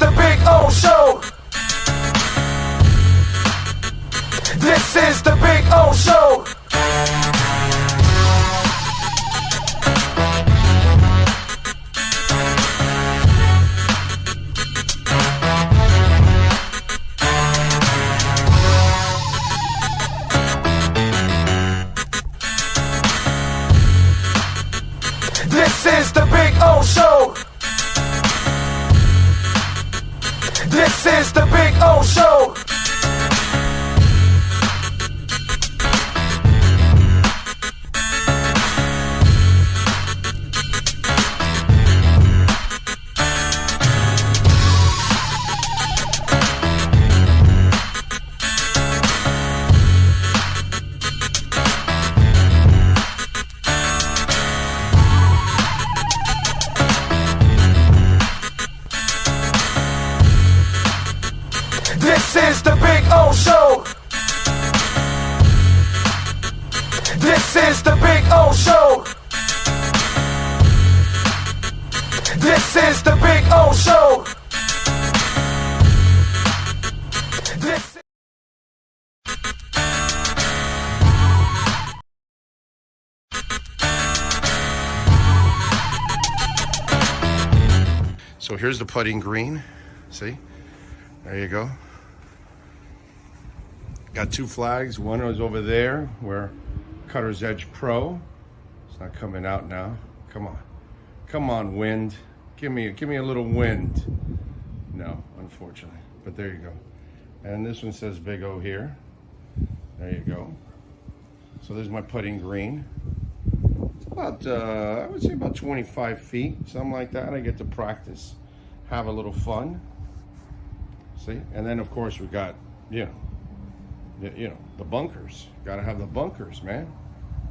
the Big O Show. This is the Big O Show. This is the Big O Show. This is the Big O Show. This is the Big O Show. This is the Big O Show. This is the Big O Show. This. So here's the putting green. See? There you go. Got two flags. One is over there where Cutter's Edge Pro. It's not coming out now. Come on. Come on, wind. Give me a little wind. No, unfortunately. But there you go. And this one says Big O here. There you go. So there's my putting green. It's about, I would say about 25 feet, something like that. I get to practice, have a little fun. See? And then, of course, we got, the bunkers. Got to have the bunkers, man.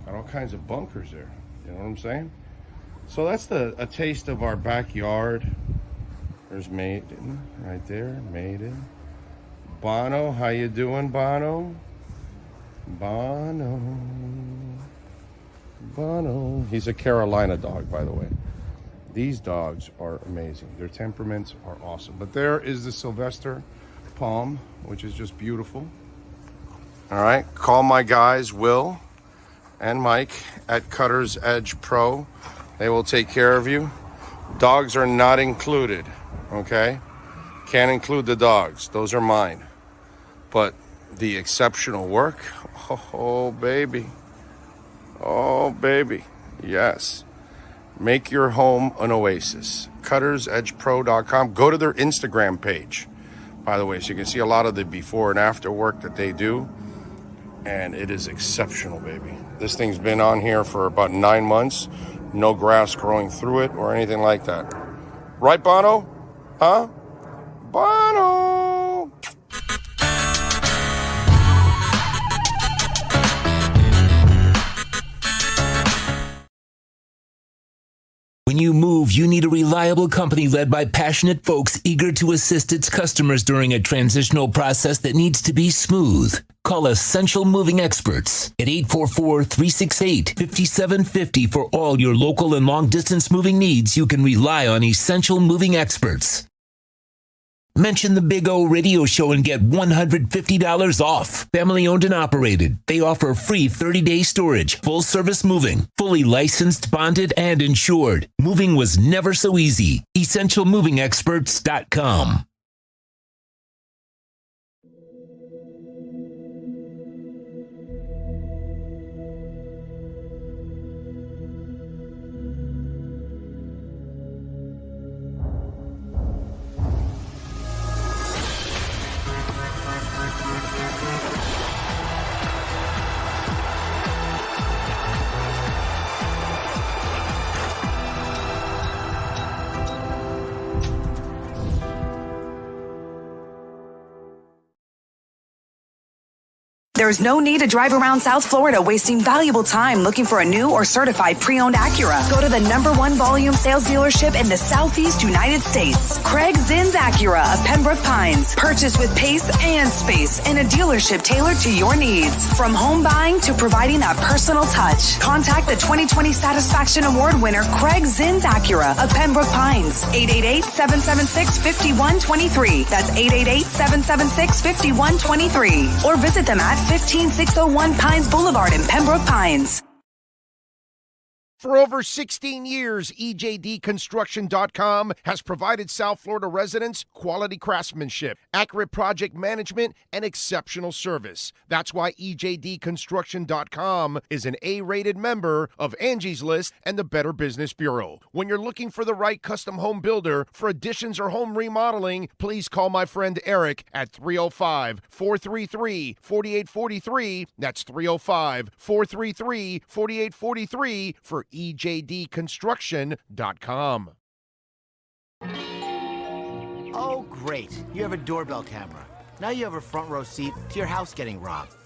Got all kinds of bunkers there. You know what I'm saying? So that's a taste of our backyard. There's Maiden right there. Maiden. Bono, how you doing, Bono? Bono. He's a Carolina dog, by the way. These dogs are amazing. Their temperaments are awesome. But there is the Sylvester Palm, which is just beautiful. All right, call my guys, Will and Mike at Cutter's Edge Pro. They will take care of you. Dogs are not included, okay? Can't include the dogs. Those are mine. But the exceptional work, oh, baby. Oh, baby. Yes. Make your home an oasis. CuttersEdgePro.com. Go to their Instagram page, by the way, so you can see a lot of the before and after work that they do. And it is exceptional, baby. This thing's been on here for about 9 months. No grass growing through it or anything like that. Right, Bono? Huh? Bono! When you move, you need a reliable company led by passionate folks eager to assist its customers during a transitional process that needs to be smooth. Call Essential Moving Experts at 844-368-5750 for all your local and long-distance moving needs. You can rely on Essential Moving Experts. Mention the Big O Radio Show and get $150 off. Family owned and operated. They offer free 30-day storage, full service moving, fully licensed, bonded, and insured. Moving was never so easy. EssentialMovingExperts.com. There's no need to drive around South Florida wasting valuable time looking for a new or certified pre-owned Acura. Go to the #1 volume sales dealership in the Southeast United States. Craig Zinn's Acura of Pembroke Pines. Purchase with pace and space in a dealership tailored to your needs. From home buying to providing that personal touch. Contact the 2020 Satisfaction Award winner Craig Zinn's Acura of Pembroke Pines. 888-776-5123. That's 888-776-5123. Or visit them at 15601 Pines Boulevard in Pembroke Pines. For over 16 years, EJDconstruction.com has provided South Florida residents quality craftsmanship, accurate project management, and exceptional service. That's why EJDconstruction.com is an A-rated member of Angie's List and the Better Business Bureau. When you're looking for the right custom home builder for additions or home remodeling, please call my friend Eric at 305-433-4843. That's 305-433-4843 for EJDconstruction.com. Oh, great. You have a doorbell camera. Now you have a front row seat to your house getting robbed.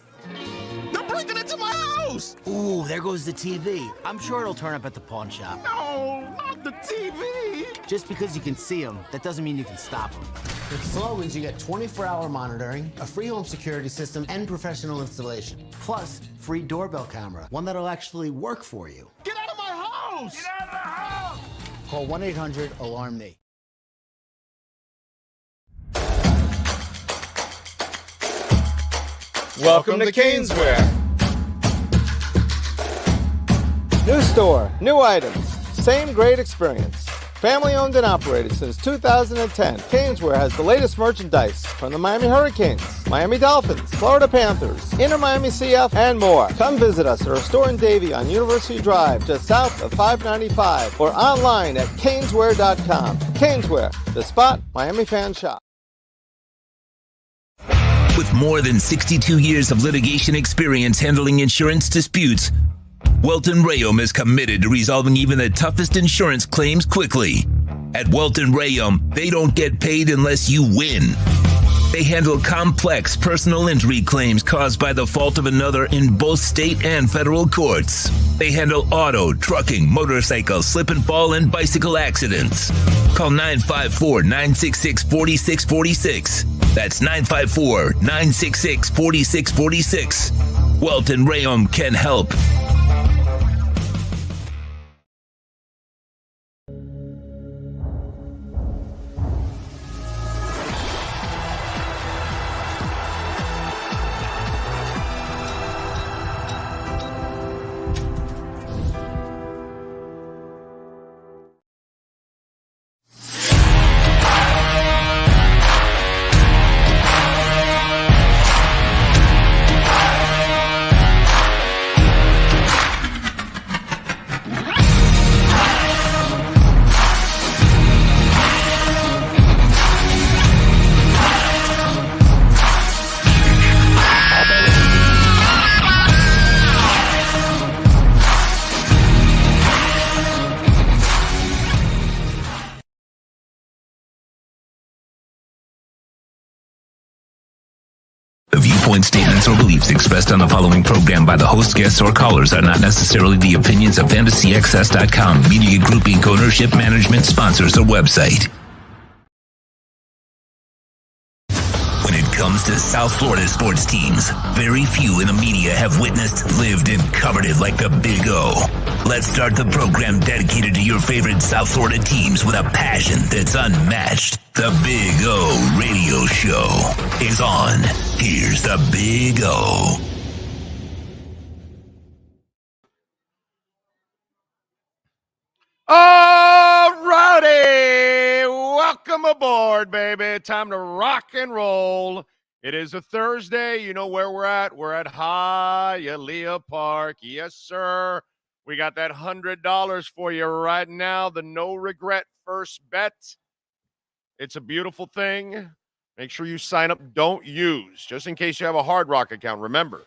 They're breaking into my house! Ooh, there goes the TV. I'm sure it'll turn up at the pawn shop. No, not the TV! Just because you can see them, that doesn't mean you can stop them. With Slogans, you get 24-hour monitoring, a free home security system, and professional installation. Plus, free doorbell camera, one that'll actually work for you. Get out of my house! Get out of the house! Call 1-800-ALARM-ME. Welcome to Caneswear. New store, new items, same great experience. Family owned and operated since 2010, Caneswear has the latest merchandise from the Miami Hurricanes, Miami Dolphins, Florida Panthers, Inter Miami CF, and more. Come visit us at our store in Davie on University Drive, just south of 595, or online at caneswear.com. Caneswear, the spot Miami fans shop. With more than 62 years of litigation experience handling insurance disputes, Welton Rayom is committed to resolving even the toughest insurance claims quickly. At Welton Rayom, they don't get paid unless you win. They handle complex personal injury claims caused by the fault of another in both state and federal courts. They handle auto, trucking, motorcycle, slip and fall, and bicycle accidents. Call 954-966-4646. That's 954-966-4646. Welton Rayom can help. The viewpoints, statements, or beliefs expressed on the following program by the host, guests, or callers are not necessarily the opinions of FantasyXS.com, Media Group Inc. ownership, management, sponsors, or website. When it comes to South Florida sports teams, very few in the media have witnessed, lived, and covered it like the Big O. Let's start the program dedicated to your favorite South Florida teams with a passion that's unmatched. The Big O Radio Show is on. Here's the Big O. All righty. Welcome aboard, baby. Time to rock and roll. It is a Thursday. You know where we're at. We're at Hialeah Park. Yes, sir. We got that $100 for you right now. The no regret first bet. It's a beautiful thing. Make sure you sign up. Don't use, just in case you have a Hard Rock account. Remember,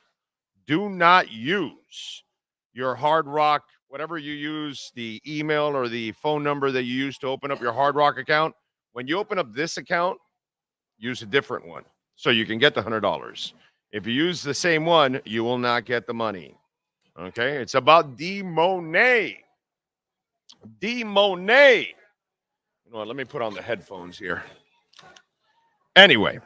do not use your Hard Rock, whatever you use, the email or the phone number that you use to open up your Hard Rock account. When you open up this account, use a different one so you can get the $100. If you use the same one, you will not get the money. Okay? It's about D-Monet. D-Monet. You know what? Let me put on the headphones here. Anyway,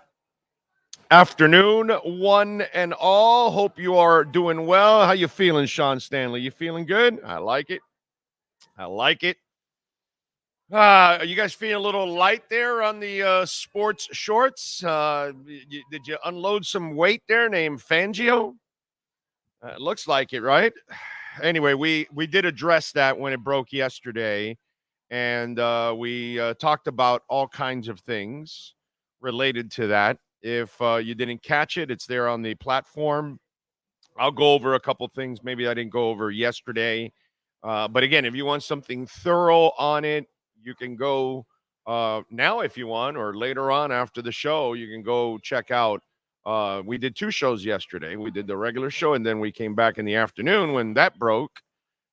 afternoon, one and all. Hope you are doing well. How you feeling, Sean Stanley? You feeling good? I like it. I like it. Are you guys feeling a little light there on the sports shorts? Did you unload some weight there named Fangio? It looks like it, right? Anyway, we did address that when it broke yesterday, and we talked about all kinds of things related to that. If you didn't catch it, it's there on the platform. I'll go over a couple things maybe I didn't go over yesterday. But again, if you want something thorough on it, you can go now if you want, or later on after the show, you can go check out. We did 2 shows yesterday. We did the regular show, and then we came back in the afternoon when that broke,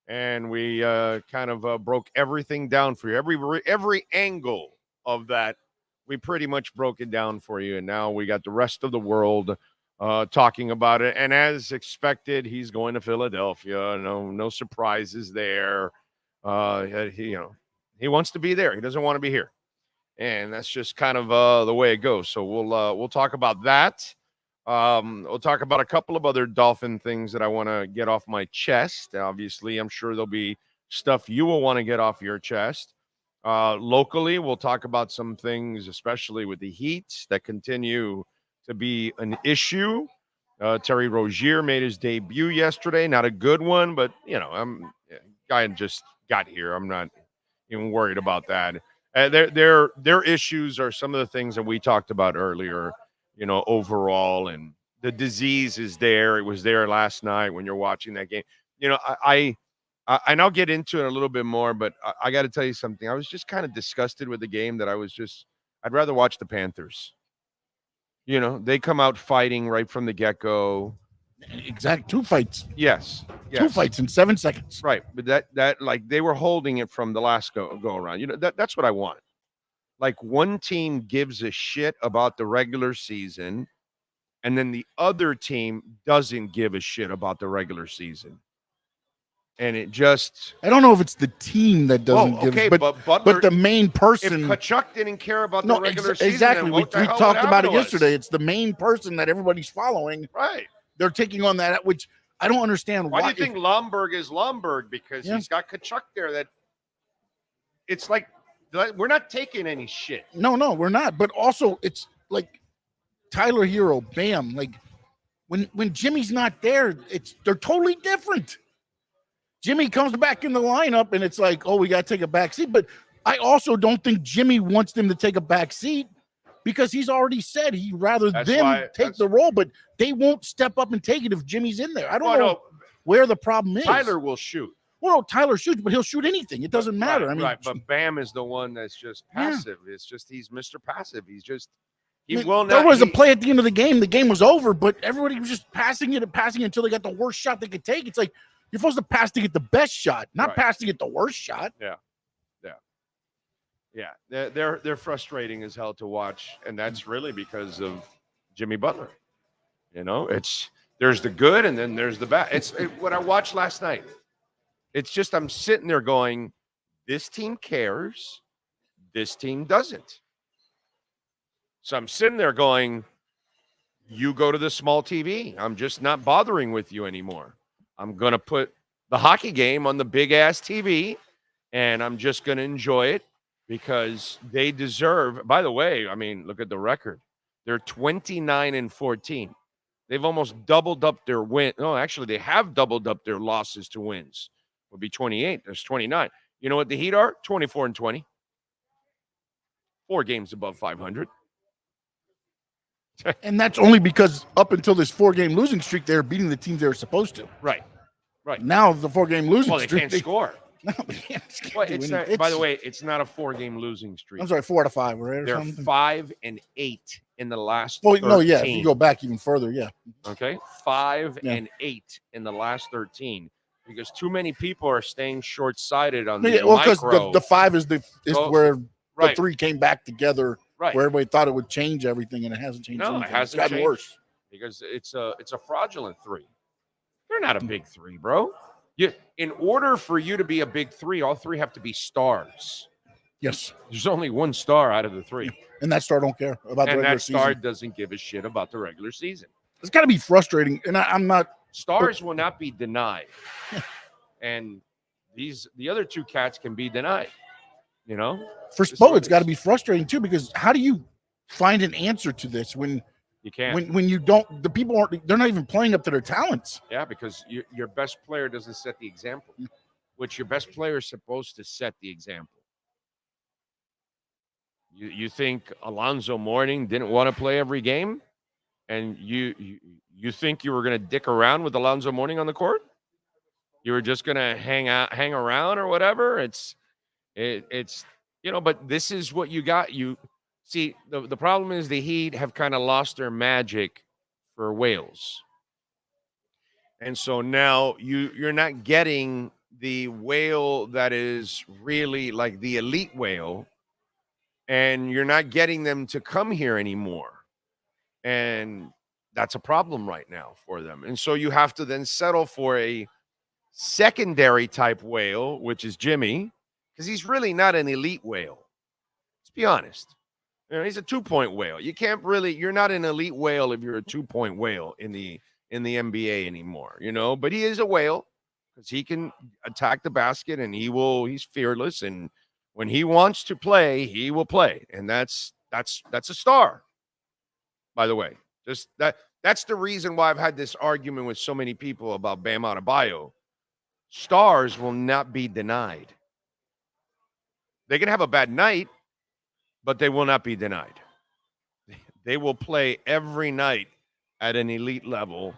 and we kind of broke everything down for you. Every angle of that, we pretty much broke it down for you, and now we got the rest of the world talking about it. And as expected, he's going to Philadelphia. No surprises there. He wants to be there. He doesn't want to be here. And that's just kind of the way it goes. So we'll talk about that. We'll talk about a couple of other Dolphin things that I want to get off my chest. Obviously, I'm sure there'll be stuff you will want to get off your chest. Locally, we'll talk about some things, especially with the Heat, that continue to be an issue. Terry Rozier made his debut yesterday. Not a good one, but, guy just got here. I'm not even worried about that. Their issues are some of the things that we talked about earlier, overall, and the disease is there. It was there last night when you're watching that game. I now get into it a little bit more, but I got to tell you something. I was just kind of disgusted with the game that I'd rather watch the Panthers. They come out fighting right from the get-go. Exact 2 fights. Yes. 2 fights in 7 seconds. Right, but that like they were holding it from the last go around. That's what I want. Like, one team gives a shit about the regular season, and then the other team doesn't give a shit about the regular season. And it just... I don't know if it's the team that doesn't give a shit, but the main person... If Kachuk didn't care about the regular season... Exactly. We talked about it yesterday. It's the main person that everybody's following. Right. They're taking on that, which I don't understand. Why do you think Lomberg is Lomberg? Because he's got Kachuk there. That it's like... We're not taking any shit. No, we're not. But also, it's like Tyler Hero, bam. Like when Jimmy's not there, they're totally different. Jimmy comes back in the lineup, and it's like, oh, we got to take a back seat. But I also don't think Jimmy wants them to take a back seat because he's already said he'd rather take the role. But they won't step up and take it if Jimmy's in there. I don't know where the problem is. Tyler will shoot. Well, no, Tyler shoots, but he'll shoot anything. It doesn't matter. Right, but Bam is the one that's just passive. Yeah. It's just he's Mr. Passive. There was a play at the end of the game. The game was over, but everybody was just passing it until they got the worst shot they could take. It's like you're supposed to pass to get the best shot, not pass to get the worst shot. Yeah. They're frustrating as hell to watch, and that's really because of Jimmy Butler. There's the good, and then there's the bad. What I watched last night. It's just I'm sitting there going, this team cares, this team doesn't. So I'm sitting there going, you go to the small TV. I'm just not bothering with you anymore. I'm going to put the hockey game on the big-ass TV, and I'm just going to enjoy it because they deserve. By the way, look at the record. They're 29-14. They've almost doubled up their win. No, actually, they have doubled up their losses to wins. Would be 28. There's 29. You know what the Heat are? 24-20. 4 games above 500. And that's only because up until this 4-game losing streak, they're beating the teams they were supposed to. Right. Now the 4-game losing streak. They can't score. No, they can't score. Well, it's not, by the way, it's not a 4-game losing streak. I'm sorry, 4 out of 5, right? They're 5-8 in the last 13. No, yeah. If you go back even further, yeah. Okay. 5-8 in the last 13. Because too many people are staying short-sighted on the because micro. the 5 is where right. the 3 came back together, right. where everybody thought it would change everything, and it hasn't changed. No, anything. it hasn't gotten changed. worse. because it's a fraudulent 3. They're not a big 3, bro. In order for you to be a big 3, all 3 have to be stars. Yes. There's only one star out of the 3. And that star don't care about the And regular that star season. doesn't give a shit about the regular season. It's got to be frustrating. And I'm not. Stars will not be denied. And the other 2 cats can be denied. You know? For Spo, it's got to be frustrating too, because how do you find an answer to this when you can't? When you don't, the people aren't, they're not even playing up to their talents. Yeah, because your best player doesn't set the example, which your best player is supposed to set the example. You think Alonzo Mourning didn't want to play every game? And you think you were going to dick around with Alonzo Mourning on the court? You were just going to hang around or whatever? It's but this is what you got. You see, the problem is the Heat have kind of lost their magic for Wales. And so now you're not getting the whale that is really like the elite whale, and you're not getting them to come here anymore. And that's a problem right now for them. And so you have to then settle for a secondary type whale, which is Jimmy, because he's really not an elite whale. Let's be honest. He's a 2-point whale. You're not an elite whale if you're a 2-point whale in the NBA anymore, but he is a whale because he can attack the basket and he's fearless. And when he wants to play, he will play. And that's a star, by the way. That's the reason why I've had this argument with so many people about Bam Adebayo. Stars will not be denied. They can have a bad night, but they will not be denied. They will play every night at an elite level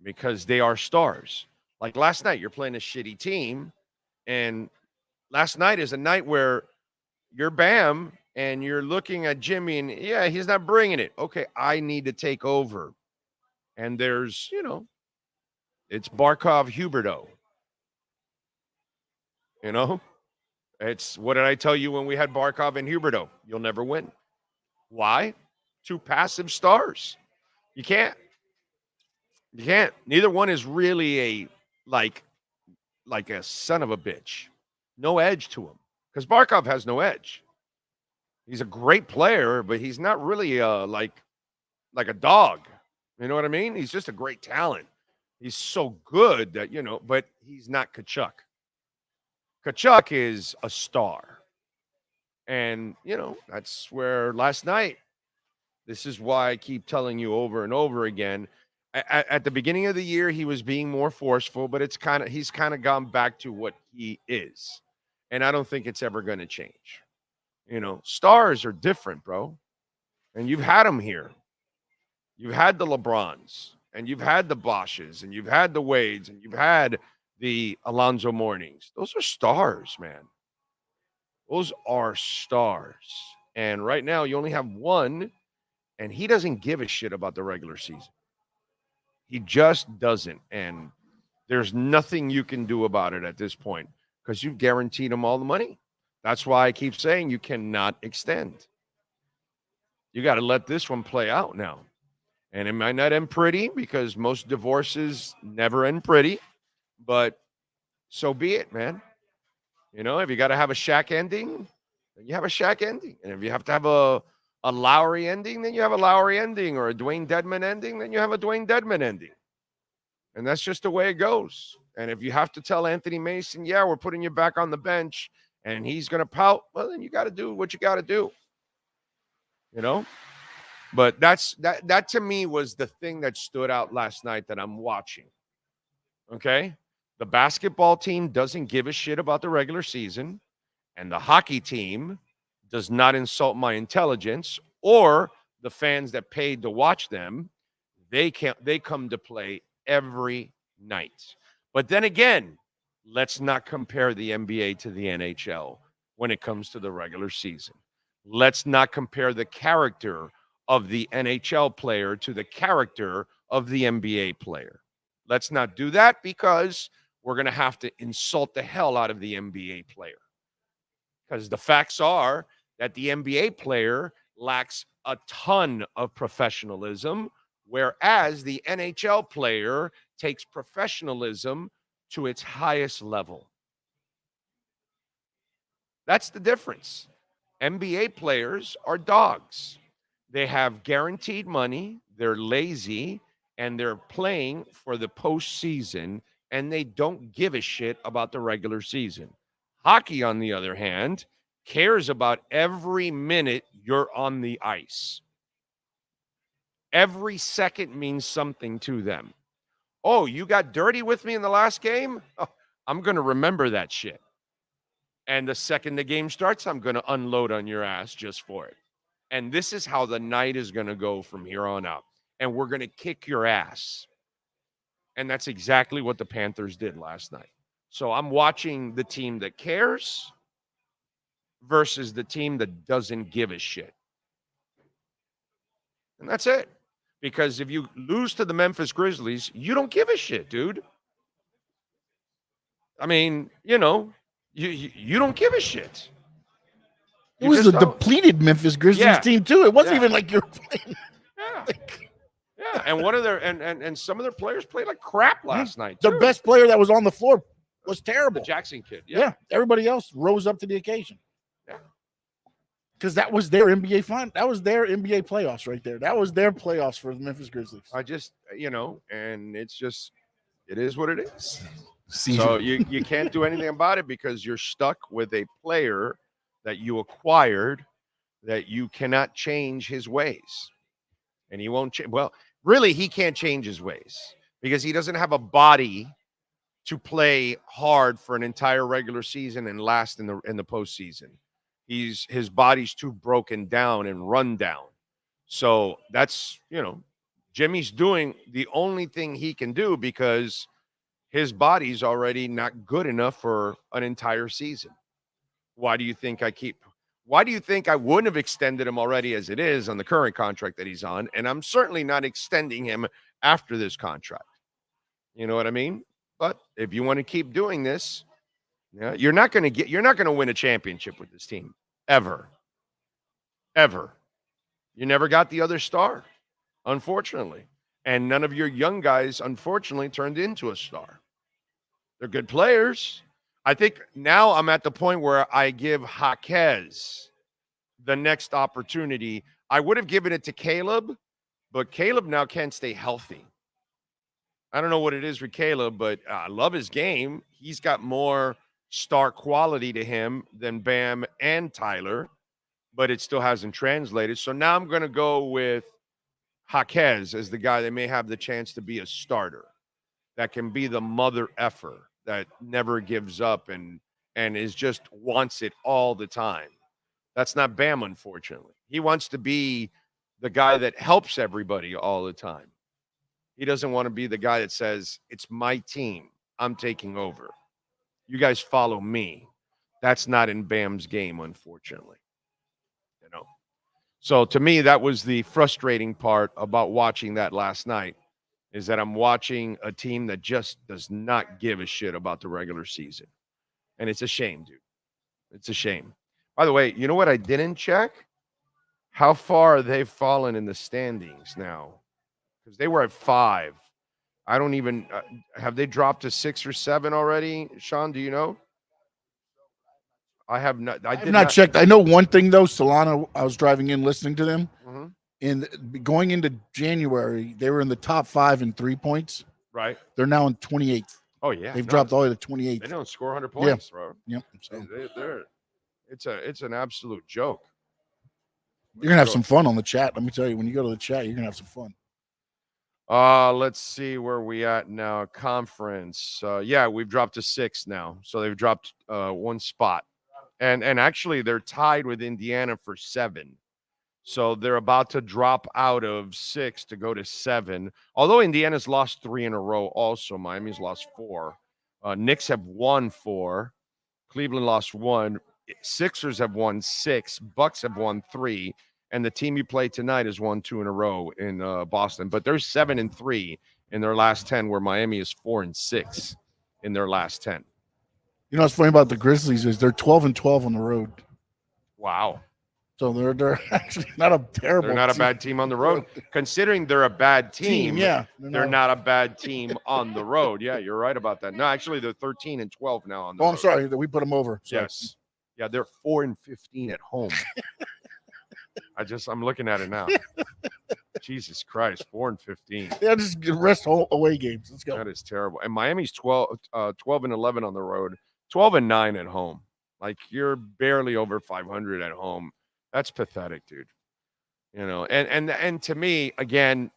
because they are stars. Like last night, you're playing a shitty team, and last night is a night where you're Bam and you're looking at Jimmy and, yeah, he's not bringing it. Okay, I need to take over. And there's, it's Barkov Huberto. It's, what did I tell you when we had Barkov and Huberto? You'll never win. Why? 2 passive stars. You can't. Neither one is really a like a son of a bitch. No edge to him. Because Barkov has no edge. He's a great player, but he's not really like a dog. You know what I mean? He's just a great talent. He's so good that, but he's not Kachuk. Kachuk is a star. And, that's where last night, this is why I keep telling you over and over again. At the beginning of the year, he was being more forceful, but he's kind of gone back to what he is. And I don't think it's ever going to change. Stars are different, bro. And you've had them here. You've had the LeBrons, and you've had the Bosches, and you've had the Wades, and you've had the Alonzo Mournings. Those are stars, man. Those are stars. And right now, you only have one, and he doesn't give a shit about the regular season. He just doesn't. And there's nothing you can do about it at this point because you've guaranteed him all the money. That's why I keep saying you cannot extend. You got to let this one play out now. And it might not end pretty because most divorces never end pretty, but so be it, man. If you got to have a Shaq ending, then you have a Shaq ending. And if you have to have a Lowry ending, then you have a Lowry ending, or a Dwayne Dedman ending, then you have a Dwayne Dedman ending. And that's just the way it goes. And if you have to tell Anthony Mason, yeah, we're putting you back on the bench, and he's going to pout, well, then you got to do what you got to do. But that to me was the thing that stood out last night that I'm watching. Okay? The basketball team doesn't give a shit about the regular season, and the hockey team does not insult my intelligence or the fans that paid to watch them. They come to play every night. But then again, let's not compare the NBA to the NHL when it comes to the regular season. Let's not compare the character of the NHL player to the character of the NBA player. Let's not do that because we're going to have to insult the hell out of the NBA player. Because the facts are that the NBA player lacks a ton of professionalism, whereas the NHL player takes professionalism to its highest level. That's the difference. NBA players are dogs. They have guaranteed money, they're lazy, and they're playing for the postseason, and they don't give a shit about the regular season. Hockey, on the other hand, cares about every minute you're on the ice. Every second means something to them. Oh, you got dirty with me in the last game? Oh, I'm going to remember that shit. And the second the game starts, I'm going to unload on your ass just for it. And this is how the night is going to go from here on out. And we're going to kick your ass. And that's exactly what the Panthers did last night. So I'm watching the team that cares versus the team that doesn't give a shit. And that's it. Because if you lose to the Memphis Grizzlies, you don't give a shit, dude. I mean, you know, you don't give a shit. It was a depleted Memphis Grizzlies team too. It wasn't even like you're playing. Yeah. Yeah. And one of their and some of their players played like crap last night. The best player that was on the floor was terrible. The Jackson kid. Yeah. Everybody else rose up to the occasion. Yeah. Because that was their NBA fun. That was their NBA playoffs right there. That was their playoffs for the Memphis Grizzlies. I just, you know, and it's just, it is what it is. So you can't do anything about it because you're stuck with a player that you acquired that you cannot change his ways. And he won't change. Well, really, he can't change his ways because he doesn't have a body to play hard for an entire regular season and last in the postseason. His body's too broken down and run down. So that's, you know, Jimmy's doing the only thing he can do because his body's already not good enough for an entire season. Why do you think I wouldn't have extended him already as it is on the current contract that he's on? And I'm certainly not extending him after this contract. You know what I mean? But if you want to keep doing this, yeah, you're not going to win a championship with this team ever. Ever. You never got the other star, unfortunately. And none of your young guys, unfortunately, turned into a star. They're good players. I think now I'm at the point where I give Jaquez the next opportunity. I would have given it to Caleb, but Caleb now can't stay healthy. I don't know what it is with Caleb, but I love his game. He's got more star quality to him than Bam and Tyler, but it still hasn't translated. So now I'm going to go with Jaquez as the guy that may have the chance to be a starter, that can be the mother effer, that never gives up and is just wants it all the time. That's not Bam, unfortunately. He wants to be the guy that helps everybody all the time. He doesn't want to be the guy that says, it's my team, I'm taking over. You guys follow me. That's not in Bam's game, unfortunately. You know. So to me, that was the frustrating part about watching that last night, is that I'm watching a team that just does not give a shit about the regular season. And it's a shame, dude. It's a shame. By the way, you know what I didn't check? How far they've fallen in the standings now. Because they were at 5. I don't even have they dropped to 6 or 7 already? Sean, do you know? I have not. I did not checked. I know one thing though. Solana, I was driving in listening to them. Mm-hmm. And going into January, they were in the top 5 in 3 points. Right. They're now in 28th. Oh yeah. They've dropped all the way to 28th. They don't score 100 points, bro. Yep. So it's an absolute joke. You're gonna have some fun on the chat. Let me tell you, when you go to the chat, you're gonna have some fun. Let's see where we at now. Conference. Yeah, we've dropped to 6 now. So they've dropped 1 spot. And actually they're tied with Indiana for 7. So they're about to drop out of 6 to go to 7. Although Indiana's lost 3 in a row also. Miami's lost 4. Knicks have won 4. Cleveland lost 1. Sixers have won 6. Bucks have won 3. And the team you play tonight has won 2 in a row in Boston. But they're 7-3 in their last 10, where Miami is 4-6 in their last 10. You know what's funny about the Grizzlies is they're 12-12 on the road. Wow. So they're actually not a terrible. They're not team. a bad team on the road. Considering they're a bad team, yeah. They're not a bad team on the road. Yeah, you're right about that. No, actually, they're 13-12 now on the road. I'm sorry that we put them over. So. Yes. Yeah, they're 4-15 at home. I'm looking at it now. Jesus Christ, 4-15. Yeah, just rest away games. Let's go. That is terrible. And Miami's 12-11 on the road, 12-9 at home. Like, you're barely over 500 at home. That's pathetic, dude. You know, and to me, again,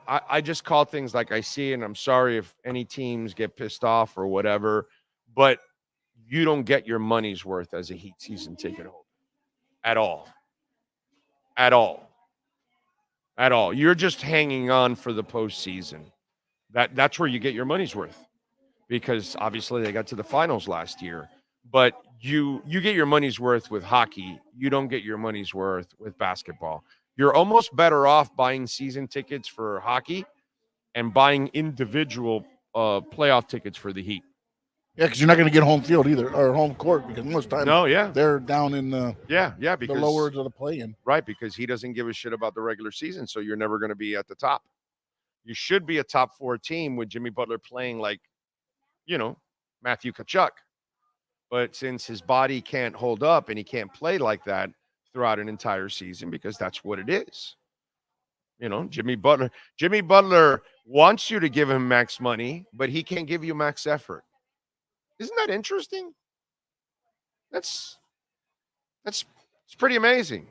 I just call things like I see, and I'm sorry if any teams get pissed off or whatever, but you don't get your money's worth as a Heat season ticket holder at all. At all. At all. You're just hanging on for the postseason. That's where you get your money's worth, because obviously they got to the finals last year. But you get your money's worth with hockey. You don't get your money's worth with basketball. You're almost better off buying season tickets for hockey and buying individual playoff tickets for the Heat. Yeah, because you're not going to get home field either, or home court, because most times they're down in the because the lowers of the play-in. Right, because he doesn't give a shit about the regular season, so you're never going to be at the top. You should be a top 4 team with Jimmy Butler playing like, Matthew Tkachuk. But since his body can't hold up and he can't play like that throughout an entire season, because that's what it is. Jimmy Butler wants you to give him max money, but he can't give you max effort. Isn't that interesting? It's pretty amazing.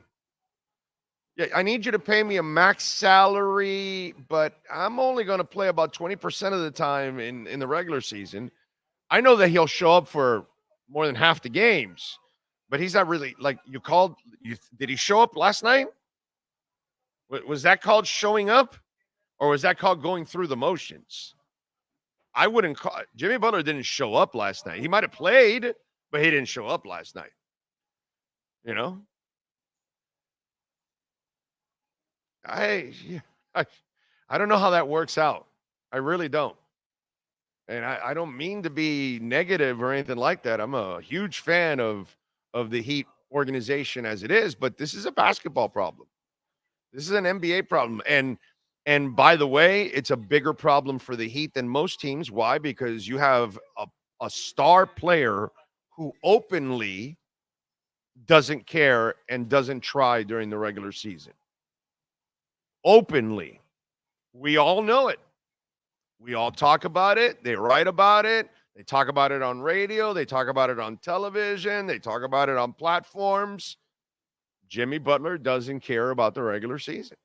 Yeah, I need you to pay me a max salary, but I'm only going to play about 20% of the time in the regular season. I know that he'll show up for more than half the games, but he's not really, like, did he show up last night? Was that called showing up, or was that called going through the motions? I wouldn't call Jimmy Butler didn't show up last night. He might have played, but he didn't show up last night. I don't know how that works out. I really don't. And I don't mean to be negative or anything like that. I'm a huge fan of the Heat organization as it is, but this is a basketball problem. This is an NBA problem. And by the way, it's a bigger problem for the Heat than most teams. Why? Because you have a star player who openly doesn't care and doesn't try during the regular season. Openly. We all know it. We all talk about it. They write about it. They talk about it on radio. They talk about it on television. They talk about it on platforms. Jimmy Butler doesn't care about the regular season.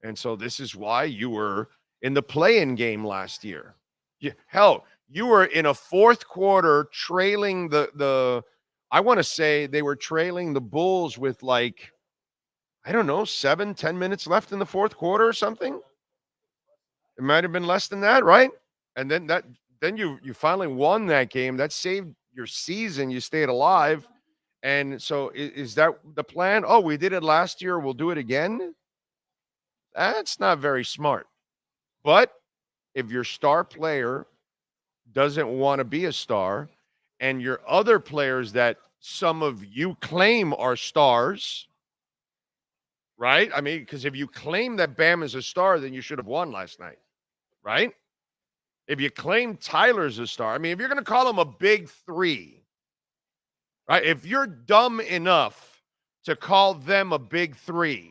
And so this is why you were in the play-in game last year. You were in a fourth quarter trailing I want to say they were trailing the Bulls with 7-10 minutes left in the fourth quarter or something. It might have been less than that, right? And then you finally won that game. That saved your season. You stayed alive. And so is that the plan? Oh, we did it last year. We'll do it again. That's not very smart. But if your star player doesn't want to be a star, and your other players that some of you claim are stars, right? I mean, because if you claim that Bam is a star, then you should have won last night, right? If you claim Tyler's a star, I mean, if you're going to call him a big 3, right? If you're dumb enough to call them a big 3,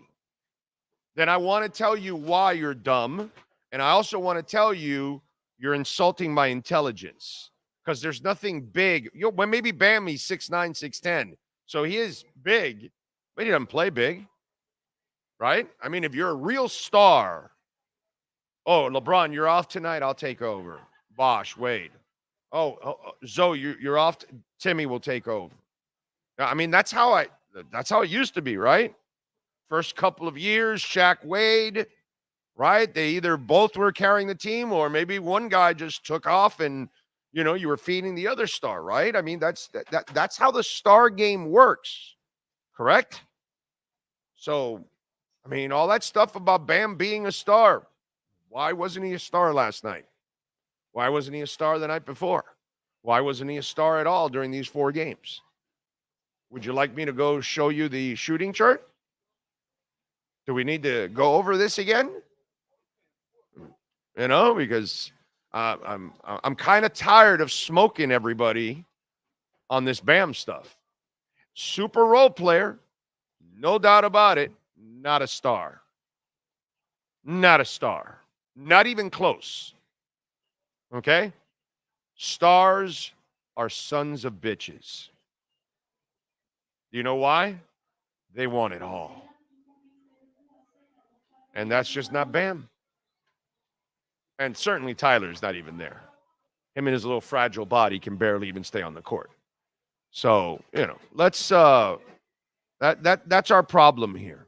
then I want to tell you why you're dumb. And I also want to tell you you're insulting my intelligence, because there's nothing big. When maybe Bam, he's 6'9", 6'10". So he is big, but he doesn't play big, right? I mean, if you're a real star, oh, LeBron, you're off tonight, I'll take over. Bosh, Wade. Oh, Zoe, you're off. Timmy will take over. I mean, that's how it used to be, right? First couple of years, Shaq, Wade, right? They either both were carrying the team, or maybe one guy just took off and, you were feeding the other star, right? I mean, that's how the star game works, correct? So, I mean, all that stuff about Bam being a star, why wasn't he a star last night? Why wasn't he a star the night before? Why wasn't he a star at all during these 4 games? Would you like me to go show you the shooting chart? Do we need to go over this again? You know, because I'm kind of tired of smoking everybody on this Bam stuff. Super role player, no doubt about it. Not a star. Not a star. Not even close. Okay? Stars are sons of bitches. Do you know why? They want it all. And that's just not Bam. And certainly Tyler's not even there. Him and his little fragile body can barely even stay on the court. So, you know, let's that's our problem here.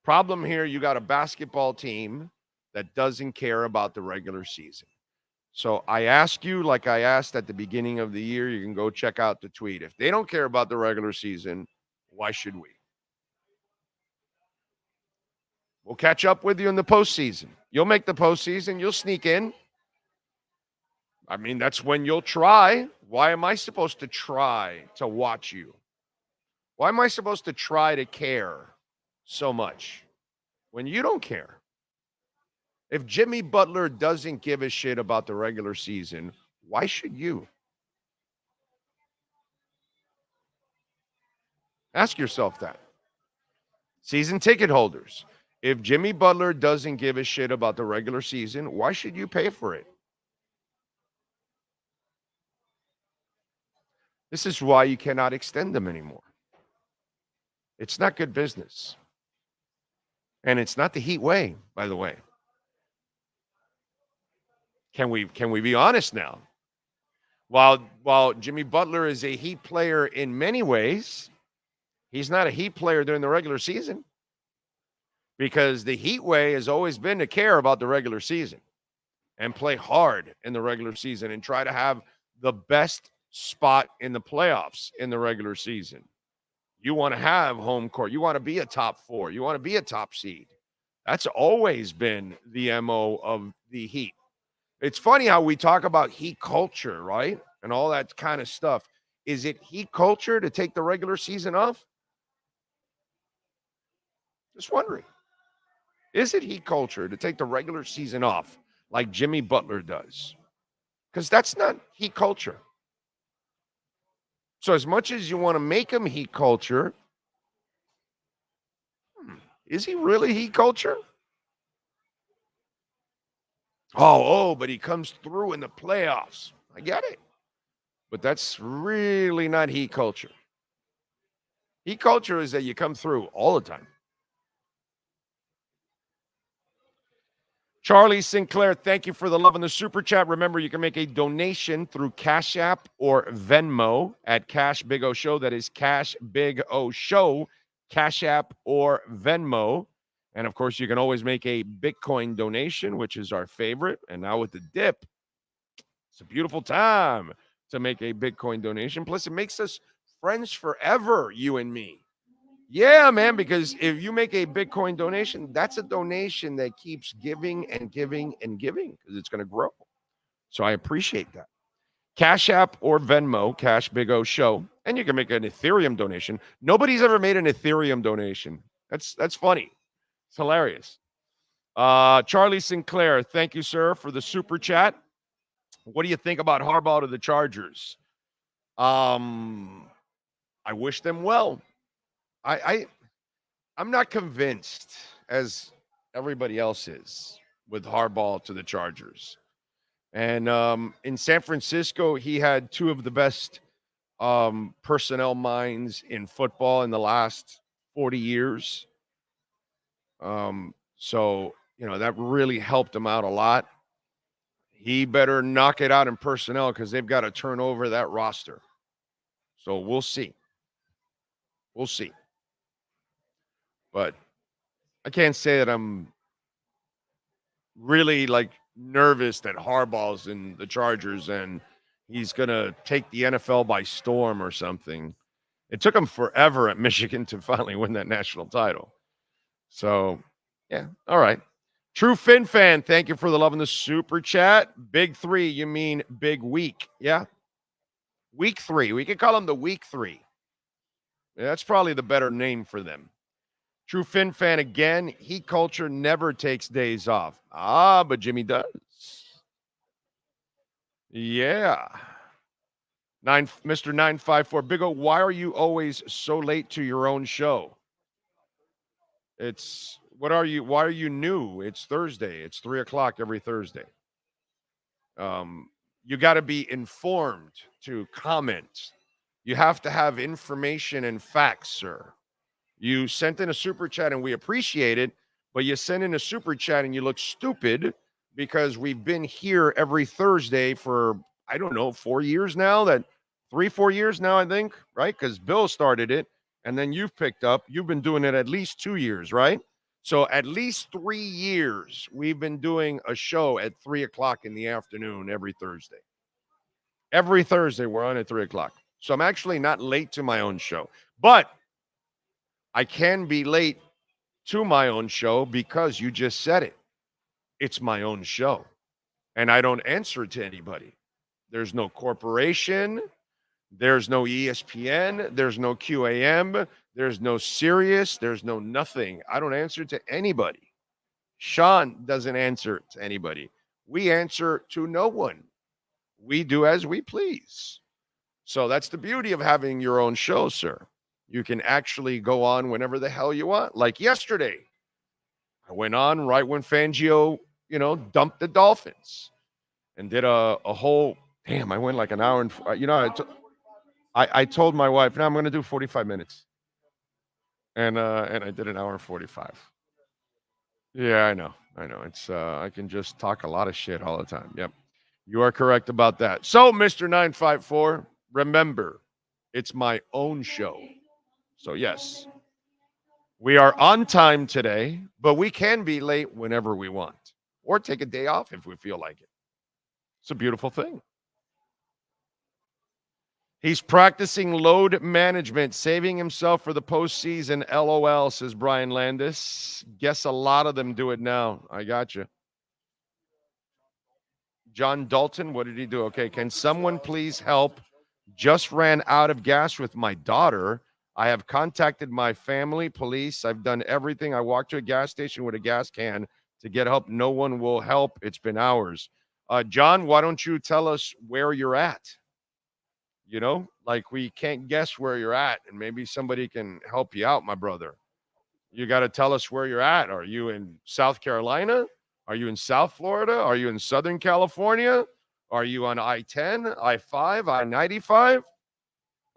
Problem here, you got a basketball team that doesn't care about the regular season. So I ask you, like I asked at the beginning of the year, you can go check out the tweet. If they don't care about the regular season, why should we? We'll catch up with you in the postseason. You'll make the postseason. You'll sneak in. I mean, that's when you'll try. Why am I supposed to try to watch you? Why am I supposed to try to care so much when you don't care? If Jimmy Butler doesn't give a shit about the regular season, why should you? Ask yourself that. Season ticket holders. If Jimmy Butler doesn't give a shit about the regular season, why should you pay for it? This is why you cannot extend them anymore. It's not good business. And it's not the Heat way, by the way. Can we be honest now? While Jimmy Butler is a Heat player in many ways, he's not a Heat player during the regular season. Because the Heat way has always been to care about the regular season and play hard in the regular season and try to have the best spot in the playoffs in the regular season. You want to have home court. You want to be a top 4. You want to be a top seed. That's always been the MO of the Heat. It's funny how we talk about Heat culture, right? And all that kind of stuff. Is it Heat culture to take the regular season off? Just wondering. Is it Heat culture to take the regular season off like Jimmy Butler does? Because that's not Heat culture. So as much as you want to make him Heat culture, is he really Heat culture? But he comes through in the playoffs. I get it. But that's really not Heat culture. Heat culture is that you come through all the time. Charlie Sinclair, thank you for the love in the super chat. Remember, you can make a donation through Cash App or Venmo at Cash Big O Show. That is Cash Big O Show, Cash App or Venmo. And, of course, you can always make a Bitcoin donation, which is our favorite. And now with the dip, it's a beautiful time to make a Bitcoin donation. Plus, it makes us friends forever, you and me. Yeah, man, because if you make a Bitcoin donation, that's a donation that keeps giving and giving and giving because it's going to grow. So I appreciate that. Cash App or Venmo, Cash Big O Show. And you can make an Ethereum donation. Nobody's ever made an Ethereum donation. That's funny. It's hilarious. Charlie Sinclair, thank you, sir, for the super chat. What do you think about Harbaugh to the Chargers? I wish them well. I'm not convinced, as everybody else is, with Harbaugh to the Chargers. And in San Francisco, he had two of the best personnel minds in football in the last 40 years. So, that really helped him out a lot. He better knock it out in personnel because they've got to turn over that roster. So we'll see. We'll see. But I can't say that I'm really nervous that Harbaugh's in the Chargers and he's going to take the NFL by storm or something. It took him forever at Michigan to finally win that national title. So, yeah, all right. True Fin fan, thank you for the love in the super chat. Big 3, you mean big week, yeah? Week 3. We could call him the week 3. That's probably the better name for them. True Fin fan again. Heat culture never takes days off. Ah, but Jimmy does. Yeah. Mr. 954. Big O, why are you always so late to your own show? Why are you new? It's Thursday. It's 3:00 every Thursday. You got to be informed to comment. You have to have information and facts, sir. You sent in a super chat and we appreciate it, but you sent in a super chat and you look stupid because we've been here every Thursday for, I don't know, 4 years now, 4 years now, I think, right? Because Bill started it and then you've picked up. You've been doing it at least 2 years, right? So at least 3 years we've been doing a show at 3:00 in the afternoon every Thursday. Every Thursday we're on at 3:00. So I'm actually not late to my own show, but I can be late to my own show because you just said it. It's my own show, and I don't answer to anybody. There's no corporation. There's no ESPN. There's no QAM. There's no Sirius. There's no nothing. I don't answer to anybody. Sean doesn't answer to anybody. We answer to no one. We do as we please. So that's the beauty of having your own show, sir. You can actually go on whenever the hell you want. Like yesterday, I went on right when Fangio, dumped the Dolphins and did a whole, I went like an hour and, I told my wife, no, I'm going to do 45 minutes. And I did an hour and 45. Yeah, I know. It's, I can just talk a lot of shit all the time. Yep. You are correct about that. So, Mr. 954, remember, it's my own show. So, yes, we are on time today, but we can be late whenever we want or take a day off if we feel like it. It's a beautiful thing. He's practicing load management, saving himself for the postseason. LOL, says Brian Landis. Guess a lot of them do it now. I got you. John Dalton, what did he do? Okay, can someone please help? Just ran out of gas with my daughter. I have contacted my family, police. I've done everything. I walked to a gas station with a gas can to get help. No one will help. It's been hours. John, why don't you tell us where you're at? Like we can't guess where you're at, and maybe somebody can help you out, my brother. You got to tell us where you're at. Are you in South Carolina? Are you in South Florida? Are you in Southern California? Are you on I-10, I-5, I-95?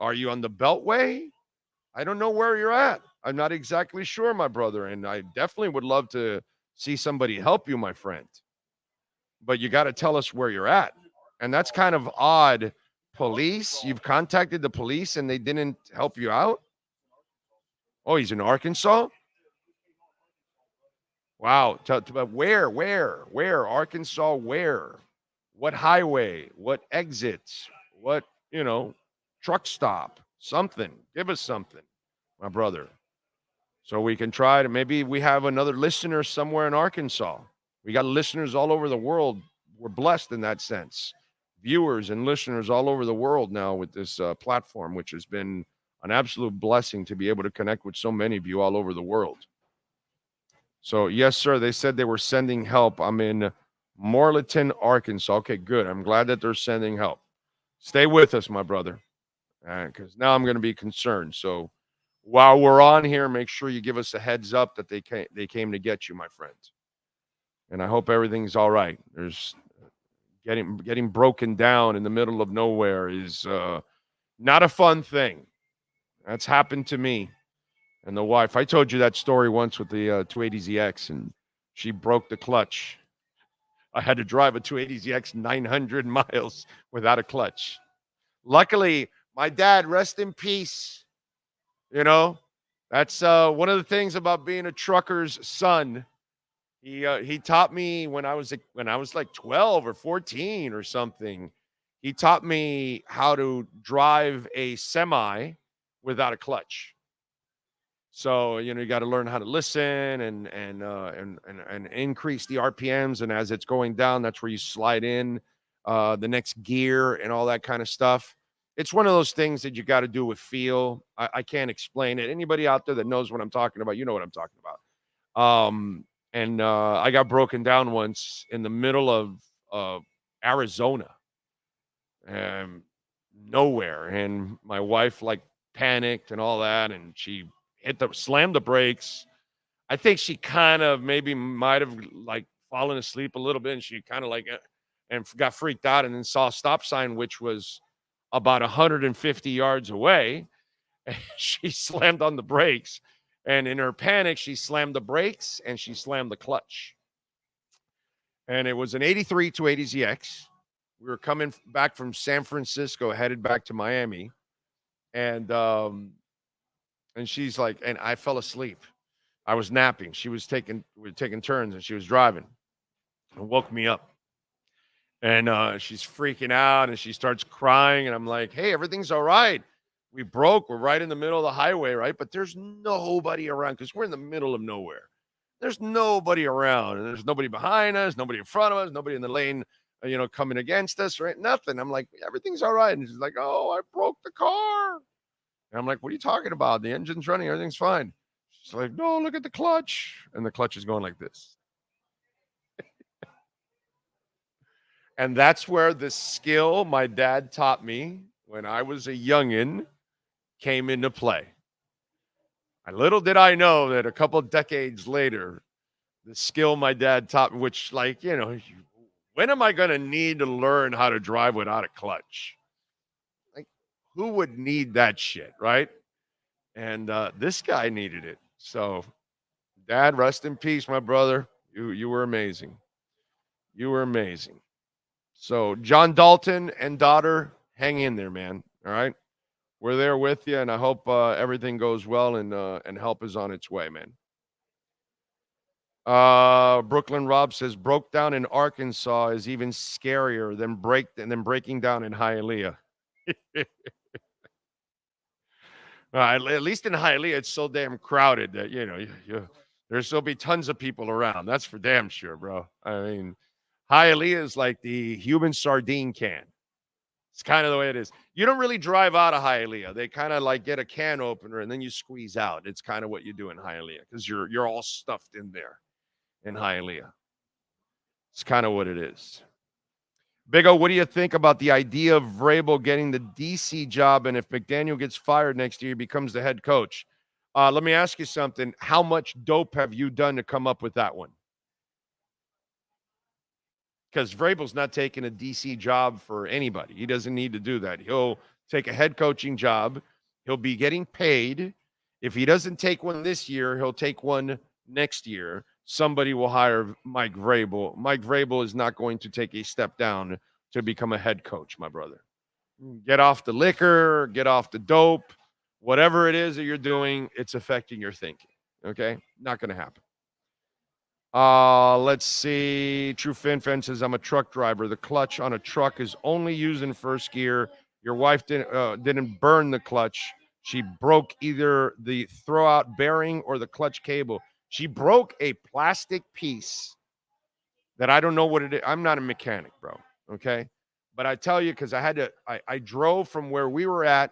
Are you on the Beltway? I don't know where you're at. I'm not exactly sure, my brother, and I definitely would love to see somebody help you, my friend. But you got to tell us where you're at. And that's kind of odd. Police? You've contacted the police and they didn't help you out? Oh, he's in Arkansas? Wow. But where? Arkansas, where? What highway? What exits? What, truck stop? Something. Give us something, my brother. So we can try to, maybe we have another listener somewhere in Arkansas. We got listeners all over the world. We're blessed in that sense. Viewers and listeners all over the world now with this platform, which has been an absolute blessing to be able to connect with so many of you all over the world. So, yes, sir, they said they were sending help. I'm in Morrilton, Arkansas. Okay, good. I'm glad that they're sending help. Stay with us, my brother, because now I'm going to be concerned. So while we're on here, make sure you give us a heads up that they came to get you, my friends. And I hope everything's all right. There's getting broken down in the middle of nowhere is not a fun thing. That's happened to me and the wife. I told you that story once with the 280ZX, and she broke the clutch. I had to drive a 280ZX 900 miles without a clutch. Luckily, my dad, rest in peace. That's one of the things about being a trucker's son. He taught me when I was like 12 or 14 or something. He taught me how to drive a semi without a clutch. So, you got to learn how to listen and increase the RPMs. And as it's going down, that's where you slide in the next gear and all that kind of stuff. it's one of those things that you got to do with feel. I can't explain it. Anybody out there that knows what I'm talking about, you know what I'm talking about. And I got broken down once in the middle of Arizona, nowhere, and my wife like panicked and all that, and she slammed the brakes. I think she kind of maybe might have like fallen asleep a little bit, and she kind of like and got freaked out, and then saw a stop sign which was about 150 yards away. And she slammed on the brakes, and in her panic, she slammed the brakes and she slammed the clutch. And it was an 83 280ZX. We were coming back from San Francisco, headed back to Miami, and she's like, and I fell asleep. I was napping. We were taking turns, and she was driving, and woke me up. And she's freaking out, and she starts crying, and I'm like, hey, everything's all right. We broke. We're right in the middle of the highway, right? But there's nobody around because we're in the middle of nowhere. There's nobody around, and there's nobody behind us, nobody in front of us, nobody in the lane, coming against us, right? Nothing. I'm like, everything's all right. And she's like, oh, I broke the car. And I'm like, what are you talking about? The engine's running. Everything's fine. She's like, no, look at the clutch. And the clutch is going like this. And that's where the skill my dad taught me when I was a youngin' came into play. And little did I know that a couple of decades later, the skill my dad taught me, which, when am I going to need to learn how to drive without a clutch? Like, who would need that shit, right? And this guy needed it. So, Dad, rest in peace, my brother. You were amazing. You were amazing. So, John Dalton and daughter, hang in there, man. All right? We're there with you, and I hope everything goes well and help is on its way, man. Brooklyn Rob says broke down in Arkansas is even scarier than breaking down in Hialeah. At least in Hialeah, it's so damn crowded that there's still be tons of people around. That's for damn sure, bro. I mean, Hialeah is like the human sardine can. It's kind of the way it is. You don't really drive out of Hialeah. They kind of like get a can opener and then you squeeze out. It's kind of what you do in Hialeah because you're all stuffed in there in Hialeah. It's kind of what it is. Big O, what do you think about the idea of Vrabel getting the DC job, and if McDaniel gets fired next year, he becomes the head coach? Let me ask you something. How much dope have you done to come up with that one? Because Vrabel's not taking a DC job for anybody. He doesn't need to do that. He'll take a head coaching job. He'll be getting paid. If he doesn't take one this year, he'll take one next year. Somebody will hire Mike Vrabel. Mike Vrabel is not going to take a step down to become a head coach, my brother. Get off the liquor, get off the dope. Whatever it is that you're doing, it's affecting your thinking. Okay? Not going to happen. Let's see. True Fan says, I'm a truck driver. The clutch on a truck is only used in first gear. Your wife didn't burn the clutch. She broke either the throwout bearing or the clutch cable. She broke a plastic piece that I don't know what it is. I'm not a mechanic, bro. Okay. But I tell you, because I drove from where we were at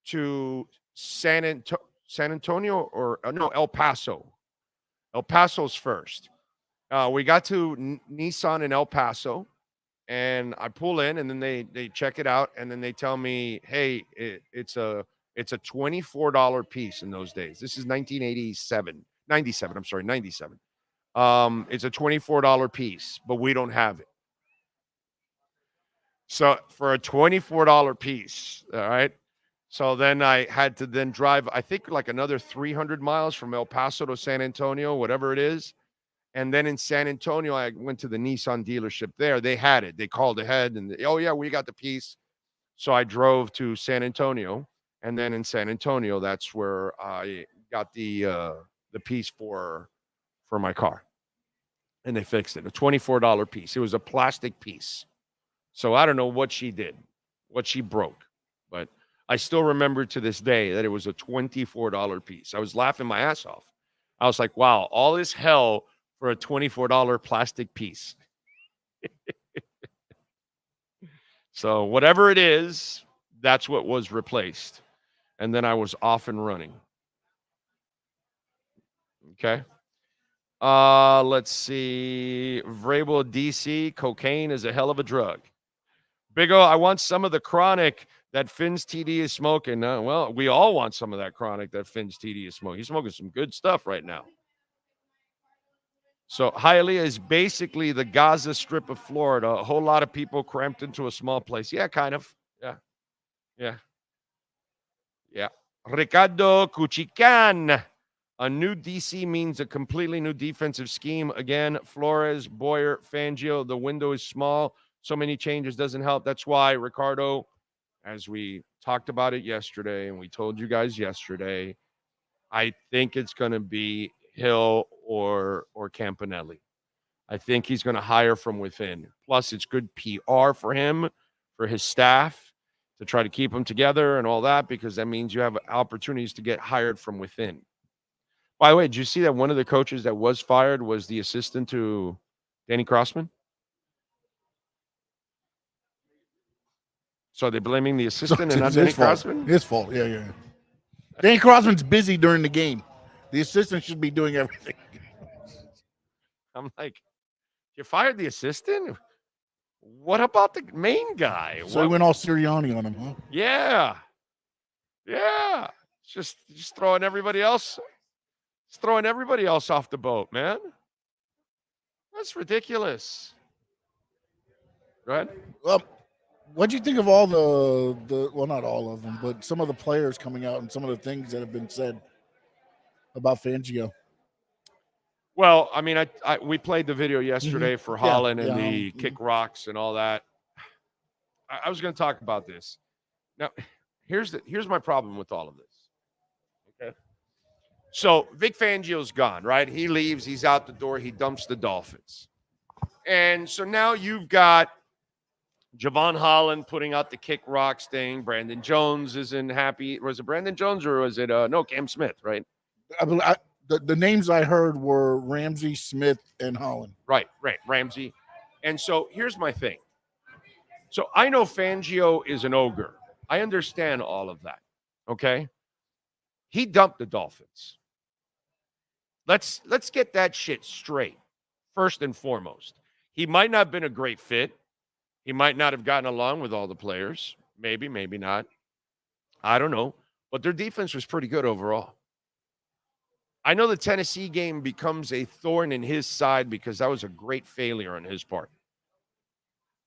to San Antonio or no, El Paso. El Paso's first. We got to Nissan in El Paso, and I pull in, and then they check it out, and then they tell me, hey, it's a $24 piece in those days. This is 97. It's a $24 piece, but we don't have it. So for a $24 piece, all right. So then I had to then drive, I think like another 300 miles from El Paso to San Antonio, whatever it is. And then in San Antonio, I went to the Nissan dealership there. They had it. They called ahead and, oh, yeah, we got the piece. So I drove to San Antonio. And then in San Antonio, that's where I got the piece for my car. And they fixed it. A $24 piece. It was a plastic piece. So I don't know what she did, what she broke. But I still remember to this day that it was a $24 piece. I was laughing my ass off. I was like, wow, all this hell for a $24 plastic piece. So whatever it is, That's what was replaced. And then I was off and running. Okay. Let's see. Vrabel DC, cocaine is a hell of a drug. Big O, I want some of the chronic that Finn's TD is smoking. Well, we all want some of that chronic that Finn's TD is smoking. He's smoking some good stuff right now. So Hialeah is basically the Gaza Strip of Florida. A whole lot of people cramped into a small place. Yeah, kind of. Yeah. Ricardo Cuchican. A new DC means a completely new defensive scheme. Again, Flores, Boyer, Fangio. The window is small. So many changes doesn't help. That's why, Ricardo, as we talked about it yesterday, and we told you guys yesterday, I think it's going to be Hill or Campanelli. I think he's going to hire from within. Plus, it's good PR for him, for his staff, to try to keep them together and all that, because that means you have opportunities to get hired from within. By the way, did you see that one of the coaches that was fired was the assistant to Danny Crossman? So they're blaming the assistant and not Danny Crossman? His fault. Yeah. Danny Crossman's busy during the game. The assistant should be doing everything. I'm like, you fired the assistant? What about the main guy? So he went all Serriani on him, huh? Yeah. Just throwing everybody else. It's throwing everybody else off the boat, man. That's ridiculous. Right? Well, what'd you think of all the well, not all of them, but some of the players coming out and some of the things that have been said about Fangio? Well, I mean, we played the video yesterday for Holland and the kick rocks and all that. I was going to talk about this. Now, here's my problem with all of this. Okay. So Vic Fangio's gone, right? He leaves. He's out the door. He dumps the Dolphins. And so now you've got Javon Holland putting out the kick rocks thing. Brandon Jones isn't happy. Was it Brandon Jones or was it no, Cam Smith, right? The names I heard were Ramsey, Smith, and Holland. Right, Ramsey. And so here's my thing. So I know Fangio is an ogre. I understand all of that, okay? He dumped the Dolphins. Let's get that shit straight, first and foremost. He might not have been a great fit. He might not have gotten along with all the players. Maybe not. I don't know. But their defense was pretty good overall. I know the Tennessee game becomes a thorn in his side because that was a great failure on his part.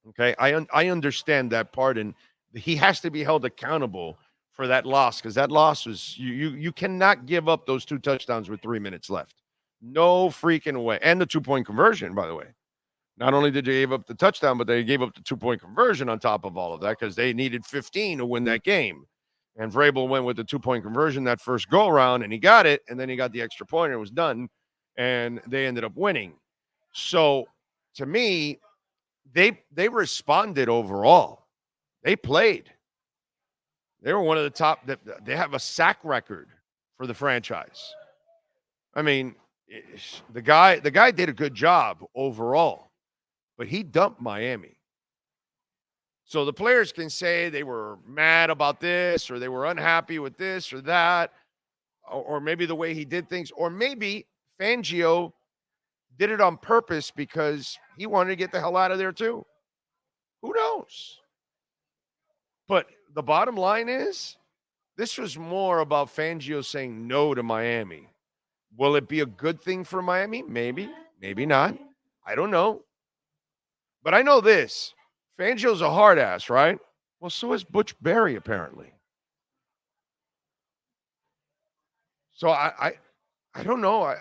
Okay, I understand that part, and he has to be held accountable for that loss because that loss was you cannot give up those 2 touchdowns with 3 minutes left. No freaking way. And the 2-point conversion, by the way. Not only did they give up the touchdown, but they gave up the 2-point conversion on top of all of that because they needed 15 to win that game. And Vrabel went with the 2-point conversion that first go-around, and he got it, and then he got the extra point, and it was done, and they ended up winning. So, to me, they responded overall. They played. They were one of the top. They have a sack record for the franchise. I mean, the guy did a good job overall, but he dumped Miami. So the players can say they were mad about this or they were unhappy with this or that, or maybe the way he did things, or maybe Fangio did it on purpose because he wanted to get the hell out of there too. Who knows? But the bottom line is, this was more about Fangio saying no to Miami. Will it be a good thing for Miami? Maybe, maybe not. I don't know. But I know this. Fangio's a hard ass, right? Well, so is Butch Berry, apparently. So I don't know.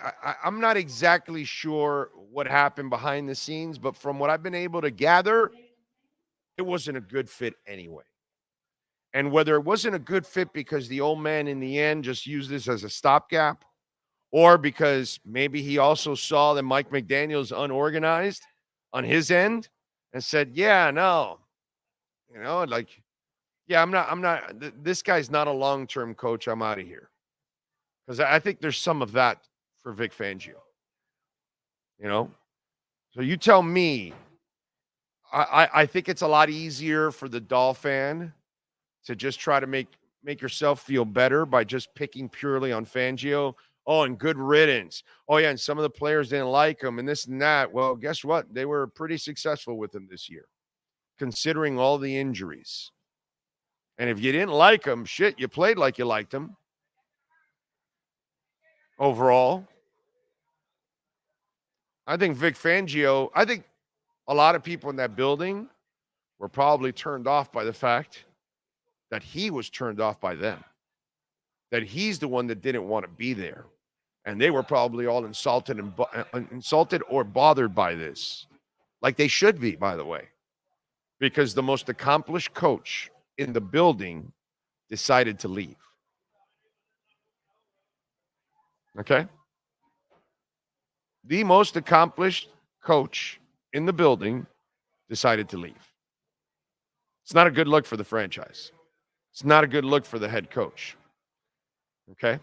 I'm not exactly sure what happened behind the scenes, but from what I've been able to gather, it wasn't a good fit anyway. And whether it wasn't a good fit because the old man in the end just used this as a stopgap, or because maybe he also saw that Mike McDaniel's unorganized on his end and said, yeah, no, I'm not, this guy's not a long-term coach. I'm out of here. Because I think there's some of that for Vic Fangio. So you tell me, I think it's a lot easier for the Dolphin to just try to make yourself feel better by just picking purely on Fangio. Oh, and good riddance. Oh, yeah, and some of the players didn't like him and this and that. Well, guess what? They were pretty successful with him this year, considering all the injuries. And if you didn't like him, shit, you played like you liked him. Overall, I think Vic Fangio, I think a lot of people in that building were probably turned off by the fact that he was turned off by them, that he's the one that didn't want to be there. And they were probably all insulted or bothered by this, like they should be, by the way, because the most accomplished coach in the building decided to leave. Okay? The most accomplished coach in the building decided to leave. It's not a good look for the franchise. It's not a good look for the head coach. Okay?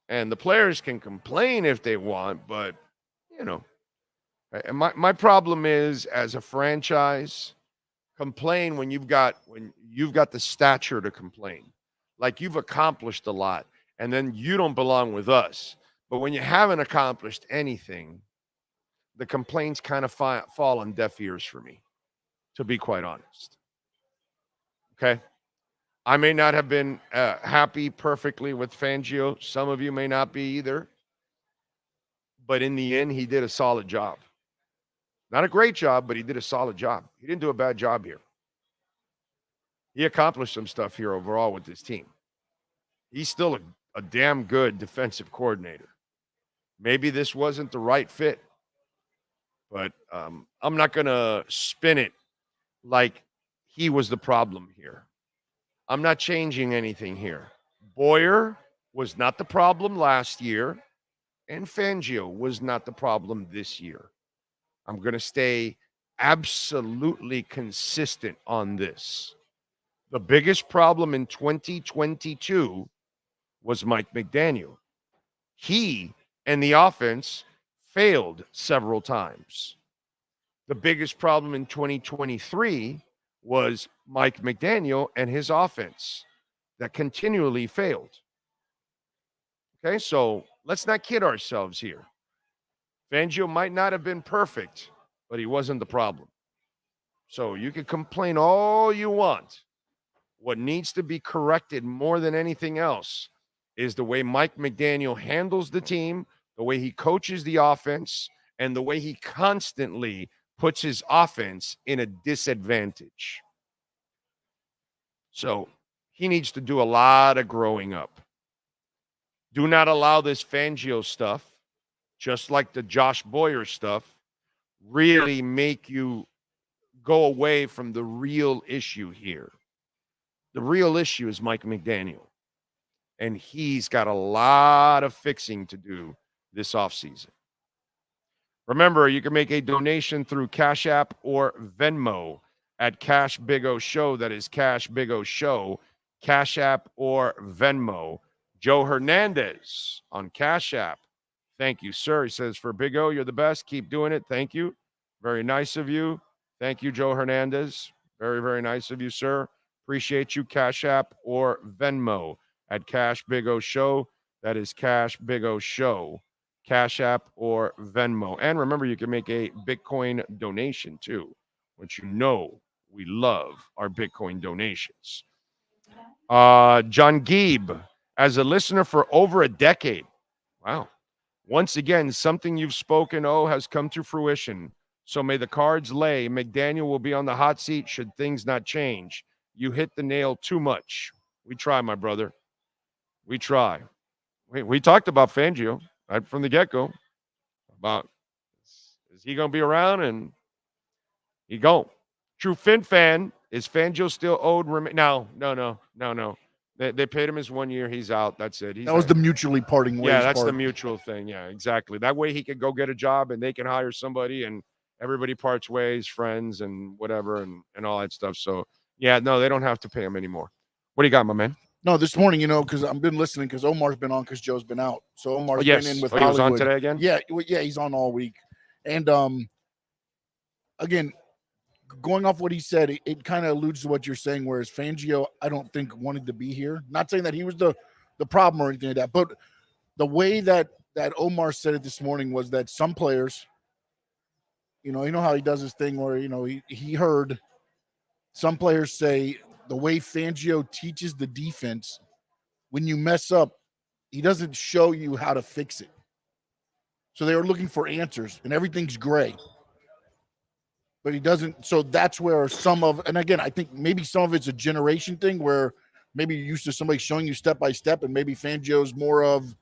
And the players can complain if they want, but, you know, my problem is, as a franchise, complain when you've got the stature to complain. Like you've accomplished a lot, and then you don't belong with us. But when you haven't accomplished anything, the complaints kind of fall on deaf ears for me, to be quite honest. Okay? I may not have been happy perfectly with Fangio. Some of you may not be either. But in the end, he did a solid job. Not a great job, but he did a solid job. He didn't do a bad job here. He accomplished some stuff here overall with this team. He's still a damn good defensive coordinator. Maybe this wasn't the right fit, but I'm not going to spin it like he was the problem here. I'm not changing anything here. Boyer was not the problem last year, and Fangio was not the problem this year. I'm going to stay absolutely consistent on this. The biggest problem in 2022 was Mike McDaniel. He and the offense failed several times. The biggest problem in 2023 was Mike McDaniel and his offense that continually failed. Okay, so let's not kid ourselves here. Fangio might not have been perfect, but he wasn't the problem. So you can complain all you want. What needs to be corrected more than anything else is the way Mike McDaniel handles the team, the way he coaches the offense, and the way he constantly puts his offense in a disadvantage. So he needs to do a lot of growing up. Do not allow this Fangio stuff, just like the Josh Boyer stuff, really make you go away from the real issue here. The real issue is Mike McDaniel, and he's got a lot of fixing to do this offseason. Remember, you can make a donation through Cash App or Venmo at Cash Big O Show. That is Cash Big O Show, Cash App or Venmo. Joe Hernandez on Cash App. Thank you, sir. He says, for Big O, you're the best. Keep doing it. Thank you. Very nice of you. Thank you, Joe Hernandez. Very, very nice of you, sir. Appreciate you. Cash App or Venmo at Cash Big O Show. That is Cash Big O Show, Cash App or Venmo. And remember, you can make a Bitcoin donation too, which you know we love our Bitcoin donations. John Geeb, as a listener for over a decade. Wow. Once again, something you've spoken, has come to fruition. So may the cards lay. McDaniel will be on the hot seat should things not change. You hit the nail too much. We try, my brother. We try. We talked about Fangio right from the get-go. About, is he going to be around? And he go. True Fin fan, is Fangio still owed? No. They paid him his 1 year. He's out. That's it. That was the mutually parting ways. Yeah, that's part. the mutual thing. Yeah, exactly. That way he could go get a job and they can hire somebody and everybody parts ways, friends and whatever and all that stuff. So, yeah, no, they don't have to pay him anymore. What do you got, my man? No, this morning, because I've been listening because Omar's been on because Joe's been out. So Omar's been in with he Hollywood. was on today again? Yeah, he's on all week. And, again, going off what he said, it kind of alludes to what you're saying, whereas Fangio, I don't think wanted to be here. Not saying that he was the problem or anything like that, but the way that Omar said it this morning was that some players, you know how he does his thing where, he heard some players say the way Fangio teaches the defense, when you mess up, he doesn't show you how to fix it. So they were looking for answers, and everything's gray. But he doesn't. So that's where and again, I think maybe some of it's a generation thing where maybe you're used to somebody showing you step by step, and maybe Fangio's more of,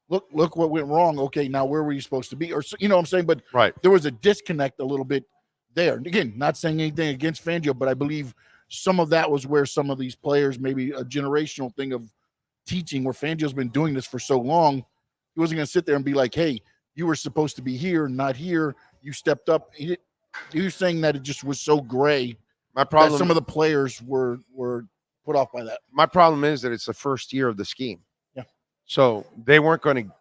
look what went wrong. Okay, now where were you supposed to be? Or, you know what I'm saying? But there was a disconnect a little bit there. And again, not saying anything against Fangio, but I believe some of that was where some of these players, maybe a generational thing of teaching, where Fangio's been doing this for so long, he wasn't going to sit there and be like, hey, you were supposed to be here, not here. You stepped up. He was saying that it just was so gray. My problem, that some of the players were put off by that. My problem is that it's the first year of the scheme. Yeah. So they weren't going to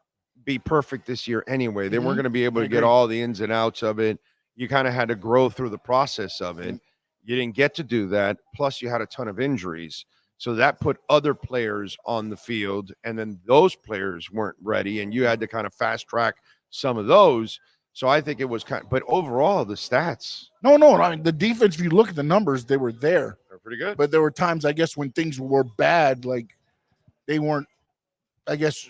be perfect this year anyway. They weren't going to be able to get all the ins and outs of it. You kind of had to grow through the process of it. You didn't get to do that. Plus, you had a ton of injuries. So that put other players on the field, and then those players weren't ready, and you had to kind of fast track some of those. So I think it was but overall, the stats. No, I mean, the defense, if you look at the numbers, they were there. They're pretty good. But there were times, I guess, when things were bad, like they weren't, I guess,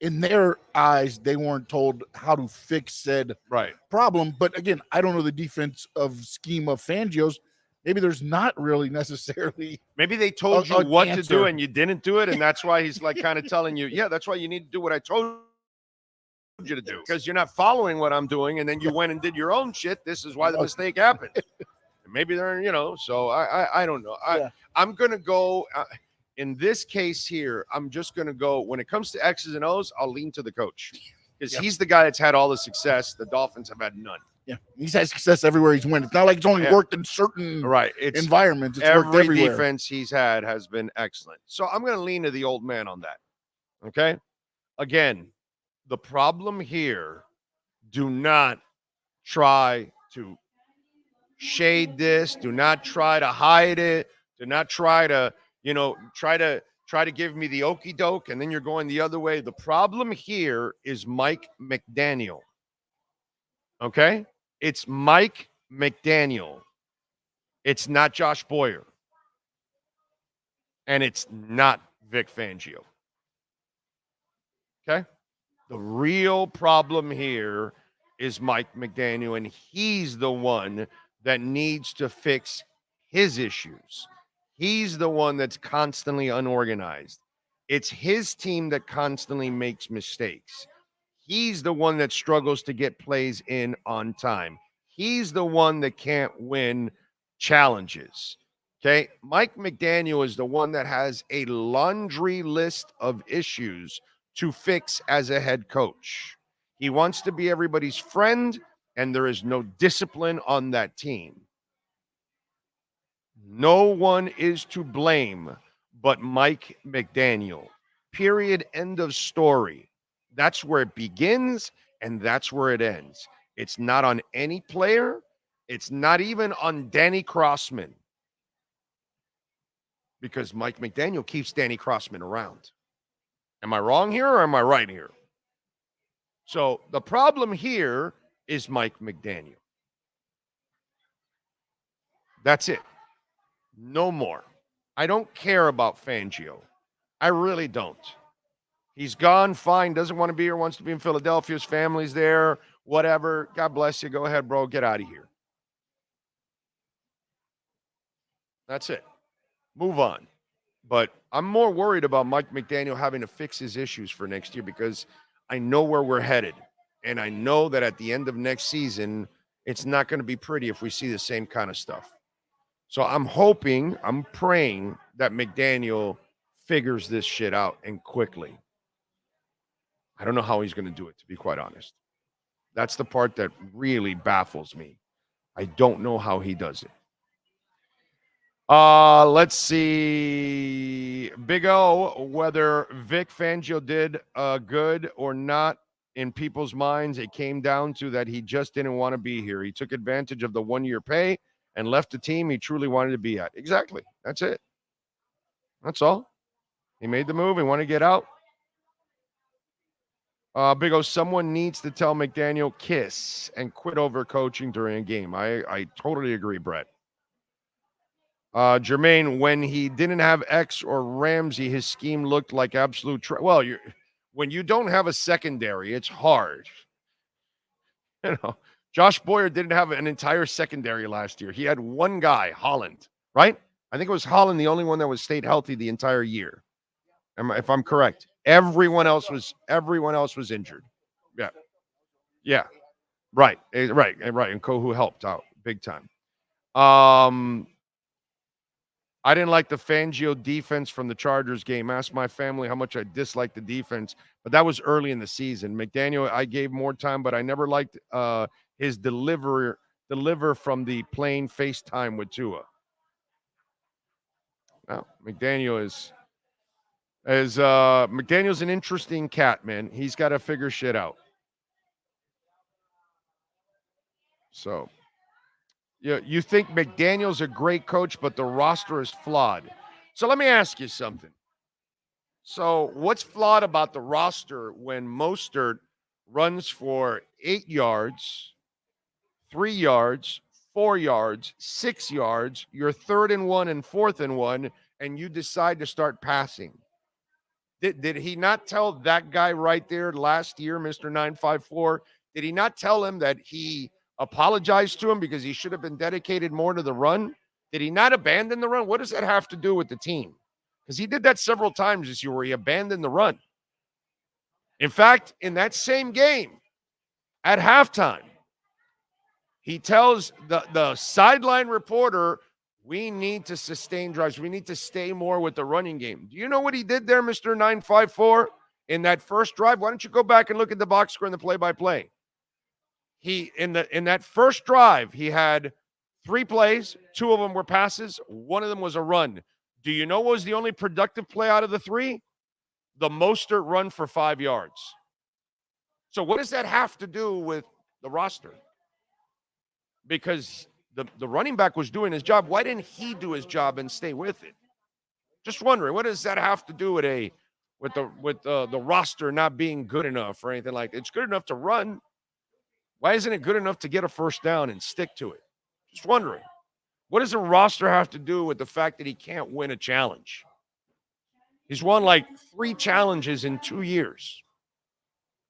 in their eyes, they weren't told how to fix said problem. But again, I don't know the defense scheme of Fangio's. Maybe there's not really necessarily. Maybe they told you what to do and you didn't do it. And that's why he's like kind of telling you, yeah, that's why you need to do what I told you to do, because you're not following what I'm doing. And then you went and did your own shit. This is why the mistake happened. Maybe they're, so I don't know. I'm going to go in this case here. I'm just going to go when it comes to X's and O's, I'll lean to the coach because he's the guy that's had all the success. The Dolphins have had none. Yeah, he's had success everywhere he's went. It's not like it's only worked in certain environments. It's worked everywhere. Every defense he's had has been excellent. So I'm going to lean to the old man on that. Okay? Again, the problem here, do not try to shade this. Do not try to hide it. Do not try to, try to give me the okie doke, and then you're going the other way. The problem here is Mike McDaniel. Okay? It's Mike McDaniel. It's not Josh Boyer. And it's not Vic Fangio. Okay? The real problem here is Mike McDaniel, and he's the one that needs to fix his issues. He's the one that's constantly unorganized. It's his team that constantly makes mistakes. He's the one that struggles to get plays in on time. He's the one that can't win challenges. Okay? Mike McDaniel is the one that has a laundry list of issues to fix as a head coach. He wants to be everybody's friend, and there is no discipline on that team. No one is to blame but Mike McDaniel. Period. End of story. That's where it begins, and that's where it ends. It's not on any player. It's not even on Danny Crossman, because Mike McDaniel keeps Danny Crossman around. Am I wrong here or am I right here? So the problem here is Mike McDaniel. That's it. No more. I don't care about Fangio. I really don't. He's gone, fine, doesn't want to be here, wants to be in Philadelphia. His family's there, whatever. God bless you. Go ahead, bro. Get out of here. That's it. Move on. But I'm more worried about Mike McDaniel having to fix his issues for next year, because I know where we're headed. And I know that at the end of next season, it's not going to be pretty if we see the same kind of stuff. So I'm hoping, I'm praying that McDaniel figures this shit out, and quickly. I don't know how he's going to do it, to be quite honest. That's the part that really baffles me. I don't know how he does it. Let's see. Big O, whether Vic Fangio did good or not in people's minds, it came down to that he just didn't want to be here. He took advantage of the one-year pay and left the team he truly wanted to be at. Exactly. That's it. That's all. He made the move. He wanted to get out. Big O, someone needs to tell McDaniel kiss and quit over coaching during a game. I totally agree, Brett. Jermaine, when he didn't have X or Ramsey, his scheme looked like absolute when you don't have a secondary, it's hard. You know, Josh Boyer didn't have an entire secondary last year. He had one guy, Holland, right? I think it was Holland, the only one that was stayed healthy the entire year. If I'm correct. Everyone else was injured. Yeah. Yeah. Right. Right. And Kohu helped out big time. I didn't like the Fangio defense from the Chargers game. Asked my family how much I disliked the defense, but that was early in the season. McDaniel, I gave more time, but I never liked his deliver from the plain FaceTime with Tua. Well, McDaniel's an interesting cat, man. He's got to figure shit out. So, you think McDaniel's a great coach, but the roster is flawed. So let me ask you something. So what's flawed about the roster when Mostert runs for 8 yards, 3 yards, 4 yards, 6 yards, you're 3rd and 1 and 4th and 1, and you decide to start passing? Did he not tell that guy right there last year, Mr. 954, did he not tell him that he apologized to him because he should have been dedicated more to the run? Did he not abandon the run? What does that have to do with the team? Because he did that several times this year where he abandoned the run. In fact, in that same game, at halftime, he tells the sideline reporter, we need to sustain drives. We need to stay more with the running game. Do you know what he did there, Mr. 954, in that first drive? Why don't you go back and look at the box score and the play-by-play? In that first drive, he had 3 plays. 2 of them were passes. 1 of them was a run. Do you know what was the only productive play out of the 3? The Mostert run for 5 yards. So what does that have to do with the roster? Because the running back was doing his job. Why didn't he do his job and stay with it? Just wondering, what does that have to do with the roster not being good enough or anything like that? It's good enough to run. Why isn't it good enough to get a first down and stick to it? Just wondering. What does the roster have to do with the fact that he can't win a challenge? He's won like 3 challenges in 2 years.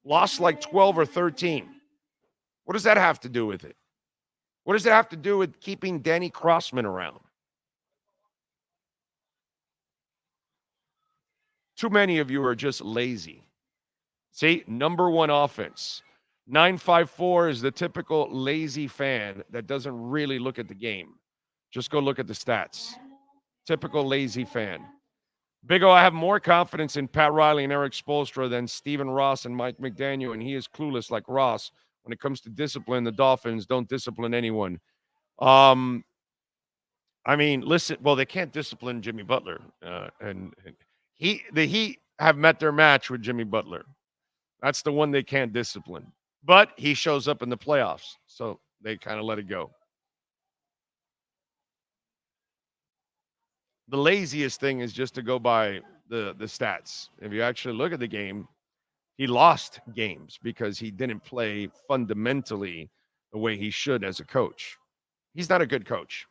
Lost like 12 or 13. What does that have to do with it? What does it have to do with keeping Danny Crossman around? Too many of you are just lazy. See, number 1 offense. 954 is the typical lazy fan that doesn't really look at the game. Just go look at the stats. Typical lazy fan. Big O, I have more confidence in Pat Riley and Eric Spoelstra than Stephen Ross and Mike McDaniel, and he is clueless like Ross. When it comes to discipline, the Dolphins don't discipline anyone. I mean, listen, well, they can't discipline Jimmy Butler. And the Heat have met their match with Jimmy Butler. That's the one they can't discipline. But he shows up in the playoffs, so they kind of let it go. The laziest thing is just to go by the stats. If you actually look at the game, he lost games because he didn't play fundamentally the way he should as a coach. He's not a good coach.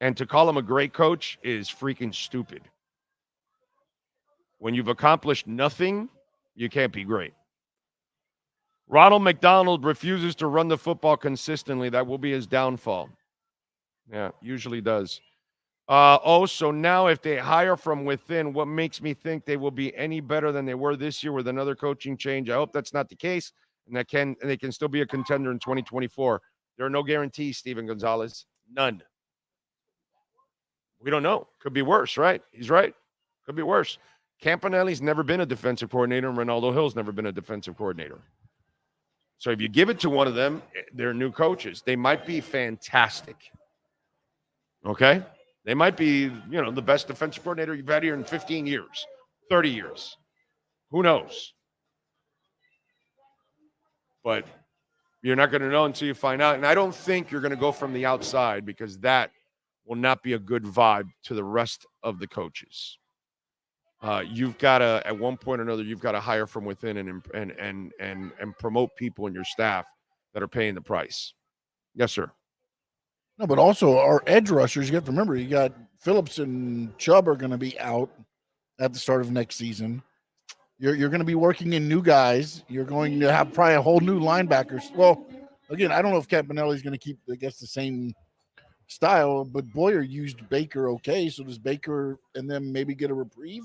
And to call him a great coach is freaking stupid. When you've accomplished nothing, you can't be great. Ronald McDonald refuses to run the football consistently. That will be his downfall. Yeah, usually does. So now if they hire from within, what makes me think they will be any better than they were this year with another coaching change? I hope that's not the case, and they can still be a contender in 2024. There are no guarantees, Steven Gonzalez. None. We don't know. Could be worse, right? He's right. Could be worse. Campanelli's never been a defensive coordinator, and Ronaldo Hill's never been a defensive coordinator. So if you give it to one of them, they're new coaches. They might be fantastic. Okay? They might be, the best defensive coordinator you've had here in 15 years, 30 years. Who knows? But You're not going to know until you find out. And I don't think you're going to go from the outside because that will not be a good vibe to the rest of the coaches. You've got to, at one point or another, you've got to hire from within and promote people in your staff that are paying the price. Yes, sir. No, but also our edge rushers, you have to remember, you got Phillips and Chubb are going to be out at the start of next season. You're going to be working in new guys. You're going to have probably a whole new linebackers. Well, again, I don't know if Campanelli's going to keep, I guess, the same style, but Boyer used Baker okay. So does Baker and then maybe get a reprieve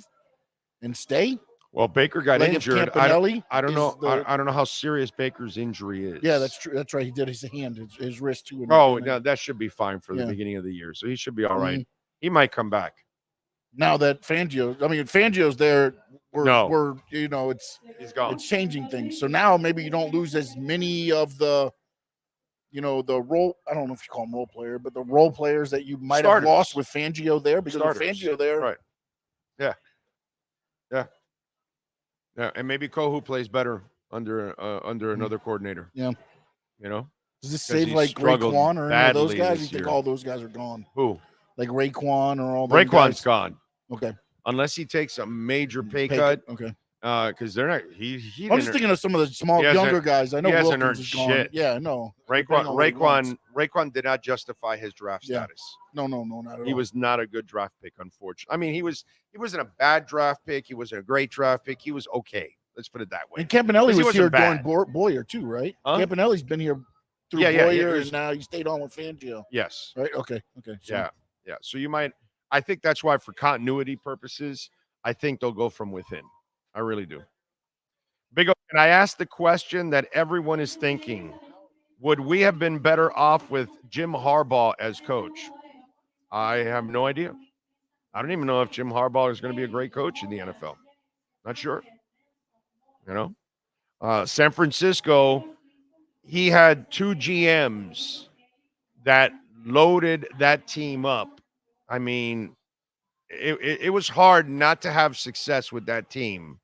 and stay? Well, Baker got Like injured. I don't know. I don't know how serious Baker's injury is. Yeah, that's true. That's right. He did his hand, his wrist too. No, that should be fine for the beginning of the year. So he should be all right. He might come back. Now that Fangio's there, we're he's gone. It's changing things. So now maybe you don't lose as many of the, the role. I don't know if you call them role player, but the role players that you might have lost with Fangio there because with Fangio there, right? Yeah. And maybe Kohu plays better under another coordinator. Yeah. Does this save like Raekwon or any of those guys? You think all those guys are gone? Who? Like Raekwon or all those Raekwon's guys? gone. Okay. Unless he takes a major pay cut. Okay. Because they're not. He I'm just thinking of some of the younger guys. I know Wilkins Wilkins is gone. shit. Yeah, no. Raekwon did not justify his draft status. No, not at all. He was not a good draft pick, unfortunately. I mean, he wasn't a bad draft pick. He wasn't a great draft pick. He was okay. Let's put it that way. And Campanelli was here bad. during Boyer too, right? Huh? Campanelli's been here through Boyer, and now he stayed on with Fangio. Yes. Right. Okay. So, yeah. So you might. I think that's why, for continuity purposes, I think they'll go from within. I really do. Big O, and I asked the question that everyone is thinking: would we have been better off with Jim Harbaugh as coach? I have no idea. I don't even know if Jim Harbaugh is going to be a great coach in the NFL. Not sure. San Francisco, he had two GMs that loaded that team up. I mean, it was hard not to have success with that team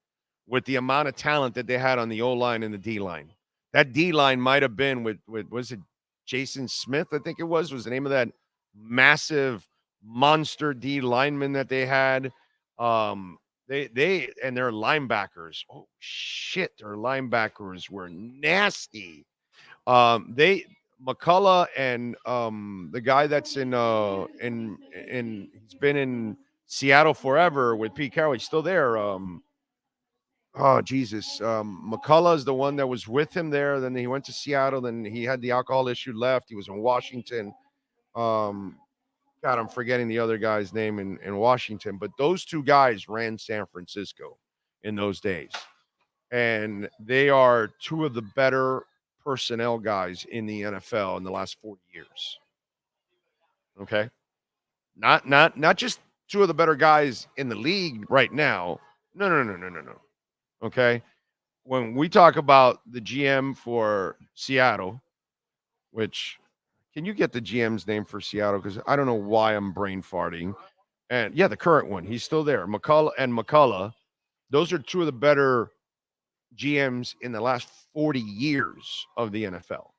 with the amount of talent that they had on the O-line and the D-line. That D-line might have been with was it Jason Smith, I think it was the name of that massive monster D lineman that they had. They and their linebackers. Oh shit, their linebackers were nasty. McCullough and the guy that's in he's been in Seattle forever with Pete Carroll. He's still there. McCullough is the one that was with him there. Then he went to Seattle. Then he had the alcohol issue, left. He was in Washington. God, I'm forgetting the other guy's name in Washington. But those two guys ran San Francisco in those days. And they are two of the better personnel guys in the NFL in the last 40 years. Okay? Not just two of the better guys in the league right now. No. Okay? When we talk about the GM for Seattle, which, can you get the GM's name for Seattle? Because I don't know why I'm brain farting. And yeah, the current one, he's still there. McCullough, those are two of the better GMs in the last 40 years of the NFL.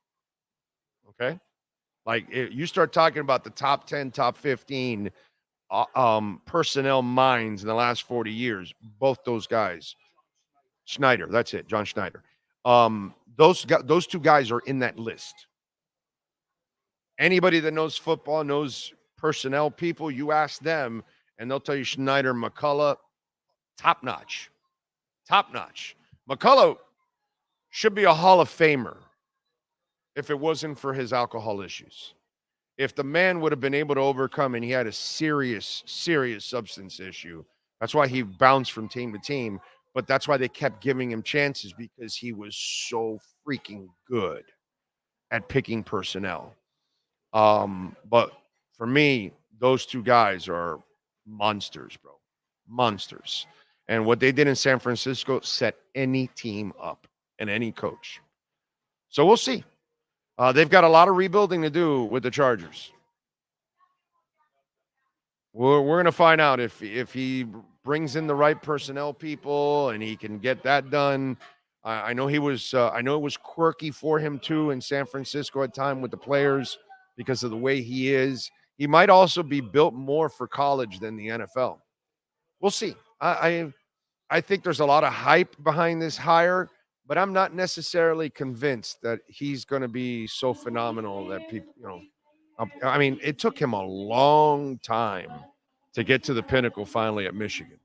Okay? Like, you start talking about the top 10, top 15 personnel minds in the last 40 years, both those guys. Schneider, that's it, John Schneider. Those two guys are in that list. Anybody that knows football, knows personnel people, you ask them, and they'll tell you Schneider, McCullough, top notch. Top notch. McCullough should be a Hall of Famer if it wasn't for his alcohol issues. If the man would have been able to overcome, and he had a serious, serious substance issue, that's why he bounced from team to team, but that's why they kept giving him chances, because he was so freaking good at picking personnel. But for me, those two guys are monsters, bro. Monsters. And what they did in San Francisco set any team up and any coach. So we'll see. They've got a lot of rebuilding to do with the Chargers. We're going to find out if he brings in the right personnel people and he can get that done. I know he was. I know it was quirky for him too in San Francisco at time with the players because of the way he is. He might also be built more for college than the NFL. We'll see. I think there's a lot of hype behind this hire, but I'm not necessarily convinced that he's going to be so phenomenal that people, I mean, it took him a long time to get to the pinnacle finally at Michigan.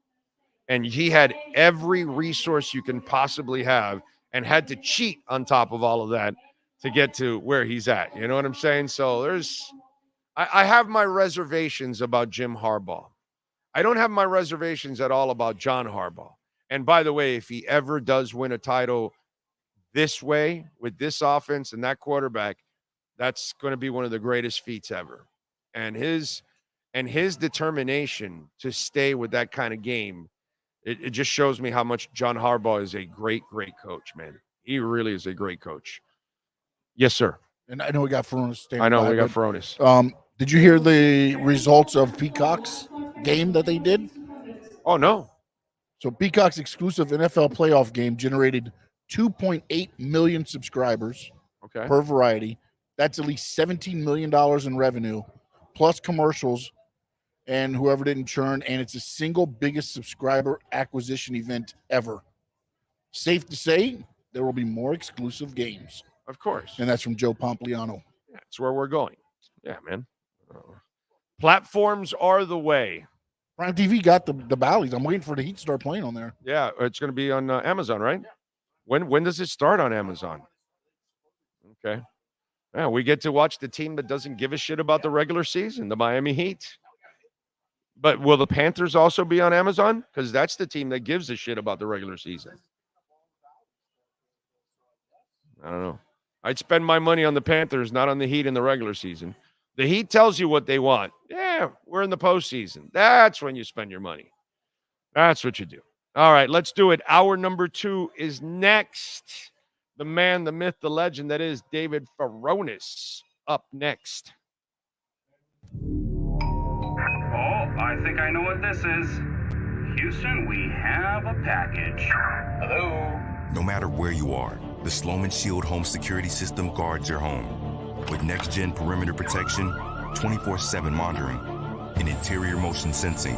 And he had every resource you can possibly have and had to cheat on top of all of that to get to where he's at. You know what I'm saying? So I have my reservations about Jim Harbaugh. I don't have my reservations at all about John Harbaugh. And by the way, if he ever does win a title this way with this offense and that quarterback, that's going to be one of the greatest feats ever. And his determination to stay with that kind of game, it just shows me how much John Harbaugh is a great, great coach, man. He really is a great coach. Yes, sir. And I know we got Fonus. I know we got Fonus. Did you hear the results of Peacock's game that they did? Oh, no. So Peacock's exclusive NFL playoff game generated 2.8 million subscribers per variety. That's at least $17 million in revenue, plus commercials and whoever didn't churn, and it's the single biggest subscriber acquisition event ever. Safe to say, there will be more exclusive games. Of course. And that's from Joe Pompliano. Yeah, that's where we're going. Yeah, man. Platforms are the way. Prime TV got the Bally's. I'm waiting for the Heat to start playing on there. Yeah, it's going to be on Amazon, right? When does it start on Amazon? Okay. Yeah, we get to watch the team that doesn't give a shit about the regular season, the Miami Heat. But will the Panthers also be on Amazon? Because that's the team that gives a shit about the regular season. I don't know. I'd spend my money on the Panthers, not on the Heat in the regular season. The Heat tells you what they want. Yeah, we're in the postseason. That's when you spend your money. That's what you do. All right, let's do it. Hour number 2 is next. The man, the myth, the legend that is David Furones up next. I think I know what this is. Houston, we have a package. Hello? No matter where you are, the Sloman Shield home security system guards your home. With next-gen perimeter protection, 24/7 monitoring, and interior motion sensing.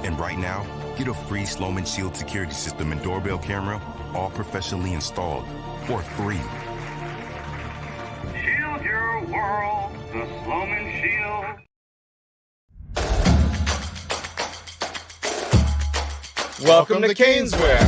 And right now, get a free Sloman Shield security system and doorbell camera, all professionally installed, for free. Shield your world, the Sloman Shield. Welcome to Caneswear.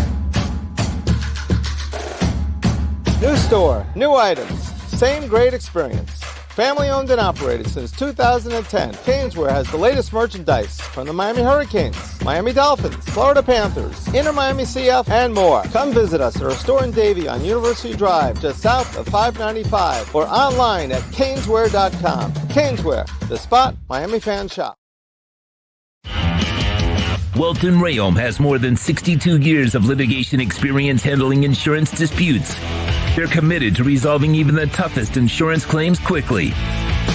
New store, new items, same great experience. Family owned and operated since 2010, Caneswear has the latest merchandise from the Miami Hurricanes, Miami Dolphins, Florida Panthers, Inter Miami CF, and more. Come visit us at our store in Davie on University Drive, just south of 595, or online at caneswear.com. Caneswear, the spot Miami fans shop. Welton Rayom has more than 62 years of litigation experience handling insurance disputes. They're committed to resolving even the toughest insurance claims quickly.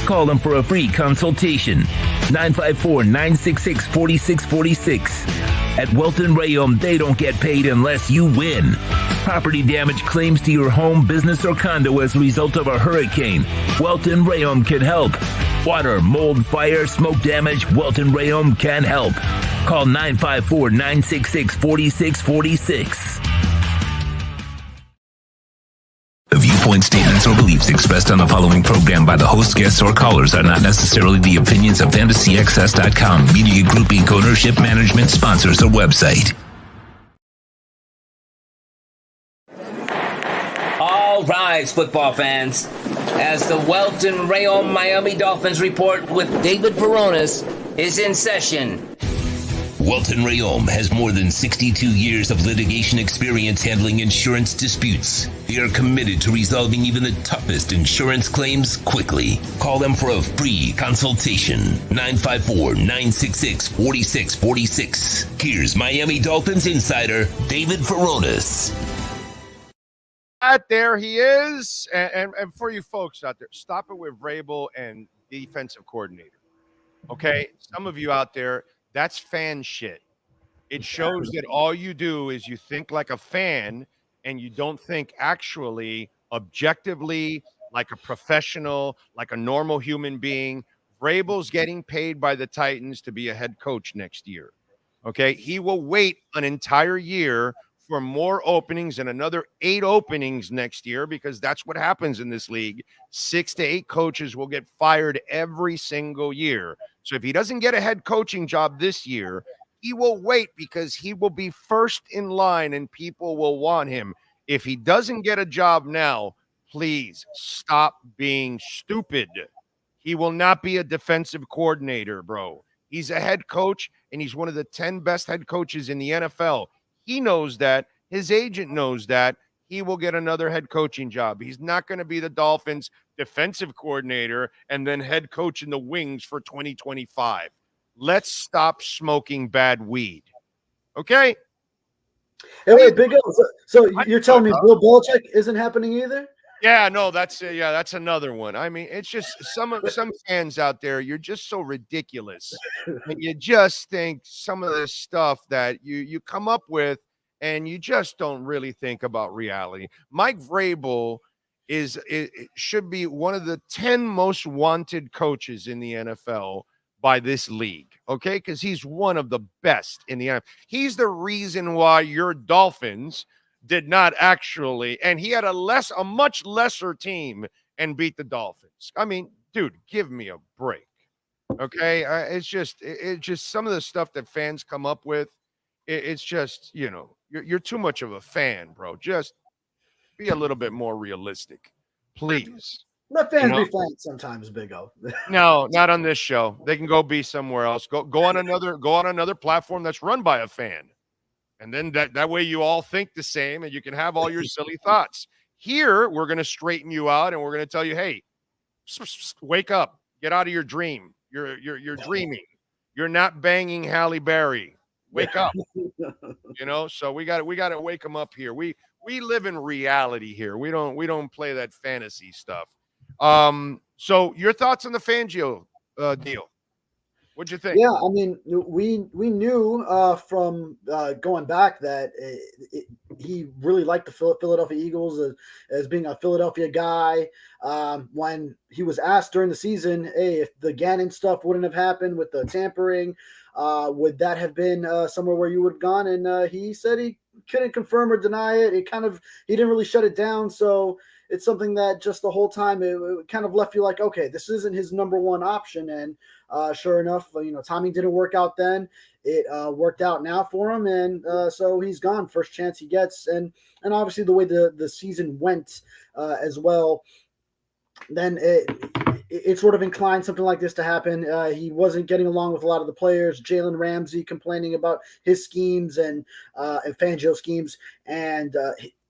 Call them for a free consultation. 954-966-4646. At Welton Rayom, they don't get paid unless you win. Property damage claims to your home, business, or condo as a result of a hurricane. Welton Rayom can help. Water, mold, fire, smoke damage, Welton Rayom can help. Call 954-966-4646. The viewpoints, statements, or beliefs expressed on the following program by the host, guests, or callers are not necessarily the opinions of FantasyAccess.com, Media Group Inc. ownership, management, sponsors, or website. All rise, football fans, as the Welton Rayom Miami Dolphins Report with David Furones is in session. Welton Rayom has more than 62 years of litigation experience handling insurance disputes. They are committed to resolving even the toughest insurance claims quickly. Call them for a free consultation. 954-966-4646. Here's Miami Dolphins insider David Furones. There he is. And for you folks out there, stop it with Vrabel and defensive coordinator. Okay? Some of you out there, that's fan shit. It shows that all you do is you think like a fan and you don't think actually objectively like a professional, like a normal human being, Vrabel's getting paid by the Titans to be a head coach next year. Okay. He will wait an entire year for more openings and another 8 openings next year, because that's what happens in this league. 6 to 8 coaches will get fired every single year. So if he doesn't get a head coaching job this year, he will wait because he will be first in line and people will want him. If he doesn't get a job now, please stop being stupid. He will not be a defensive coordinator, bro. He's a head coach, and he's one of the 10 best head coaches in the NFL. He knows that. His agent knows that. He will get another head coaching job. He's not going to be the Dolphins' defensive coordinator and then head coach in the wings for 2025. Let's stop smoking bad weed. Okay? Hey, wait, Big O. So you're telling me Bill Belichick isn't happening either? Yeah, no, that's another one. I mean, it's just some fans out there, you're just so ridiculous. And you just think some of this stuff that you come up with, and you just don't really think about reality. Mike Vrabel should be one of the 10 most wanted coaches in the NFL by this league, okay? Because he's one of the best in the NFL. He's the reason why your Dolphins did not actually, and he had a much lesser team and beat the Dolphins. I mean, dude, give me a break, okay? It's just some of the stuff that fans come up with. It's just, you're too much of a fan, bro. Just be a little bit more realistic, please. Let fans be fans sometimes, Big O. No, not on this show. They can go be somewhere else. Go on another platform that's run by a fan. And then that way you all think the same and you can have all your silly thoughts. Here, we're going to straighten you out and we're going to tell you, hey, wake up. Get out of your dream. You're dreaming. You're not banging Halle Berry. Wake up. So we got to wake them up here. We live in reality here. We don't play that fantasy stuff. So your thoughts on the Fangio deal? What'd you think? Yeah, I mean, we knew from going back that he really liked the Philadelphia Eagles as being a Philadelphia guy. When he was asked during the season, hey, if the Gannon stuff wouldn't have happened with the tampering, would that have been somewhere where you would have gone? And he said he couldn't confirm or deny it. He didn't really shut it down. So it's something that just the whole time it kind of left you like, okay, this isn't his number one option. And sure enough, timing didn't work out then. It worked out now for him, and so he's gone. First chance he gets, and obviously the way the season went as well, then it sort of inclined something like this to happen. He wasn't getting along with a lot of the players. Jalen Ramsey complaining about his schemes and Fangio schemes, and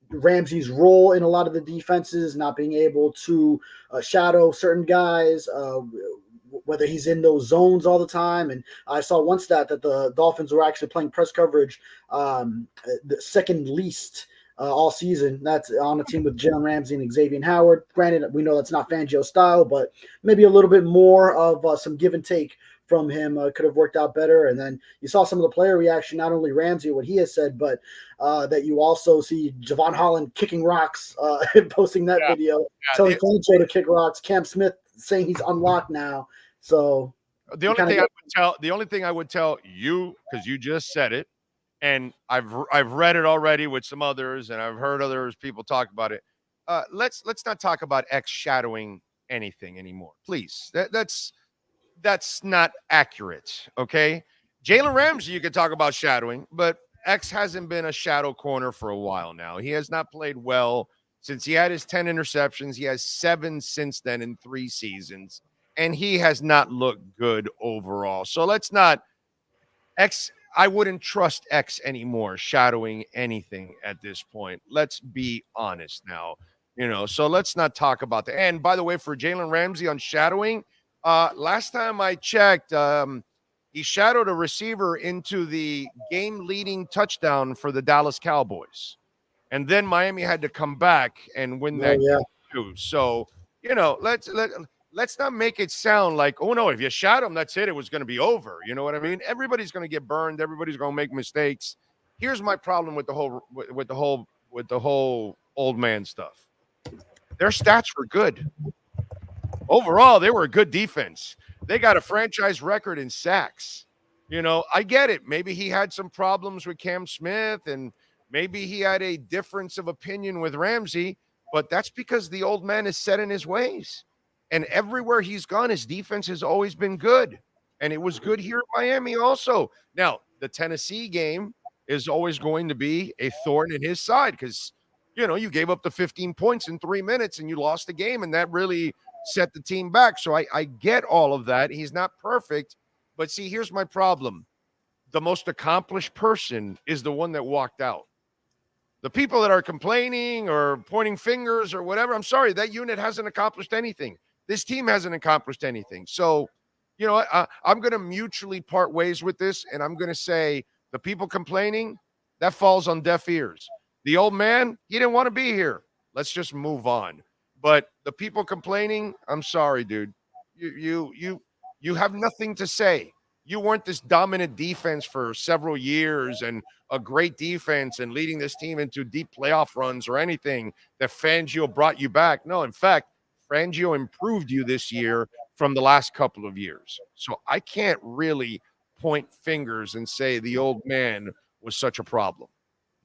Ramsey's role in a lot of the defenses, not being able to shadow certain guys, whether he's in those zones all the time. And I saw one stat that the Dolphins were actually playing press coverage the second least all season. That's on a team with Jalen Ramsey and Xavier Howard. Granted, we know that's not Fangio's style, but maybe a little bit more of some give and take from him could have worked out better. And then you saw some of the player reaction, not only Ramsey, what he has said, but that you also see Javon Holland kicking rocks and posting that video, telling Fangio to kick rocks. Cam Smith saying he's unlocked now. So the only thing I would tell you, because you just said it, and I've read it already with some others, and I've heard others people talk about it. Let's not talk about X shadowing anything anymore, please. That's not accurate, okay? Jalen Ramsey, you could talk about shadowing, but X hasn't been a shadow corner for a while now. He has not played well since he had his 10 interceptions. He has 7 since then in 3 seasons, and he has not looked good overall. So let's not X. I wouldn't trust X anymore shadowing anything at this point. Let's be honest now, so let's not talk about that. And by the way, for Jalen Ramsey on shadowing, last time I checked, he shadowed a receiver into the game-leading touchdown for the Dallas Cowboys. And then Miami had to come back and win that game too. So, let's not make it sound like, oh, no, if you shot him, that's it. It was going to be over. You know what I mean? Everybody's going to get burned. Everybody's going to make mistakes. Here's my problem with the whole with the whole old man stuff. Their stats were good. Overall, they were a good defense. They got a franchise record in sacks. I get it. Maybe he had some problems with Cam Smith, and maybe he had a difference of opinion with Ramsey, but that's because the old man is set in his ways. And everywhere he's gone, his defense has always been good. And it was good here in Miami also. Now, the Tennessee game is always going to be a thorn in his side because, you gave up the 15 points in 3 minutes and you lost the game, and that really set the team back. So I get all of that. He's not perfect. But see, here's my problem. The most accomplished person is the one that walked out. The people that are complaining or pointing fingers or whatever, I'm sorry, that unit hasn't accomplished anything. This team hasn't accomplished anything. So, I'm going to mutually part ways with this, and I'm going to say the people complaining, that falls on deaf ears. The old man, he didn't want to be here. Let's just move on. But the people complaining, I'm sorry, dude. You have nothing to say. You weren't this dominant defense for several years and a great defense and leading this team into deep playoff runs or anything that Fangio brought you back. No, in fact, Fangio improved you this year from the last couple of years. So I can't really point fingers and say the old man was such a problem.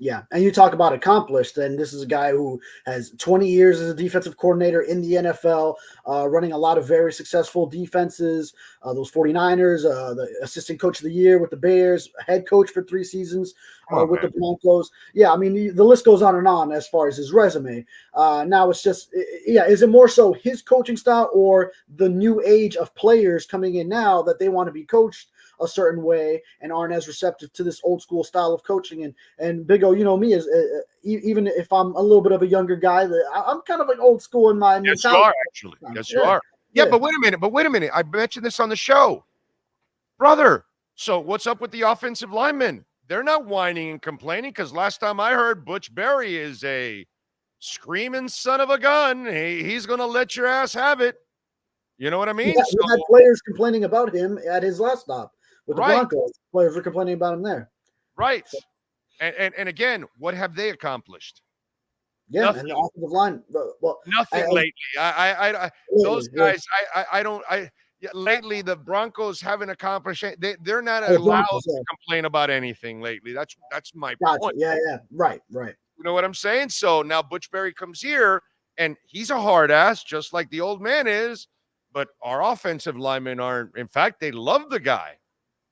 Yeah, and you talk about accomplished, and this is a guy who has 20 years as a defensive coordinator in the NFL, running a lot of very successful defenses, those 49ers, the assistant coach of the year with the Bears, head coach for 3 seasons with the Broncos. Yeah, I mean, the list goes on as far as his resume. Now it's just, is it more so his coaching style or the new age of players coming in now that they want to be coached a certain way and aren't as receptive to this old school style of coaching? And Big O, me as even if I'm a little bit of a younger guy, I'm kind of like old school in my mentality. You are actually. Yes, you are. Yeah, but wait a minute. I mentioned this on the show, brother. So what's up with the offensive linemen? They're not whining and complaining because last time I heard, Butch Berry is a screaming son of a gun. He's going to let your ass have it. You know what I mean? We had players complaining about him at his last stop. With the Broncos, players were complaining about him there. Right. So. And again, what have they accomplished? Yeah, nothing. And the offensive line. Nothing lately. Those guys, lately the Broncos haven't accomplished it. They're not allowed to complain about anything lately. That's my point. Yeah. Right. You know what I'm saying? So now Butch Berry comes here, and he's a hard ass, just like the old man is. But our offensive linemen aren't. In fact, they love the guy.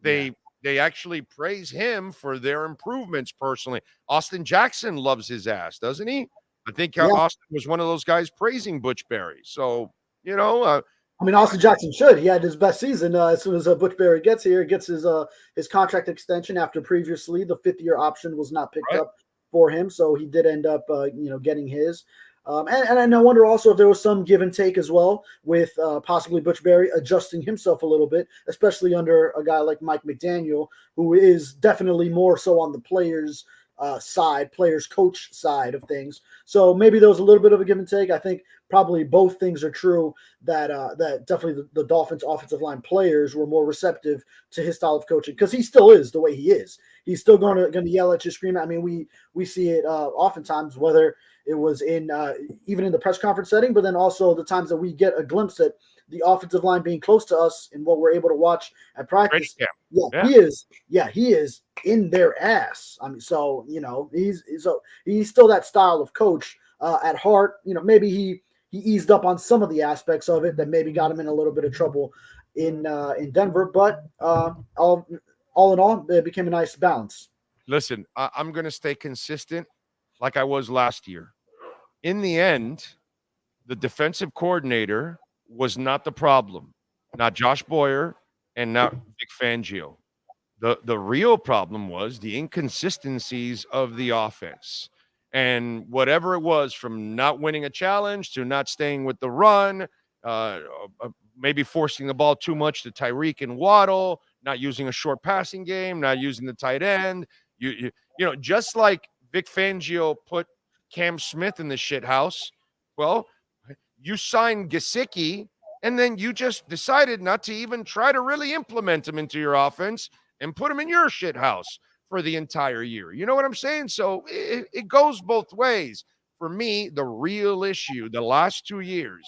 They actually praise him for their improvements personally. Austin Jackson loves his ass, doesn't he? I think Austin was one of those guys praising Butch Berry. So, Austin Jackson should. He had his best season as soon as Butch Berry gets here. Gets his contract extension after previously the 5th-year option was not picked up for him. So he did end up, getting his. And I wonder also if there was some give and take as well with possibly Butch Berry adjusting himself a little bit, especially under a guy like Mike McDaniel, who is definitely more so on the players' coach side of things. So maybe there was a little bit of a give and take. I think probably both things are true, that definitely the Dolphins offensive line players were more receptive to his style of coaching because he still is the way he is. He's still going to yell at you, scream at. I mean, we see it oftentimes, whether it was in even in the press conference setting, but then also the times that we get a glimpse at the offensive line being close to us and what we're able to watch at practice. He is in their ass. I mean, so he's still that style of coach at heart. Maybe he eased up on some of the aspects of it that maybe got him in a little bit of trouble in Denver, but all in all, it became a nice balance. Listen, I'm going to stay consistent like I was last year. In the end, the defensive coordinator was not the problem, not Josh Boyer and not Vic Fangio. The real problem was the inconsistencies of the offense. And whatever it was, from not winning a challenge to not staying with the run, maybe forcing the ball too much to Tyreek and Waddle, not using a short passing game, not using the tight end. Just like Vic Fangio put Cam Smith in the shit house, well, you signed Gesicki, and then you just decided not to even try to really implement him into your offense and put him in your shit house. for the entire year. You know what I'm saying? So it goes both ways. For me, the real issue the last 2 years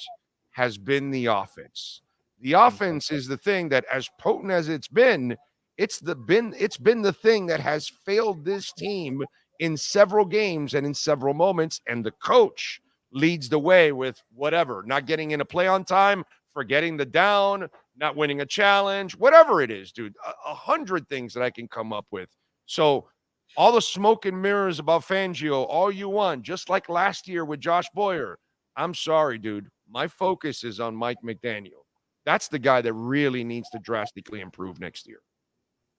has been the offense. The offense is the thing that, as potent as it's been the thing that has failed this team in several games and in several moments. And the coach leads the way with whatever, not getting in a play on time, forgetting the down, not winning a challenge, whatever it is, dude. 100 things that I can come up with. So all the smoke and mirrors about Fangio, all you want, just like last year with Josh Boyer. I'm sorry, dude. My focus is on Mike McDaniel. That's the guy that really needs to drastically improve next year.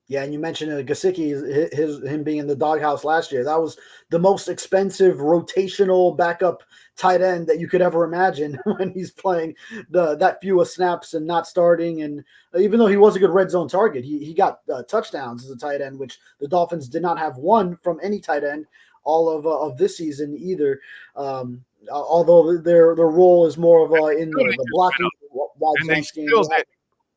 Yeah, and you mentioned Gesicki, him being in the doghouse last year. That was the most expensive rotational backup tight end that you could ever imagine when he's playing that few snaps and not starting. And even though he was a good red zone target, he got touchdowns as a tight end, which the Dolphins did not have one from any tight end all of this season either. Although their role is more of in the blocking wide zone scheme.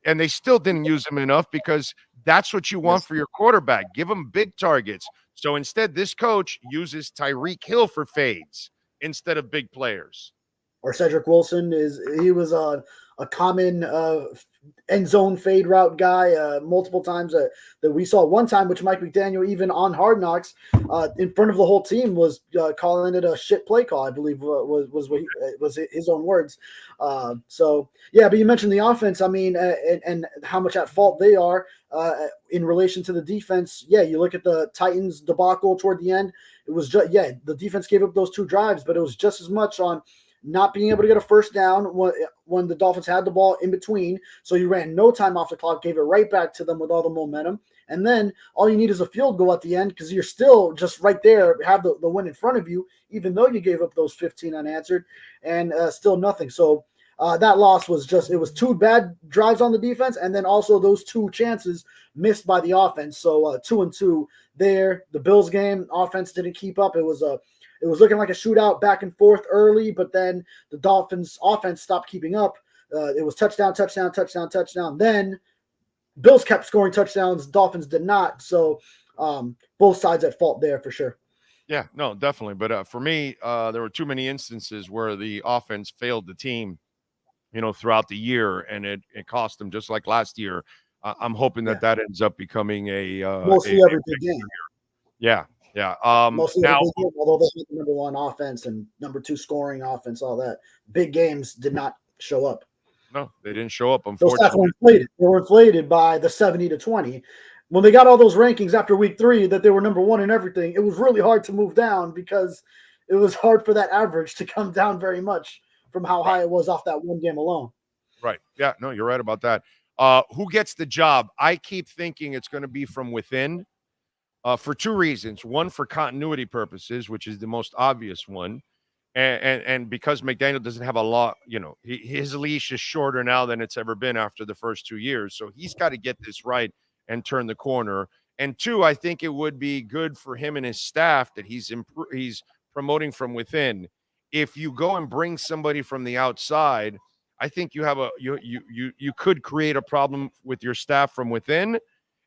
And they still didn't use him enough because that's what you want for your quarterback. Give him big targets. So instead, this coach uses Tyreek Hill for fades instead of big players. Or Cedric Wilson he was a common end zone fade route guy multiple times that we saw. One time, which Mike McDaniel, even on Hard Knocks, in front of the whole team, was calling it a shit play call. I believe was his own words. So yeah, but you mentioned the offense. I mean, and how much at fault they are in relation to the defense. Yeah, you look at the Titans debacle toward the end. It was just the defense gave up those 2 drives, but it was just as much on not being able to get a first down when the Dolphins had the ball in between. So you ran no time off the clock, gave it right back to them with all the momentum. And then all you need is a field goal at the end because you're still just right there, have the win in front of you, even though you gave up those 15 unanswered and still nothing. So that loss was it was 2 bad drives on the defense and then also those 2 chances missed by the offense. So 2-2 there. The Bills game, offense didn't keep up. It was looking like a shootout back and forth early, but then the Dolphins offense stopped keeping up. It was touchdown. Then Bills kept scoring touchdowns. Dolphins did not. So both sides at fault there for sure. Yeah, no, definitely. But for me, there were too many instances where the offense failed the team, throughout the year, and it cost them just like last year. I'm hoping that ends up becoming mostly every big game. Yeah. Yeah. Mostly now, although they had the number 1 offense and number 2 scoring offense, all that, big games did not show up. No, they didn't show up. Those stats were inflated. They were inflated by the 70-20. When they got all those rankings after week 3 that they were number 1 in everything, it was really hard to move down because it was hard for that average to come down very much from how high it was off that one game alone. Right. Yeah. No, you're right about that. Who gets the job? I keep thinking it's going to be from within. For 2 reasons. One, for continuity purposes, which is the most obvious one. And because McDaniel doesn't have a lot, his leash is shorter now than it's ever been after the first 2 years. So he's got to get this right and turn the corner. And 2, I think it would be good for him and his staff that he's promoting from within. If you go and bring somebody from the outside, I think you have you could create a problem with your staff from within.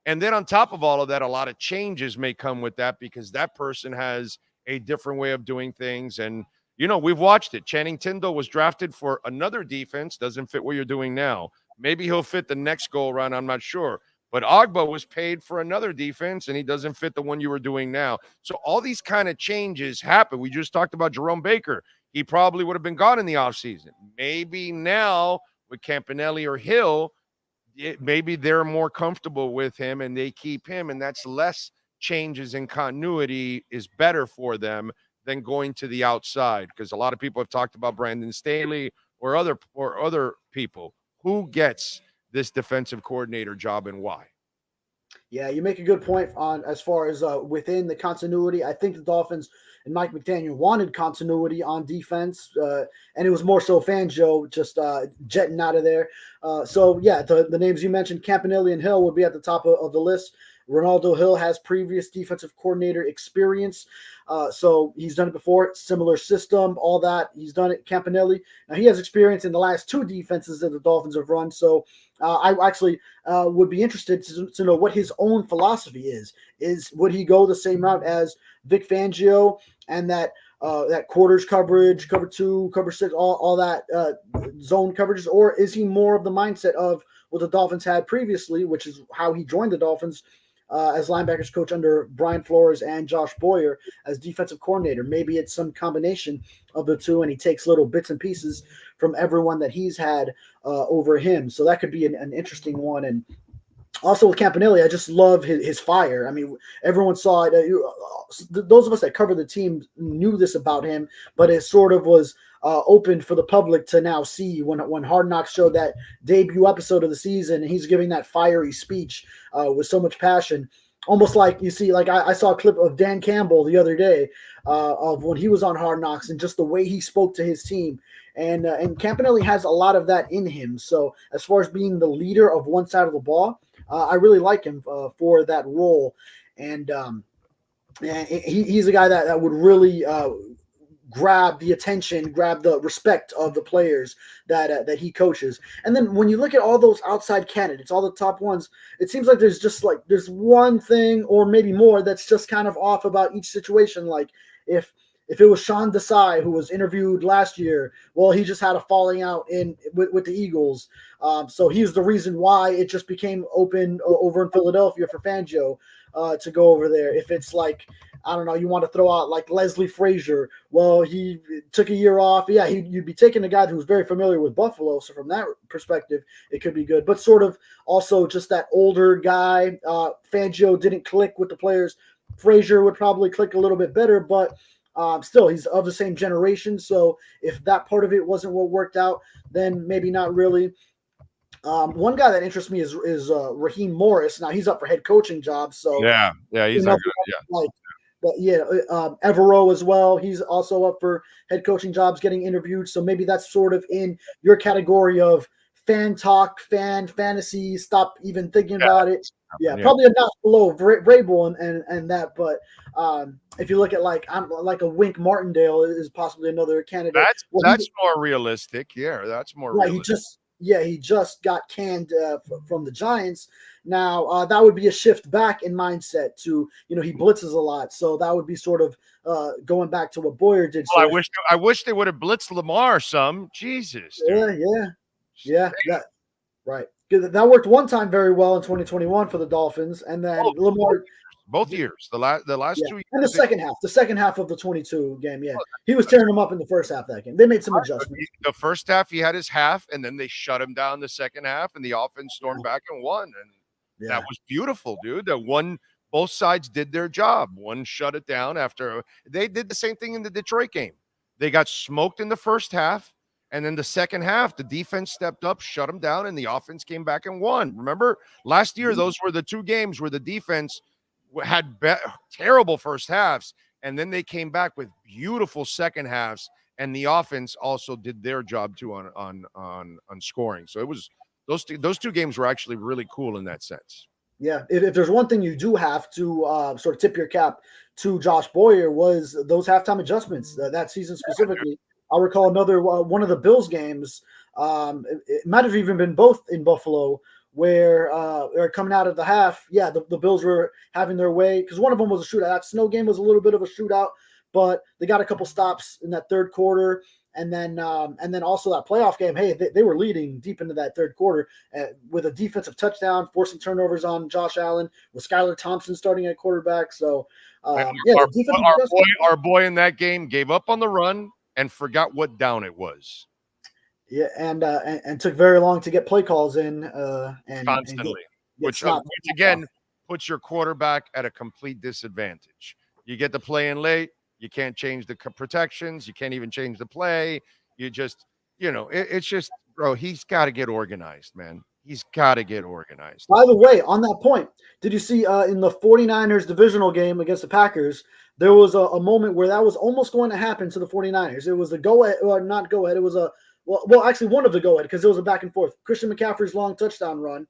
And then on top of all of that, a lot of changes may come with that because that person has a different way of doing things. And, we've watched it. Channing Tindall was drafted for another defense, doesn't fit what you're doing now. Maybe he'll fit the next go around, I'm not sure. But Ogba was paid for another defense, and he doesn't fit the one you were doing now. So all these kind of changes happen. We just talked about Jerome Baker. He probably would have been gone in the offseason. Maybe now with Campanelli or Hill, maybe they're more comfortable with him and they keep him, and that's less changes in continuity is better for them than going to the outside. Because a lot of people have talked about Brandon Staley or other people. Who gets this defensive coordinator job and why? Yeah, you make a good point on as far as within the continuity. I think the Dolphins and Mike McDaniel wanted continuity on defense, and it was more so Fangio just jetting out of there. So, yeah, the names you mentioned, Campanelli and Hill, would be at the top of the list. Ronaldo Hill has previous defensive coordinator experience. So he's done it before, similar system, all that. He's done it. Campanelli. Now he has experience in the last 2 defenses that the Dolphins have run. So I actually would be interested to know what his own philosophy is. Would he go the same route as Vic Fangio and that quarters coverage, cover 2, cover 6, all that zone coverages, or is he more of the mindset of what the Dolphins had previously, which is how he joined the Dolphins as linebackers coach under Brian Flores and Josh Boyer as defensive coordinator? Maybe it's some combination of the two, and he takes little bits and pieces from everyone that he's had over him. So that could be an interesting one. And also with Campanelli, I just love his fire. I mean, everyone saw it. Those of us that cover the team knew this about him, but it sort of was open for the public to now see when Hard Knocks showed that debut episode of the season, and he's giving that fiery speech with so much passion. Almost like you see, like I saw a clip of Dan Campbell the other day of when he was on Hard Knocks and just the way he spoke to his team. And Campanelli has a lot of that in him. So as far as being the leader of one side of the ball, I really like him for that role. And he's a guy that would really grab the attention, grab the respect of the players that he coaches. And then when you look at all those outside candidates, all the top ones, it seems like there's one thing or maybe more that's just kind of off about each situation. Like if it was Sean Desai who was interviewed last year, well, he just had a falling out with the Eagles. So he's the reason why it just became open over in Philadelphia for Fangio to go over there. If it's like, I don't know, you want to throw out like Leslie Frazier. Well, he took a year off. Yeah, you'd be taking a guy who's very familiar with Buffalo. So from that perspective, it could be good. But sort of also just that older guy. Fangio didn't click with the players. Frazier would probably click a little bit better, but still, he's of the same generation. So if that part of it wasn't what worked out, then maybe not really. One guy that interests me is Raheem Morris. Now he's up for head coaching jobs. So yeah, he's not good. Yeah. But Evero as well. He's also up for head coaching jobs, getting interviewed. So maybe that's sort of in your category of fan talk, fantasy. Stop even thinking about it. Yeah, probably a notch below Vrabel and that. But if you look at like a Wink Martindale is possibly another candidate. That's more realistic. Yeah, that's more realistic. He just got canned from the Giants. Now that would be a shift back in mindset to, he blitzes a lot. So that would be sort of going back to what Boyer did. Well, I wish they would have blitzed Lamar some. Jesus. Dude. Yeah. Right. That worked one time very well in 2021 for the Dolphins, and then Lamar. Both years, the last 2 years, and the second half of the 22 game. Yeah, he was tearing them up in the first half of that game. They made some adjustments. The first half, he had his half, and then they shut him down the second half, and the offense stormed back and won. And that was beautiful, dude. Both sides did their job. One shut it down after they did the same thing in the Detroit game. They got smoked in the first half. And then the second half, the defense stepped up, shut them down, and the offense came back and won. Remember, last year, those were the 2 games where the defense had terrible first halves, and then they came back with beautiful second halves, and the offense also did their job too on scoring. So it was those two games were actually really cool in that sense. Yeah, if there's one thing you do have to sort of tip your cap to Josh Boyer was those halftime adjustments that season specifically. I recall another one of the Bills games. It might have even been both in Buffalo, where they're coming out of the half. Yeah, the Bills were having their way because one of them was a shootout. That snow game was a little bit of a shootout, but they got a couple stops in that third quarter, and then also that playoff game. Hey, they were leading deep into that third quarter with a defensive touchdown, forcing turnovers on Josh Allen, with Skylar Thompson starting at quarterback. So our boy in that game gave up on the run and forgot what down it was. Yeah, and took very long to get play calls in. And constantly, which again puts your quarterback at a complete disadvantage. You get the play in late, you can't change the protections, you can't even change the play. You just, it's just, bro, he's got to get organized, man. He's got to get organized. By the way, on that point, did you see in the 49ers divisional game against the Packers, there was a moment where that was almost going to happen to the 49ers. It was a go-ahead, or not go-ahead. It was actually one of the go-ahead because it was a back and forth. Christian McCaffrey's long touchdown run.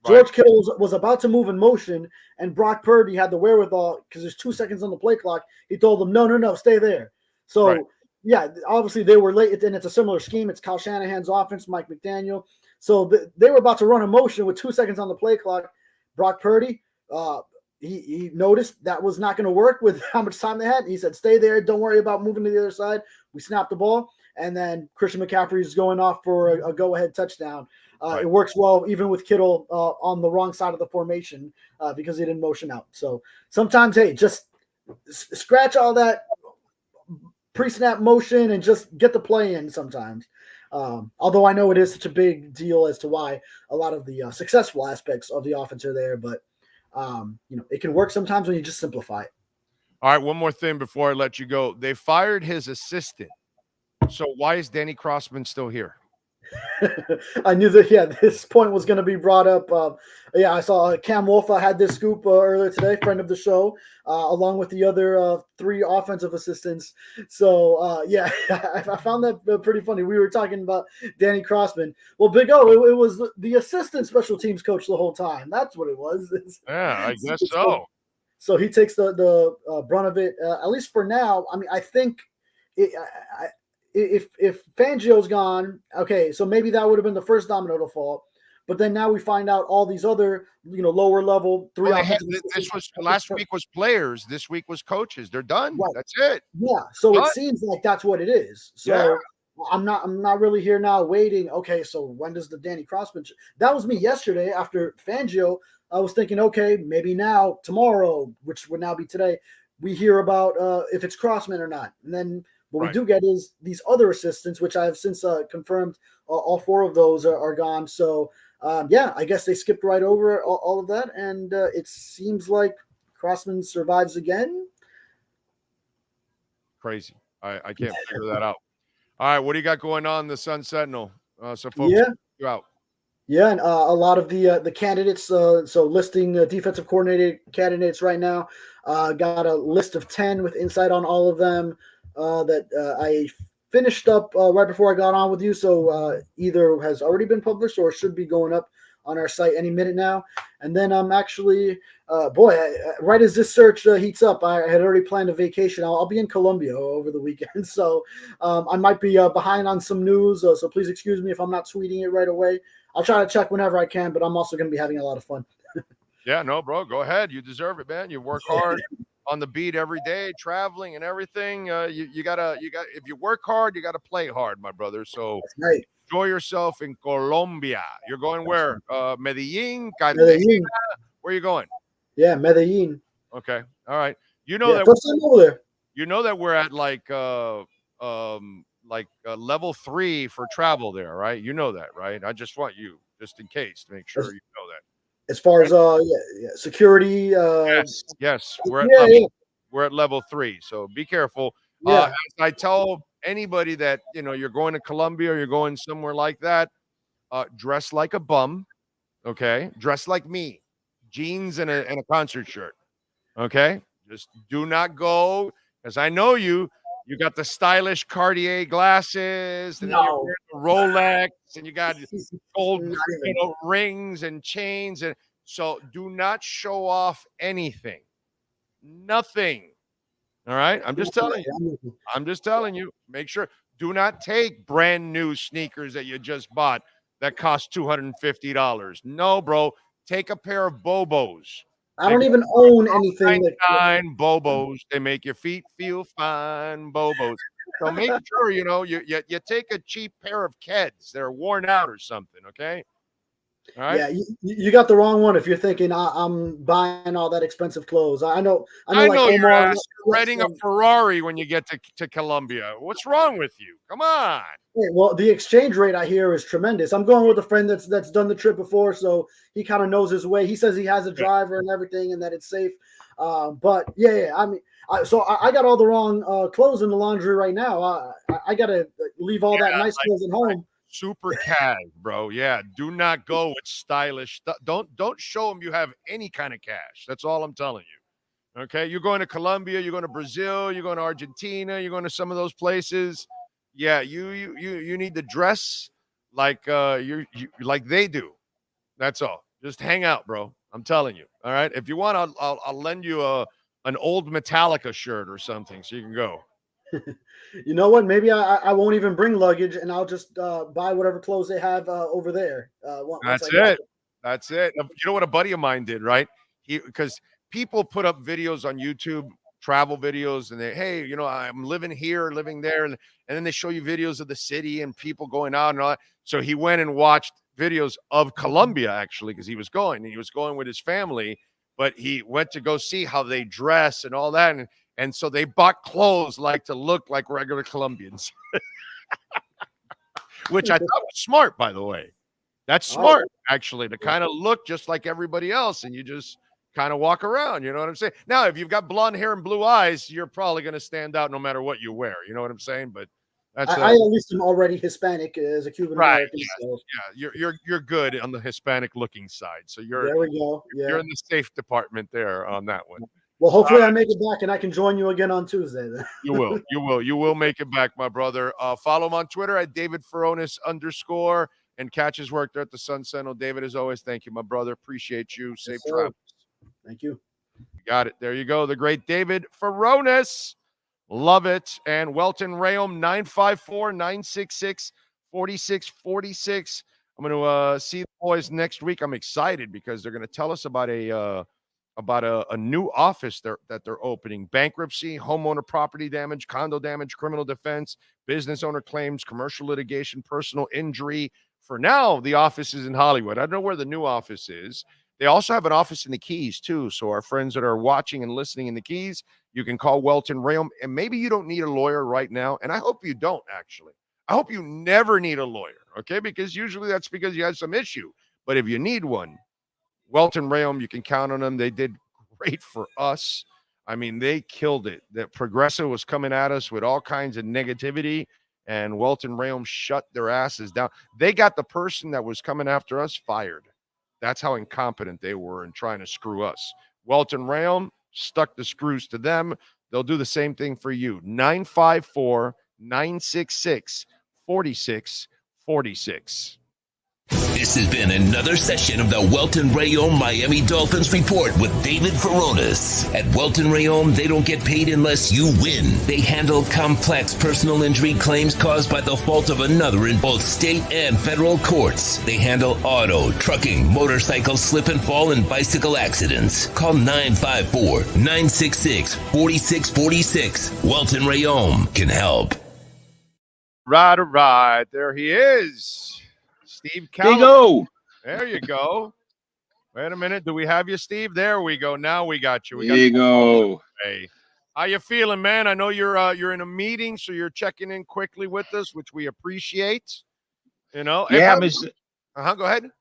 George Kittle was about to move in motion, and Brock Purdy had the wherewithal because there's 2 seconds on the play clock. He told him, no, stay there. So, yeah, obviously they were late, and it's a similar scheme. It's Kyle Shanahan's offense, Mike McDaniel. So they were about to run in motion with 2 seconds on the play clock. Brock Purdy, he noticed that was not going to work with how much time they had. He said, stay there. Don't worry about moving to the other side. We snapped the ball, and then Christian McCaffrey is going off for a go-ahead touchdown. It works well even with Kittle on the wrong side of the formation because he didn't motion out. So sometimes, hey, just scratch all that pre-snap motion and just get the play in sometimes. Although I know it is such a big deal as to why a lot of the successful aspects of the offense are there, but it can work sometimes when you just simplify it. All right, one more thing before I let you go. They fired his assistant. So why is Danny Crossman still here? I knew that, this point was going to be brought up. I saw Cam Wolf had this scoop earlier today, friend of the show, along with the other 3 offensive assistants. So, I found that pretty funny. We were talking about Danny Crossman. Well, Big O, it was the assistant special teams coach the whole time. That's what it was. I guess so. So he takes the brunt of it, at least for now. I mean, I think if Fangio's gone, okay, so maybe that would have been the first domino to fall. But then now we find out all these other, lower level 3 offensive. This was last week was players. This week was coaches. They're done. Right. That's it. Yeah. So it seems like that's what it is. So I'm not really here now waiting. Okay, so when does the Danny Crossman? That was me yesterday after Fangio. I was thinking, okay, maybe now tomorrow, which would now be today, we hear about if it's Crossman or not, and then. What we do get is these other assistants, which I have since confirmed all 4 of those are gone. So, I guess they skipped right over all of that. And it seems like Crossman survives again. Crazy. I can't figure that out. All right, what do you got going on in the Sun Sentinel? So, folks, you out. Yeah, and a lot of the candidates, so listing defensive coordinator candidates right now, got a list of 10 with insight on all of them. That I finished up right before I got on with you. So either has already been published or should be going up on our site any minute now. And then I'm actually, right as this search heats up, I had already planned a vacation. I'll be in Colombia over the weekend. So I might be behind on some news. So please excuse me if I'm not tweeting it right away. I'll try to check whenever I can, but I'm also going to be having a lot of fun. Yeah, no, bro, go ahead. You deserve it, man. You work hard. On the beat every day, traveling and everything. You gotta if you work hard, you gotta play hard, my brother. So enjoy yourself in Colombia. You're going where? Medellin, Medellin. Where are you going? Yeah, Medellin. Okay. All right. You know that first time over there. You know that we're at level 3 for travel there, right? You know that, right? I just want you, just in case, to make sure you know that. As far as security, yes, we're at level 3, so be careful. As I tell anybody that you're going to Colombia or you're going somewhere like that, dress like a bum, okay? Dress like me, jeans and a concert shirt, okay? Just do not go, because I know you got the stylish Cartier glasses, and you're wearing a Rolex, and you got gold rings and chains, and so do not show off anything. Nothing. All right? I'm just telling you. Make sure. Do not take brand new sneakers that you just bought that cost $250. No, bro. Take a pair of Bobos. I don't even own anything. Bobos. They make your feet feel fine. Bobos. So make sure, you take a cheap pair of Keds. They're worn out or something, okay? All right? Yeah, you got the wrong one if you're thinking I'm buying all that expensive clothes. I know you're renting a Ferrari when you get to Colombia. What's wrong with you? Come on. Yeah, well, the exchange rate I hear is tremendous. I'm going with a friend that's done the trip before, so he kind of knows his way. He says he has a driver and everything, and that it's safe. But I mean, I got all the wrong clothes in the laundry right now. I got to leave all that nice clothes at home. Super cash, bro. Yeah, do not go with stylish stuff. Don't show them you have any kind of cash. That's all I'm telling you. Okay, you're going to Colombia, you're going to Brazil, you're going to Argentina, you're going to some of those places. Yeah, you need to dress like like they do. That's all. Just hang out, bro. I'm telling you. All right. If you want, I'll lend you an old Metallica shirt or something so you can go. You know what? Maybe I won't even bring luggage, and I'll just buy whatever clothes they have over there. That's it. That's it. You know what a buddy of mine did, right? Because people put up videos on YouTube, travel videos, and hey, I'm living here, living there, and then they show you videos of the city and people going out and all that. So he went and watched videos of Colombia, actually, because he was going with his family, but he went to go see how they dress and all that, and so they bought clothes to look like regular Colombians, which I thought was smart, by the way. That's smart, actually, to kind of look just like everybody else, and you just kind of walk around. You know what I'm saying? Now, if you've got blonde hair and blue eyes, you're probably going to stand out no matter what you wear. You know what I'm saying? But that's I at least am already Hispanic as a Cuban American. Right. So. Yeah, you're good on the Hispanic looking side. So There we go. Yeah. You're in the safe department there on that one. Well, hopefully I make it back and I can join you again on Tuesday. Then. You will make it back, my brother. Follow him on Twitter at @DavidFaronis_ and catch his work there at the Sun Sentinel. David, as always, thank you, my brother. Appreciate you. Safe travels. Thank you. Got it. There you go. The great David Faronis. Love it. And Welton Rayom, 954-966-4646. I'm going to see the boys next week. I'm excited because they're going to tell us about a new office that they're opening. Bankruptcy, homeowner property damage, condo damage, criminal defense, business owner claims, commercial litigation, personal injury. For now, the office is in Hollywood. I don't know where the new office is. They also have an office in the Keys, too. So our friends that are watching and listening in the Keys, you can call Welton Rayom. And maybe you don't need a lawyer right now. And I hope you don't, actually. I hope you never need a lawyer, okay? Because usually that's because you have some issue. But if you need one, Welton Rayom, you can count on them. They did great for us. I mean, they killed it. That Progressive was coming at us with all kinds of negativity, and Welton Rayom shut their asses down. They got the person that was coming after us fired. That's how incompetent they were in trying to screw us. Welton Rayom stuck the screws to them. They'll do the same thing for you. 954-966-4646. This has been another session of the Welton Rayom Miami Dolphins Report with David Faronis. At Welton Rayom, they don't get paid unless you win. They handle complex personal injury claims caused by the fault of another in both state and federal courts. They handle auto, trucking, motorcycle slip and fall, and bicycle accidents. Call 954-966-4646. Welton Rayom can help. Right. There he is. Steve Calloway. Big O. There you go. Wait a minute. Do we have you, Steve? There we go. Now we got you. There you go. Hey, how you feeling, man? I know you're in a meeting, so you're checking in quickly with us, which we appreciate. Yeah, go ahead.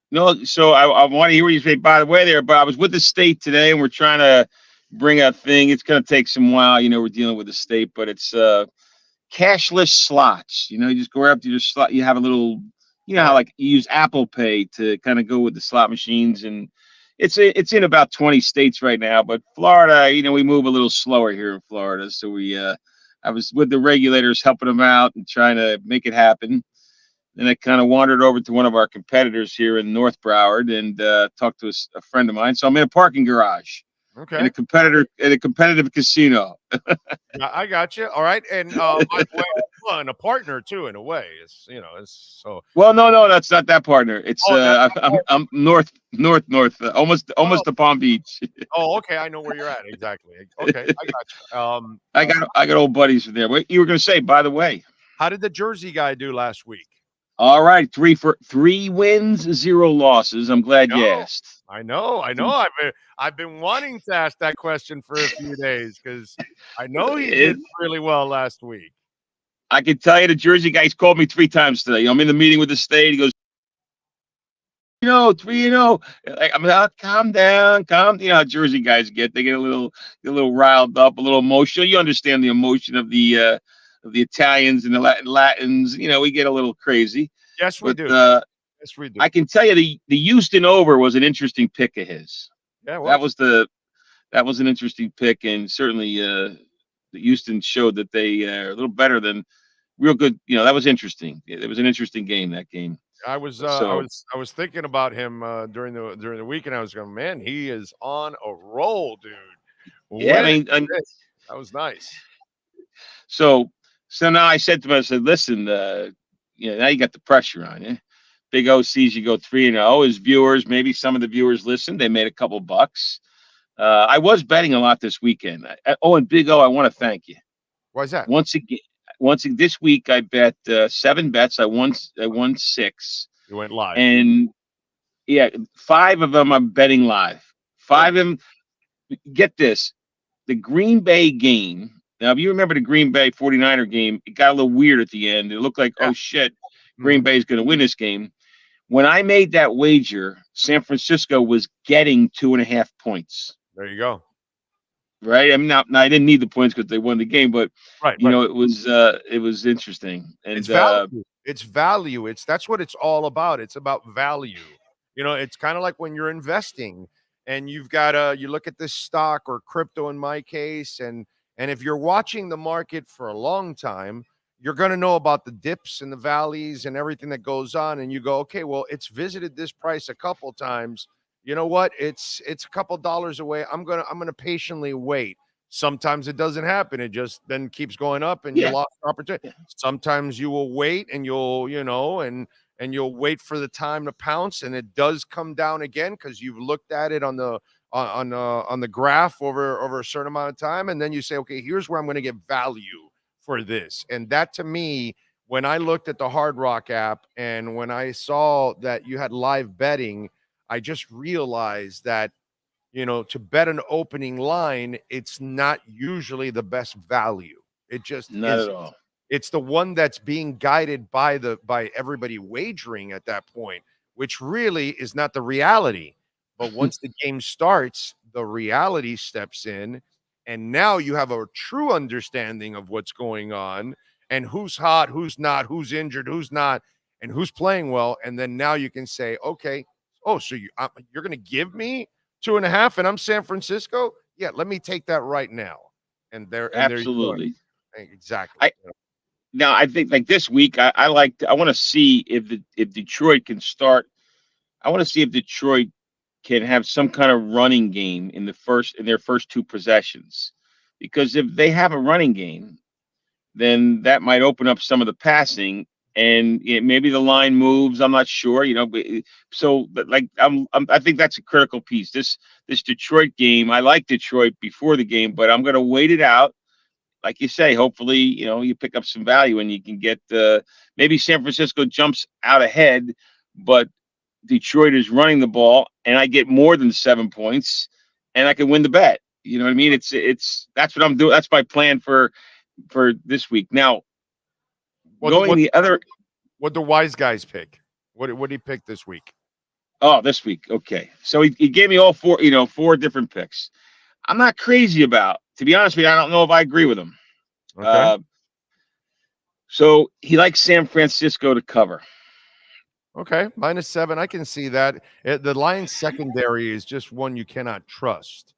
No, so I want to hear what you say, by the way, there, but I was with the state today, and we're trying to bring a thing. It's going to take some while. We're dealing with the state, but it's cashless slots. You just go up to your slot. You have a little... how you use Apple Pay to kind of go with the slot machines, and it's in about 20 states right now. But Florida, we move a little slower here in Florida. So I was with the regulators helping them out and trying to make it happen. Then I kind of wandered over to one of our competitors here in North Broward and talked to a friend of mine. So I'm in a parking garage. Okay. In a competitive casino. I got you. All right. And by the way, and a partner too, in a way. It's so. Well, no, that's not that partner. It's I'm north, almost to Palm Beach. Oh, okay. I know where you're at exactly. Okay, I got you. I got old buddies from there. What you were going to say, by the way? How did the Jersey guy do last week? All right, 3 wins, 0 losses. I'm glad you asked. I know. I've been wanting to ask that question for a few days because I know he did really well last week. I can tell you the Jersey guys called me 3 times today. I'm in the meeting with the state. He goes, 3-0. I'm like, calm down. How Jersey guys get. They get a little riled up, a little emotional. You understand the emotion of the Italians and the Latins. We get a little crazy. Yes, we do. Yes, we do. I can tell you the Houston over was an interesting pick of his. Yeah, that was an interesting pick, and certainly the Houston showed that they are a little better than real good. That was interesting. It was an interesting game, that game. I was thinking about him during the weekend. I was going, man, he is on a roll, dude. Yeah, I mean, that was nice. So now I said to him, I said, listen, now you got the pressure on you. Big O sees you go 3-0. His viewers, maybe some of the viewers listened. They made a couple bucks. I was betting a lot this weekend. And Big O, I want to thank you. Why is that? Once again, this week I bet 7 bets. I won 6. You went live. And yeah, 5 of them I'm betting live. 5 of them. Get this, the Green Bay game. Now, if you remember the Green Bay 49er game, it got a little weird at the end. It looked like, oh shit, Green Bay's going to win this game. When I made that wager, San Francisco was getting 2.5 points. There you go. Right. I mean, now I didn't need the points because they won the game, but you know, it was interesting. And it's value. It's value. That's what it's all about. It's about value. You know, it's kind of like when you're investing and you've got you look at this stock or crypto in my case, and if you're watching the market for a long time, you're going to know about the dips and the valleys and everything that goes on. And you go, okay, well, it's visited this price a couple times. You know what? It's a couple dollars away. I'm gonna patiently wait. Sometimes it doesn't happen. It just then keeps going up, and you lost the opportunity. Sometimes you will wait, and you'll you'll wait for the time to pounce, and it does come down again because you've looked at it on the graph over a certain amount of time, and then you say, okay, here's where I'm going to get value for this. And that, to me, when I looked at the Hard Rock app and when I saw that you had live betting, I just realized that, you know, to bet an opening line, it's not usually the best value. It just not isn't. at all. It's the one that's being guided by everybody wagering at that point, which really is not the reality. But once the game starts, the reality steps in, and now you have a true understanding of what's going on and who's hot, who's not, who's injured, who's not, and who's playing well. And then now you can say, okay, oh, so you're going to give me 2.5 and I'm San Francisco? Yeah, let me take that right now. And Absolutely. Exactly. Now, I think like this week, I want to see if Detroit can start. I want to see if Detroit can have some kind of running game in their first 2 possessions, because if they have a running game, then that might open up some of the passing, and maybe the line moves. I'm not sure, you know. So, like, I think that's a critical piece. This Detroit game, I like Detroit before the game, but I'm going to wait it out. Like you say, hopefully, you know, you pick up some value and you can get maybe San Francisco jumps out ahead, but Detroit is running the ball and I get more than 7 points and I can win the bet. You know what I mean? It's that's what I'm doing. That's my plan for this week. Now, what the wise guys pick? What did he pick this week? Oh, this week. Okay. So he gave me all 4 different picks. I'm not crazy about, to be honest with you, I don't know if I agree with him. Okay. So he likes San Francisco to cover. Okay, -7. I can see that. The Lions secondary is just one you cannot trust.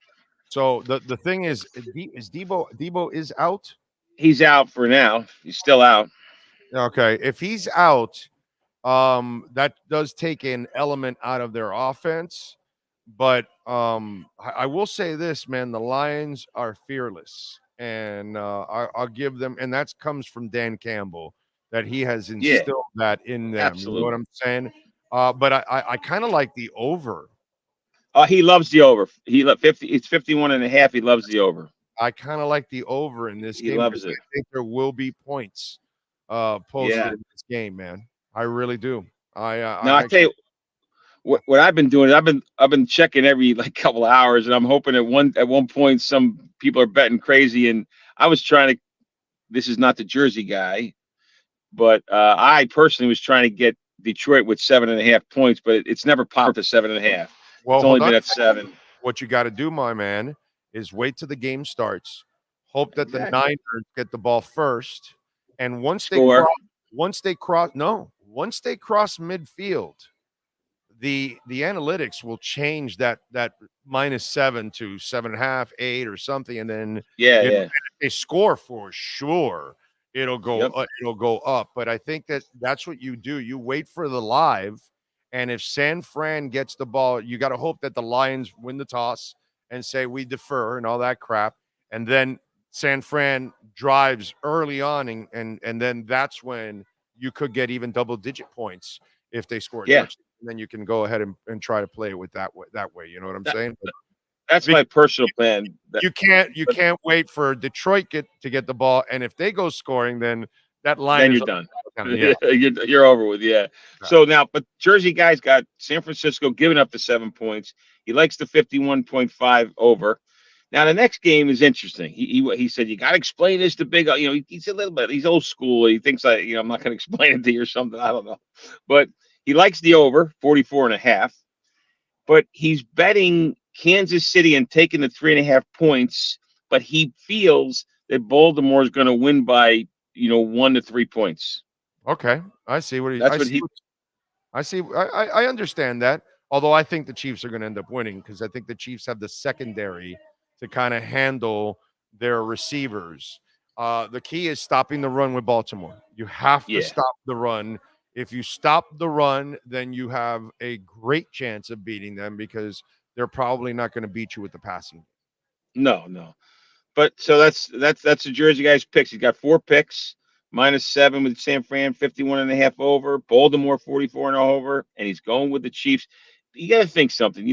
So the thing is Debo is out? He's out for now. He's still out. Okay. If he's out, that does take an element out of their offense. But I will say this, man, the Lions are fearless. And I'll give them, and that comes from Dan Campbell, that he has instilled that in them. Absolutely. You know what I'm saying? But I kind of like the over. He loves the over. It's 51.5. He loves the over. I kind of like the over in this game. He loves it. I think there will be points posted in this game, man. I really do. I tell you what I've been doing. I've been checking every couple of hours, and I'm hoping at one point some people are betting crazy. And I was trying to. This is not the Jersey guy, but I personally was trying to get Detroit with 7.5 points, but it's never popped to 7.5. Well, it's only been at 7. What you got to do, my man, is wait till the game starts. Hope that the Niners get the ball first, and once they cross midfield, the analytics will change that -7 to 7.5, 8, or something, and then if they score for sure, it'll go up. But I think that's what you do. You wait for the live, and if San Fran gets the ball, you got to hope that the Lions win the toss and say we defer and all that crap, and then San Fran drives early on, and then that's when you could get even double-digit points if they score a touchdown. And then you can go ahead and try to play it with that way. You know what I'm saying? But that's my personal plan. You can't wait for Detroit to get the ball, and if they go scoring, then that line then is you're done. Yeah. you're over with. Yeah. So now, but Jersey guy's got San Francisco giving up the 7 points. He likes the 51.5 over. Now the next game is interesting. He said you got to explain this to Big O. You know, he's a little bit. He's old school. He thinks I'm not going to explain it to you or something. I don't know, but he likes the over 44.5. But he's betting Kansas City and taking the 3.5 points. But he feels that Baltimore is going to win by 1 to 3 points. Okay, I see what I understand that. Although I think the Chiefs are going to end up winning because I think the Chiefs have the secondary to kind of handle their receivers. The key is stopping the run with Baltimore. You have to stop the run. If you stop the run, then you have a great chance of beating them because they're probably not going to beat you with the passing. No. But so that's the Jersey guy's picks. He's got 4 picks, -7 with San Fran, 51.5 over, Baltimore 44 and over, and he's going with the Chiefs. You got to think something.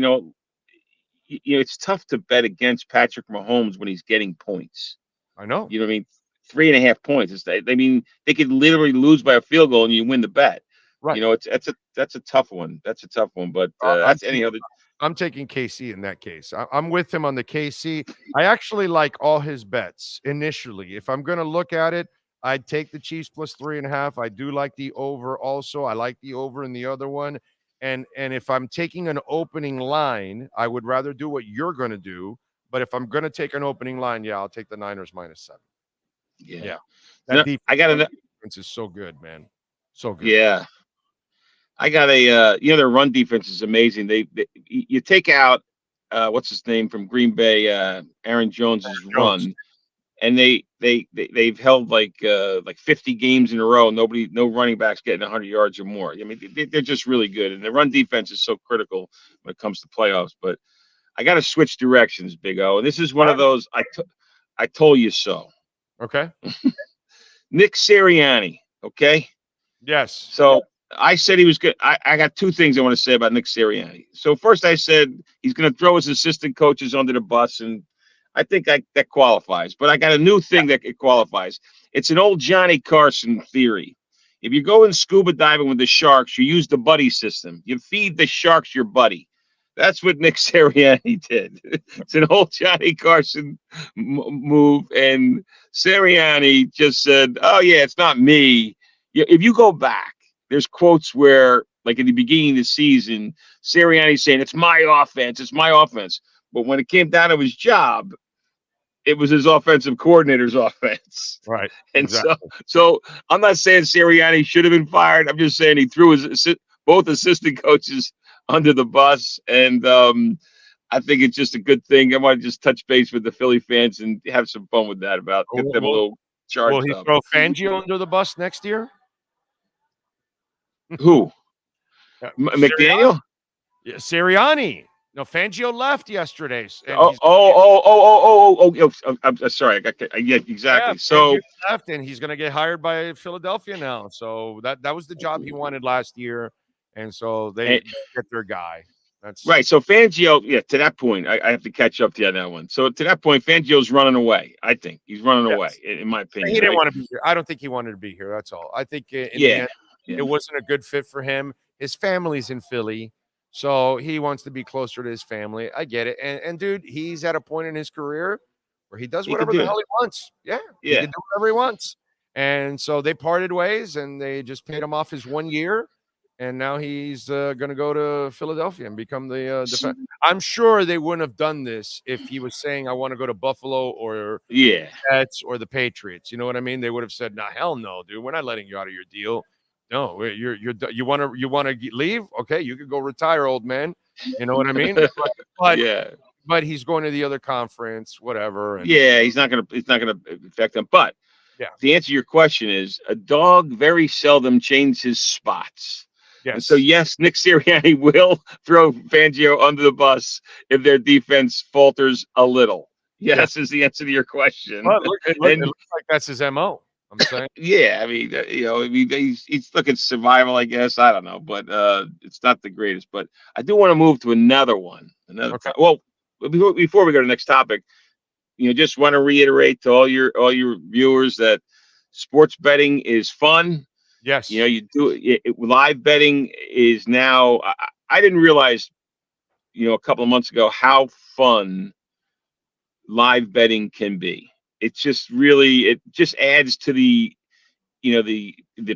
It's tough to bet against Patrick Mahomes when he's getting points. I know. You know what I mean? 3.5 points. They could literally lose by a field goal and you win the bet. Right. That's a tough one. That's a tough one. But that's any other. I'm taking KC in that case. I'm with him on the KC. I actually like all his bets initially. If I'm going to look at it, I'd take the Chiefs plus 3.5. I do like the over also. I like the over in the other one. And if I'm taking an opening line, I would rather do what you're going to do. But if I'm going to take an opening line, I'll take the Niners -7. Yeah. That defense is so good, man. So good. Yeah. I got their run defense is amazing. You take out what's his name from Green Bay, Aaron Jones's run, and they've held like 50 games in a row. No running backs getting 100 yards or more. I mean, they're just really good, and the run defense is so critical when it comes to playoffs. But I got to switch directions, Big O, and this is one of those I told you so. Okay. Nick Seriani. Okay. Yes. So I said he was good. I got 2 things I want to say about Nick Seriani. So first, I said he's going to throw his assistant coaches under the bus, and I think that qualifies. But I got a new thing that it qualifies. It's an old Johnny Carson theory. If you go in scuba diving with the sharks, you use the buddy system. You feed the sharks your buddy. That's what Nick Seriani did. It's an old Johnny Carson move, and Seriani just said, "Oh yeah, it's not me." If you go back, there's quotes where, like at the beginning of the season, Seriani saying, "It's my offense. It's my offense." But when it came down to his job, it was his offensive coordinator's offense. Right. And exactly. So I'm not saying Seriani should have been fired. I'm just saying he threw both assistant coaches under the bus. And I think it's just a good thing. I want to just touch base with the Philly fans and have some fun with that get them a little charged up. Will he throw Fangio under the bus next year? Who? McDaniel? Yeah, Serriani. No, Fangio left yesterday. I'm sorry. Yeah, exactly. So Fangio left, and he's going to get hired by Philadelphia now. So that was the job he wanted last year, and so they get their guy. That's right. So Fangio, to that point, I have to catch up to you on that one. So to that point, Fangio's running away. I think he's running away, in my opinion. He didn't want to be here. I don't think he wanted to be here. That's all. I think in the end, it wasn't a good fit for him. His family's in Philly. So he wants to be closer to his family. I get it. And dude, he's at a point in his career where he does whatever the hell he wants. Yeah. He can do whatever he wants. And so they parted ways and they just paid him off his 1 year. And now he's going to go to Philadelphia and become the defense. I'm sure they wouldn't have done this if he was saying, I want to go to Buffalo or the Jets or the Patriots. You know what I mean? They would have said, nah, hell no, dude. We're not letting you out of your deal. No, you want to leave? Okay, you could go retire, old man. You know what I mean? But he's going to the other conference, whatever. And he's not gonna affect them. But Yeah. The answer to your question is a dog very seldom changes his spots. Yes. And so, yes, Nick Sirianni will throw Fangio under the bus if their defense falters a little. Yes, is the answer to your question. Well, it looks like that's his MO. I'm saying. Yeah, I mean, he's looking survival, I guess. I don't know, but it's not the greatest. But I do want to move to another one. Okay. Well, before we go to the next topic, just want to reiterate to all your viewers that sports betting is fun. Yes. You do live betting is now. I didn't realize, a couple of months ago how fun live betting can be. It just adds to the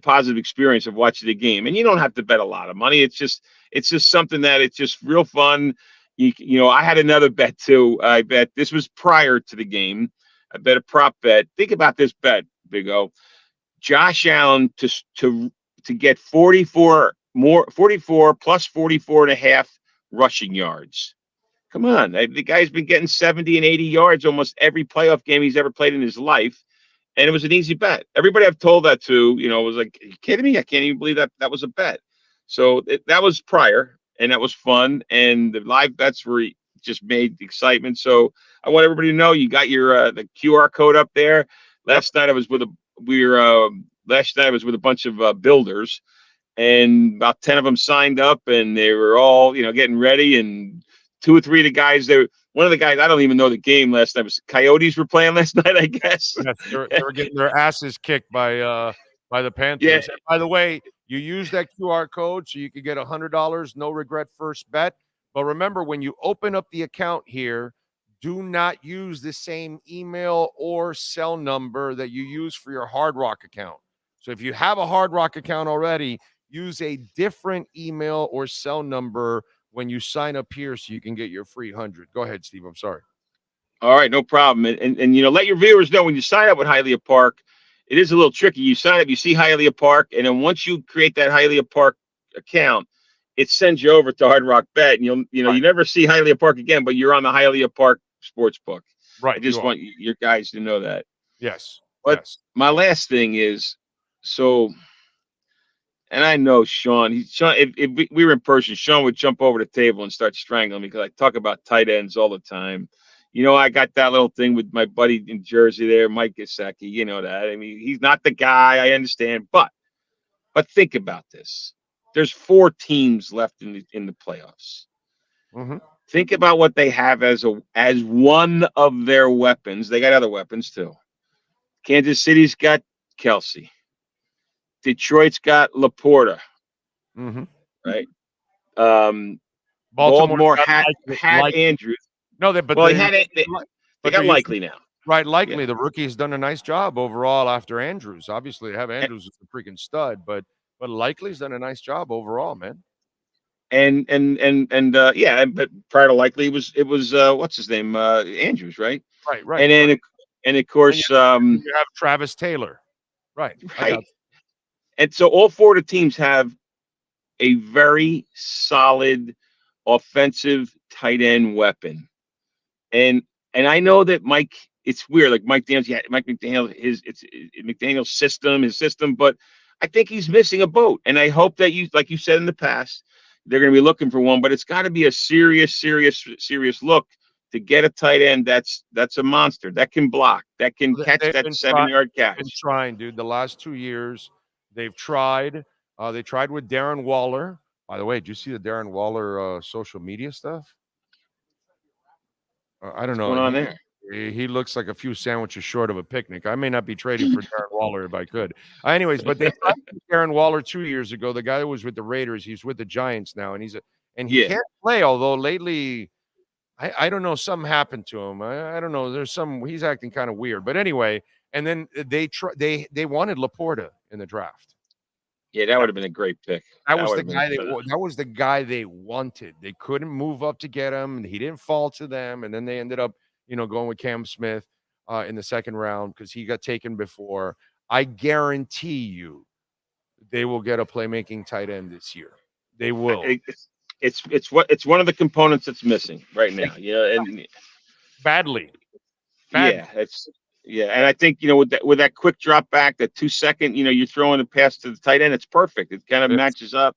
positive experience of watching the game. And you don't have to bet a lot of money. It's just something that it's just real fun. I had another bet too. I bet this was prior to the game. I bet a prop bet. Think about this bet, Big O. Josh Allen to get 44 plus 44 and a half rushing yards. Come on. The guy's been getting 70 and 80 yards almost every playoff game he's ever played in his life. And it was an easy bet. Everybody I've told that to, was like, are you kidding me? I can't even believe that was a bet. So that was prior, and that was fun. And the live bets just made excitement. So I want everybody to know you got your the QR code up there. Last night I was with a bunch of builders, and about 10 of them signed up, and they were all getting ready. And 2 or 3 of the guys there. One of the guys, I don't even know the game last night. Was Coyotes were playing last night, I guess. Yes, they were getting their asses kicked by the Panthers. Yeah. And by the way, you use that QR code so you can get $100, no regret first bet. But remember, when you open up the account here, do not use the same email or cell number that you use for your Hard Rock account. So if you have a Hard Rock account already, use a different email or cell number when you sign up here so you can get your free 100. Go ahead, Steve. I'm sorry. All right, no problem. And let your viewers know when you sign up with Hialeah Park, it is a little tricky. You sign up, you see Hialeah Park, and then once you create that Hialeah Park account, it sends you over to Hard Rock Bet, and you never see Hialeah Park again, but you're on the Hialeah Park Sportsbook. Right. I just want your guys to know that. Yes. But my last thing is, and I know Sean, if we were in person, Sean would jump over the table and start strangling me because I talk about tight ends all the time. I got that little thing with my buddy in Jersey there, Mike Gesicki. You know that. I mean, he's not the guy, I understand. But think about this. There's 4 teams left in the playoffs. Mm-hmm. Think about what they have as one of their weapons. They got other weapons too. Kansas City's got Kelsey. Detroit's got Laporta. Mm-hmm. Right. Baltimore had Andrews. No, they got Likely now. Right, Likely. Yeah. The rookie's done a nice job overall after Andrews. Obviously, they have Andrews as a freaking stud, but Likely's done a nice job overall, man. And but prior to Likely, it was what's his name, Andrews, right? Right. And of course, you have Travis Taylor, right? And so all 4 of the teams have a very solid offensive tight end weapon. And I know that Mike, it's weird. Like Mike McDaniel, it's McDaniel's system, but I think he's missing a boat. And I hope that like you said in the past, they're going to be looking for one, but it's got to be a serious look to get a tight end that's a monster, that can block, that can catch that 7-yard catch. They've been trying, dude. The last 2 years, they've tried. They tried with Darren Waller. By the way, did you see the Darren Waller social media stuff? I don't know. What's going on there? He looks like a few sandwiches short of a picnic. I may not be trading for Darren Waller if I could. Anyways, but they tried Darren Waller 2 years ago. The guy that was with the Raiders, he's with the Giants now, and he can't play. Although lately, I don't know, something happened to him. I don't know. He's acting kind of weird. But anyway, and then they wanted Laporta in the draft. Yeah, that would have been a great pick. That was the guy they wanted. They couldn't move up to get him. He didn't fall to them, and then they ended up, going with Cam Smith in the second round because he got taken before. I guarantee you, they will get a playmaking tight end this year. They will. It's one of the components that's missing right now. And badly. Yeah, Yeah, and I think with that quick drop back, that 2 second, you're throwing the pass to the tight end. It's perfect. It kind of matches up.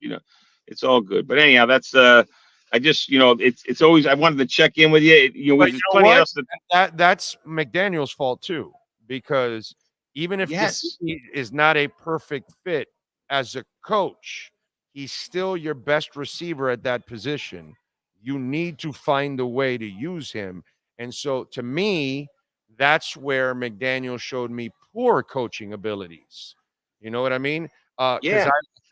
It's all good. But anyhow, that's I just it's always I wanted to check in with you. But There's plenty else that's McDaniel's fault too, because even if Gesicki is not a perfect fit as a coach, he's still your best receiver at that position. You need to find a way to use him. And so to me, that's where McDaniel showed me poor coaching abilities. You know what I mean? Because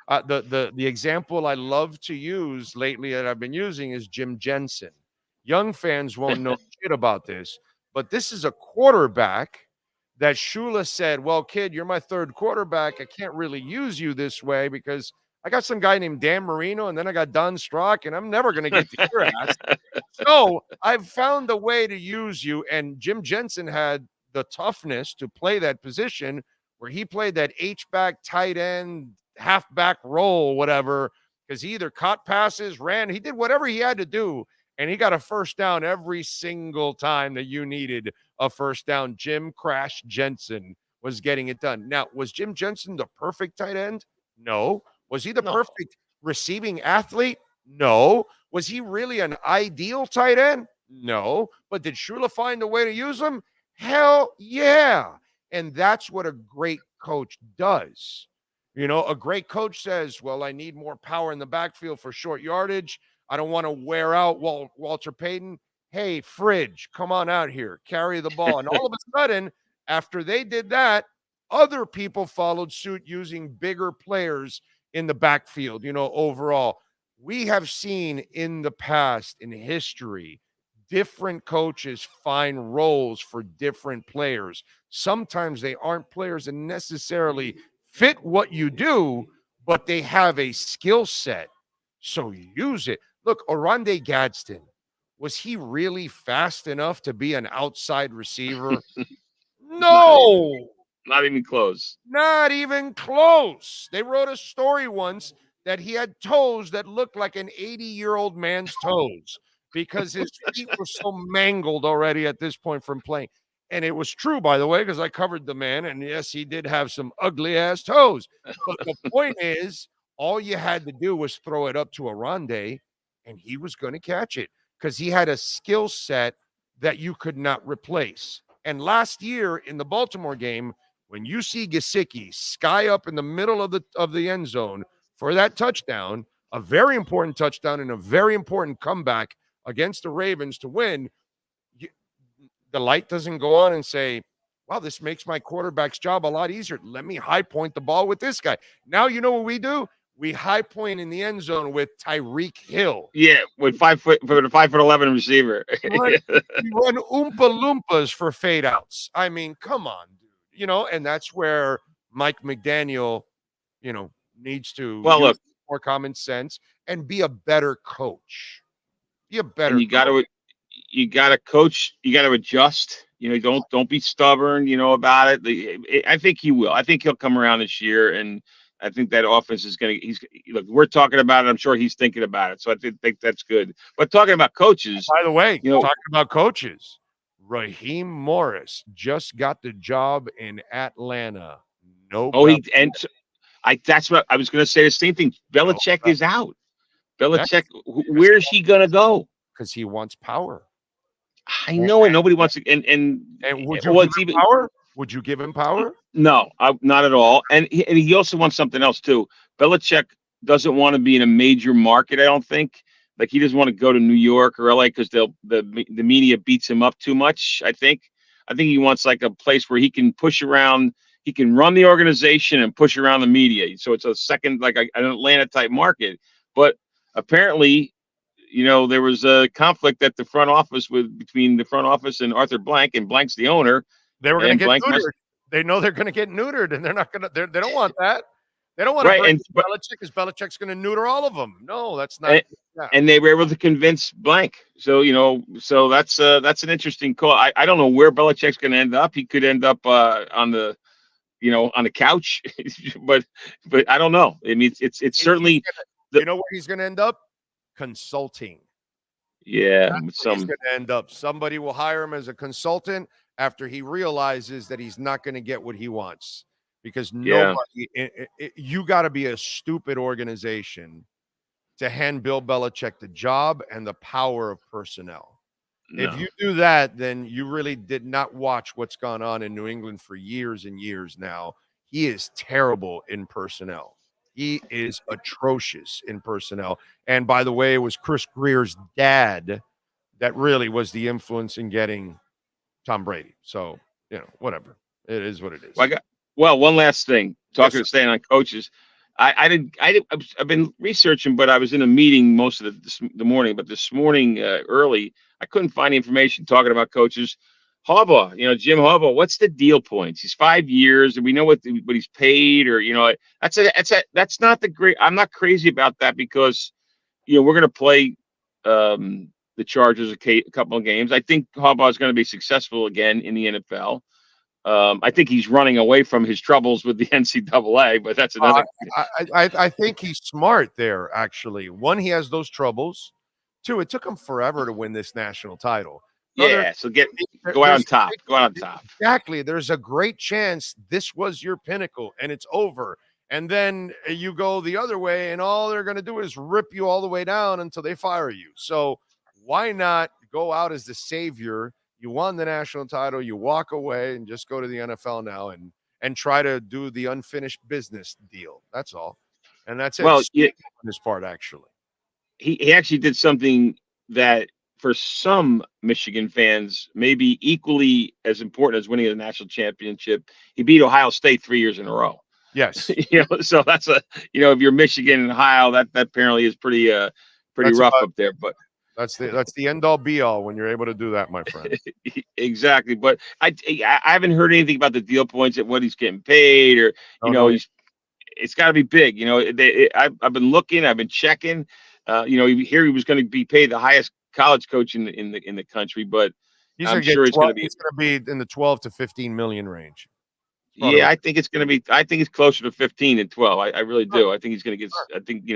the example I love to use lately that I've been using is Jim Jensen. Young fans won't know shit about this, but this is a quarterback that Shula said, well, kid, you're my third quarterback. I can't really use you this way because I got some guy named Dan Marino, and then I got Don Strock, and I'm never going to get to your ass. So I've found a way to use you. And Jim Jensen had the toughness to play that position where he played that H-back, tight end, halfback role, whatever, because he either caught passes, ran, he did whatever he had to do, and he got a first down every single time that you needed a first down. Jim Crash Jensen was getting it done. Now, was Jim Jensen the perfect tight end? No. Was he the perfect receiving athlete? No. Was he really an ideal tight end? No. But did Shula find a way to use him? Hell yeah. And that's what a great coach does. A great coach says, well, I need more power in the backfield for short yardage. I don't want to wear out Walter Payton. Hey, Fridge, come on out here. Carry the ball. And all of a sudden, after they did that, other people followed suit using bigger players in the backfield. Overall, we have seen in the past, in history, different coaches find roles for different players. Sometimes they aren't players that necessarily fit what you do, but they have a skill set. So use it. Look, Oronde Gadsden, was he really fast enough to be an outside receiver? No. Not even close. Not even close. They wrote a story once that he had toes that looked like an 80-year-old man's toes because his feet were so mangled already at this point from playing. And it was true, by the way, because I covered the man. And yes, he did have some ugly-ass toes. But the point is, all you had to do was throw it up to Oronde, and he was going to catch it because he had a skill set that you could not replace. And last year in the Baltimore game, when you see Gesicki sky up in the middle of the end zone for that touchdown, a very important touchdown and a very important comeback against the Ravens to win, the light doesn't go on and say, wow, this makes my quarterback's job a lot easier. Let me high point the ball with this guy. Now you know what we do? We high point in the end zone with Tyreek Hill. Yeah, with 5'11" receiver. We run Oompa Loompas for fade outs. I mean, come on, dude. And that's where Mike McDaniel, needs to use more common sense and be a better coach. Be a better. And you got to coach. You got to adjust. Don't be stubborn. About it. I think he will. I think he'll come around this year, and I think that offense is going to. Look, we're talking about it. I'm sure he's thinking about it. So I think that's good. But talking about coaches, by the way, talking about coaches, Raheem Morris just got the job in Atlanta. That's what I was going to say. The same thing. Belichick is out. Belichick, where's he going to go? Because he wants power. I know, and nobody wants to. And would you give him power? Would you give him power? No, not at all. And he also wants something else too. Belichick doesn't want to be in a major market. I don't think. Like he doesn't want to go to New York or LA because the media beats him up too much. I think he wants like a place where he can push around. He can run the organization and push around the media. So it's a second, like an Atlanta type market. But apparently, there was a conflict at the front office between the front office and Arthur Blank, and Blank's the owner. They were going to get neutered. They know they're going to get neutered, and they're not going to. They don't want that. They don't want to hurt Belichick because Belichick's going to neuter all of them. No, that's not. And they were able to convince Blank. So so that's an interesting call. I don't know where Belichick's going to end up. He could end up on the couch, but I don't know. I mean, it's certainly. You know where he's going to end up? Consulting. Yeah, he's going to end up. Somebody will hire him as a consultant, after he realizes that he's not going to get what he wants because Yeah. nobody, you got to be a stupid organization to hand Bill Belichick the job and the power of personnel. No. If you do that, then you really did not watch what's gone on in New England for years and years now. He is terrible in personnel. He is atrocious in personnel. And by the way, it was Chris Greer's dad that really was the influence in getting Tom Brady. So, whatever. It is what it is. Well, one last thing. Yes, Staying on coaches. I've been researching, but I was in a meeting most of the morning. But this morning early, I couldn't find information talking about coaches. Harbaugh, Jim Harbaugh. What's the deal points? He's 5 years, and we know what he's paid, or that's not the great. I'm not crazy about that because we're going to play the Chargers a couple of games. I think Harbaugh is going to be successful again in the NFL. I think he's running away from his troubles with the NCAA, but that's another. I think he's smart there, actually. One, he has those troubles. Two, it took him forever to win this national title. Yeah, so go out on top. Go out on top. Exactly. There's a great chance this was your pinnacle and it's over. And then you go the other way, and all they're going to do is rip you all the way down until they fire you. So why not go out as the savior? You won the national title, you walk away and just go to the NFL now and try to do the unfinished business deal. That's all. And that's it. Well, on his part, actually. He actually did something that for some Michigan fans may be equally as important as winning a national championship. He beat Ohio State 3 years in a row. Yes. So that's if you're Michigan and Ohio, that apparently is pretty rough up there. But that's the end all be all when you're able to do that, my friend. Exactly. But I haven't heard anything about the deal points at what he's getting paid, or it's got to be big. I've been looking, I've been checking. He was going to be paid the highest college coach in the country, but I'm sure it's going to be. It's going to be in the 12 to 15 million range. Yeah, I think it's going to be. I think it's closer to 15 than 12. I really do. I think he's going to get. I think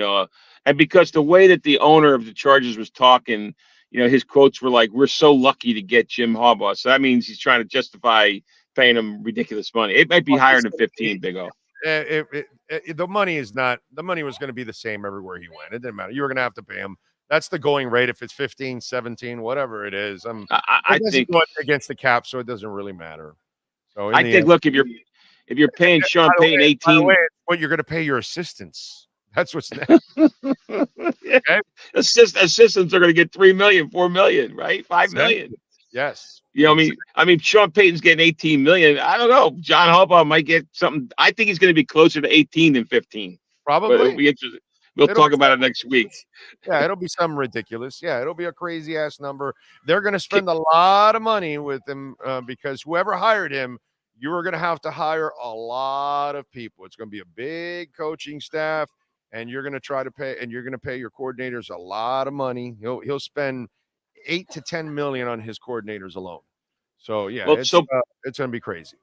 and because the way that the owner of the Chargers was talking, his quotes were like, "We're so lucky to get Jim Harbaugh." So that means he's trying to justify paying him ridiculous money. It might be higher than 15, Big O. The money is not. The money was going to be the same everywhere he went. It didn't matter. You were going to have to pay him. That's the going rate. If it's 15, 17, whatever it is, I think go against the cap, so it doesn't really matter. So I think, look, if you're paying Sean Payton 18, what you're going to pay your assistants. That's what's next. Okay? Assistants are going to get $3 million, $4 million, right? $5 million. Yes. I mean, Sean Payton's getting $18 million. I don't know. John Harbaugh might get something. I think he's going to be closer to 18 than 15. Probably. But it'll be interesting. We'll talk about it next week. Yeah, it'll be something ridiculous. Yeah, it'll be a crazy ass number. They're going to spend a lot of money with him because whoever hired him, you are going to have to hire a lot of people. It's going to be a big coaching staff, and you're going to try to pay, and you're going to pay your coordinators a lot of money. He'll spend $8 to $10 million on his coordinators alone. So yeah, it's going to be crazy.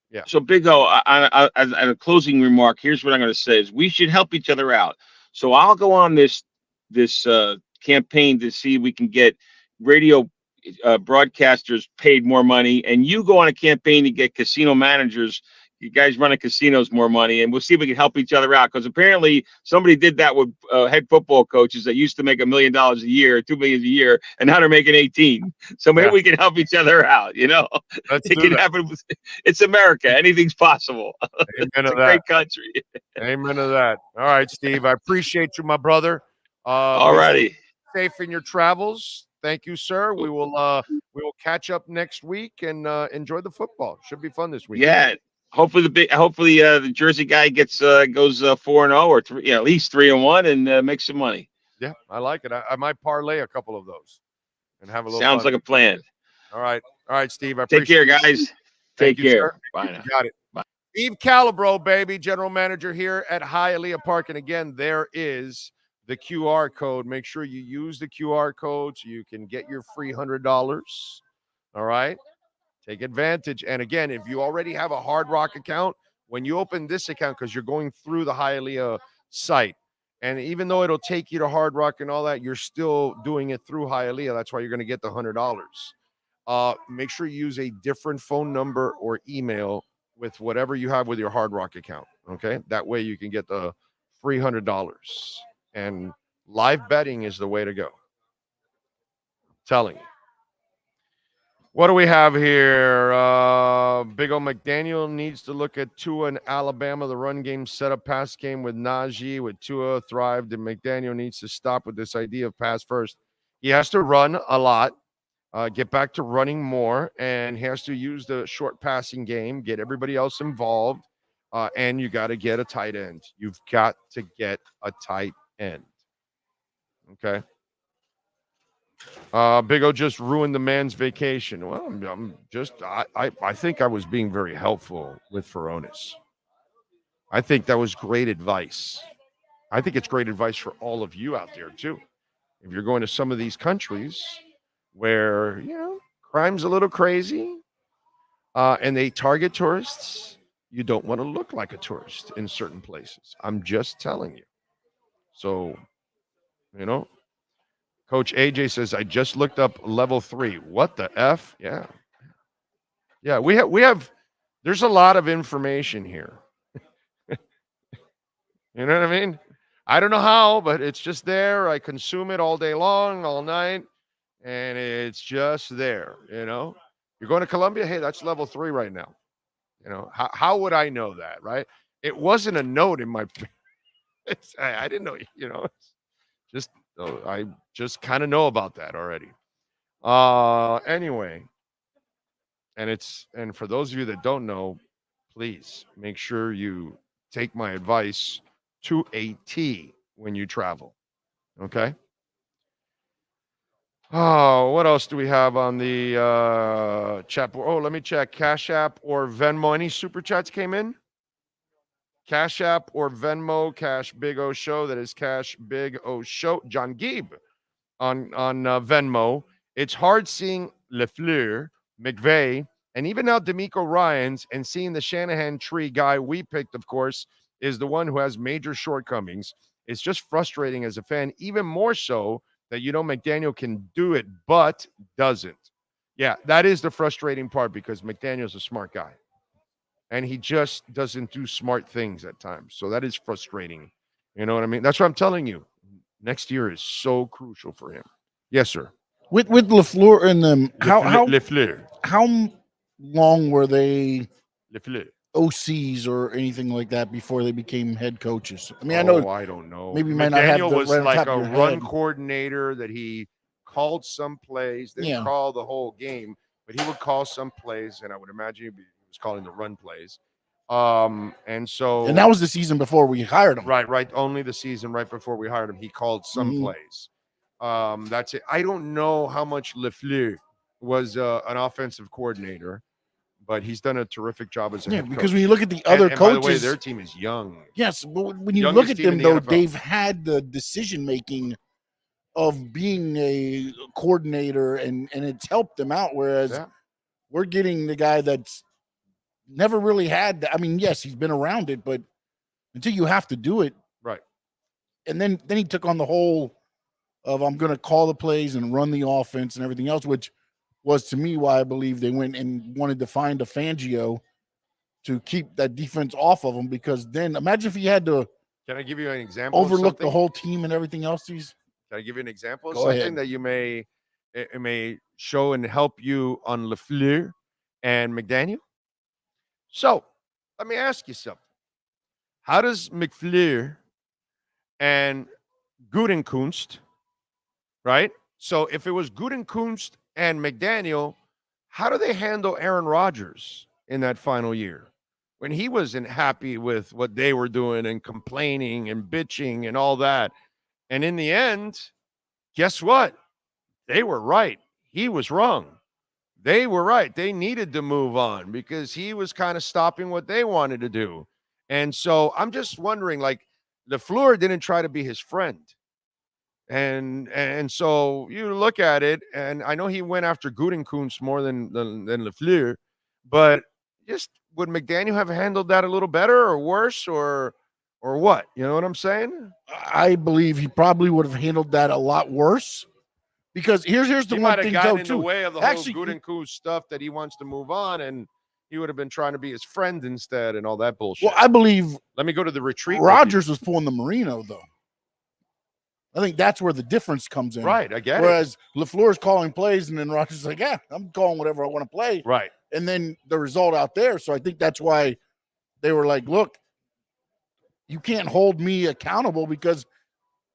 Yeah. So Big O, as a closing remark, here's what I'm going to say: is we should help each other out. So I'll go on this campaign to see if we can get radio broadcasters paid more money, and you go on a campaign to get casino managers, you guys running casinos, more money, and we'll see if we can help each other out. Because apparently somebody did that with head football coaches that used to make $1 million a year, $2 million a year, and now they're making 18. So maybe we can help each other out. It can happen. It's America. Anything's possible. It's a great country. Amen to that. All right, Steve. I appreciate you, my brother. All righty. Safe in your travels. Thank you, sir. We will catch up next week and enjoy the football. Should be fun this week. Yeah. Hopefully the Jersey goes 4-0 or 3, at least 3-1 and make some money. Yeah, I like it. I might parlay a couple of those and have a little. Sounds fun. like a plan. All right, Steve. Take care, guys. Take care. Sir. Bye now. Got it. Bye. Steve Calabro, baby, general manager here at Hialeah Park, and again, there is the QR code. Make sure you use the QR code so you can get your free $100. All right. Take advantage. And again, if you already have a Hard Rock account, when you open this account, because you're going through the Hialeah site, and even though it'll take you to Hard Rock and all that, you're still doing it through Hialeah. That's why you're going to get the $100. make sure you use a different phone number or email with whatever you have with your Hard Rock account. Okay, that way you can get the free $100. And live betting is the way to go. Telling you. What do we have here? Big O McDaniel needs to look at Tua in Alabama. The run game set up pass game with Najee, with Tua thrived, and McDaniel needs to stop with this idea of pass first. He has to run a lot, get back to running more, and he has to use the short passing game, get everybody else involved, and you got to get a tight end. You've got to get a tight end. Okay. Big O just ruined the man's vacation. Well, I think I was being very helpful with Fonus. I think that was great advice. I think it's great advice for all of you out there too. If you're going to some of these countries where, crime's a little crazy, and they target tourists, you don't want to look like a tourist in certain places. I'm just telling you. So, Coach AJ says, I just looked up level 3. What the F? Yeah. Yeah, we have, there's a lot of information here. You know what I mean? I don't know how, but it's just there. I consume it all day long, all night, and it's just there, You're going to Colombia? Hey, that's level 3 right now. How would I know that, right? It wasn't a note in my, I didn't know, just, I just kind of know about that already. Anyway, and for those of you that don't know, please make sure you take my advice to a T when you travel. Okay. Oh, what else do we have on the chat board? Oh, let me check. Cash App or Venmo. Any super chats came in? Cash App or Venmo, Cash Big O Show. That is Cash Big O Show. John Gieb on Venmo. It's hard seeing LeFleur, McVay, and even now DeMeco Ryans, and seeing the Shanahan tree guy we picked, of course, is the one who has major shortcomings. It's just frustrating as a fan, even more so that McDaniel can do it, but doesn't. Yeah, that is the frustrating part because McDaniel's a smart guy. And he just doesn't do smart things at times. So that is frustrating. You know what I mean? That's what I'm telling you. Next year is so crucial for him. Yes, sir. With LeFleur and them, LeFleur. How long were they LeFleur. OCs or anything like that before they became head coaches? I mean, I know. I don't know. Maybe you might not have McDaniel the was right on like top a of your run head. coordinator that he called some plays. Didn't call the whole game, but he would call some plays, and I would imagine he was calling the run plays. And that was the season before we hired him. Right. Only the season right before we hired him. He called some plays. That's it. I don't know how much LeFleur was an offensive coordinator, but he's done a terrific job as a head coach. Because when you look at the other coaches, by the way, their team is young. Yes, but when you look at them, though, they've had the decision making of being a coordinator, and it's helped them out. Whereas we're getting the guy that's never really had that. I mean, yes, he's been around it, but until you have to do it, right? And then he took on the whole of I'm going to call the plays and run the offense and everything else, which was to me why I believe they went and wanted to find a Fangio to keep that defense off of him. Because then imagine if he had to. Can I give you an example? Overlook the whole team and everything else. Can I give you an example of Go something ahead. that you may show and help you on LeFleur and McDaniel? So let me ask you something. How does McFleur and Gutekunst, right? So if it was Gutekunst and McDaniel, how do they handle Aaron Rodgers in that final year when he wasn't happy with what they were doing and complaining and bitching and all that? And in the end, guess what? They were right. He was wrong. They were right. They needed to move on because he was kind of stopping what they wanted to do. And so I'm just wondering, like, LeFleur didn't try to be his friend. And so you look at it, and I know he went after Gutekunst more than LeFleur, but just would McDaniel have handled that a little better or worse or what? You know what I'm saying? I believe he probably would have handled that a lot worse. Because here's the He one might have thing, gotten Joe, in the too. way of the Actually, whole Gutekunst stuff that he wants to move on, and he would have been trying to be his friend instead and all that bullshit. well, I believe Let me go to the retreat. Rodgers was pulling the Marino, though. I think that's where the difference comes in. Right, I get it. Whereas LaFleur's calling plays, and then Rodgers is like, yeah, I'm calling whatever I want to play. Right. And then the result out there. So I think that's why they were like, look, you can't hold me accountable because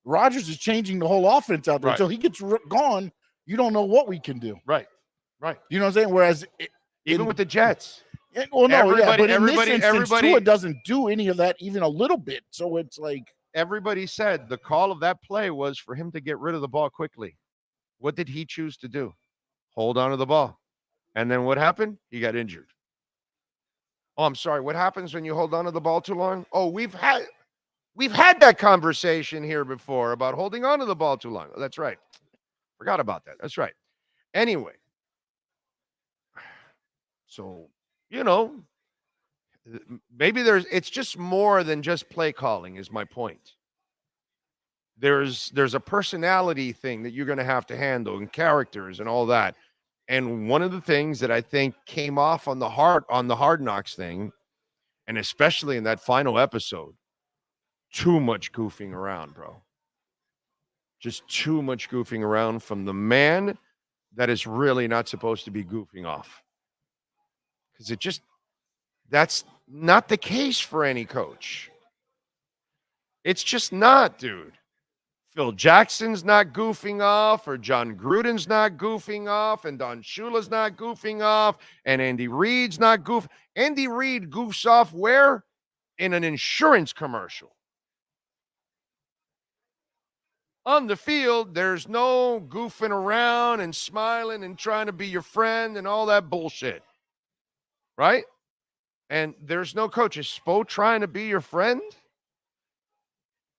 Rodgers is changing the whole offense out there. Right. So he gets gone, you don't know what we can do. Right. You know what I'm saying? Whereas even with the Jets. Well, no, Everybody- but in this everybody- instance, everybody- Tua doesn't do any of that even a little bit. So it's like, Everybody said the call of that play was for him to get rid of the ball quickly. What did he choose to do? Hold on to the ball. And then what happened? He got injured. Oh, I'm sorry. What happens when you hold on to the ball too long? Oh, we've had that conversation here before about holding on to the ball too long. Oh, that's right. Forgot about that. That's right. Anyway. So, maybe it's just more than just play calling is my point. There's a personality thing that you're going to have to handle and characters and all that. And one of the things that I think came off on the Hard Knocks thing, and especially in that final episode, too much goofing around, bro. Just too much goofing around from the man that is really not supposed to be goofing off. Because that's not the case for any coach. It's just not, dude. Phil Jackson's not goofing off, or John Gruden's not goofing off, and Don Shula's not goofing off, and Andy Reid's not goofing. Andy Reid goofs off where? In an insurance commercial. On the field, there's no goofing around and smiling and trying to be your friend and all that bullshit. Right? And there's no coach. Is Spo trying to be your friend?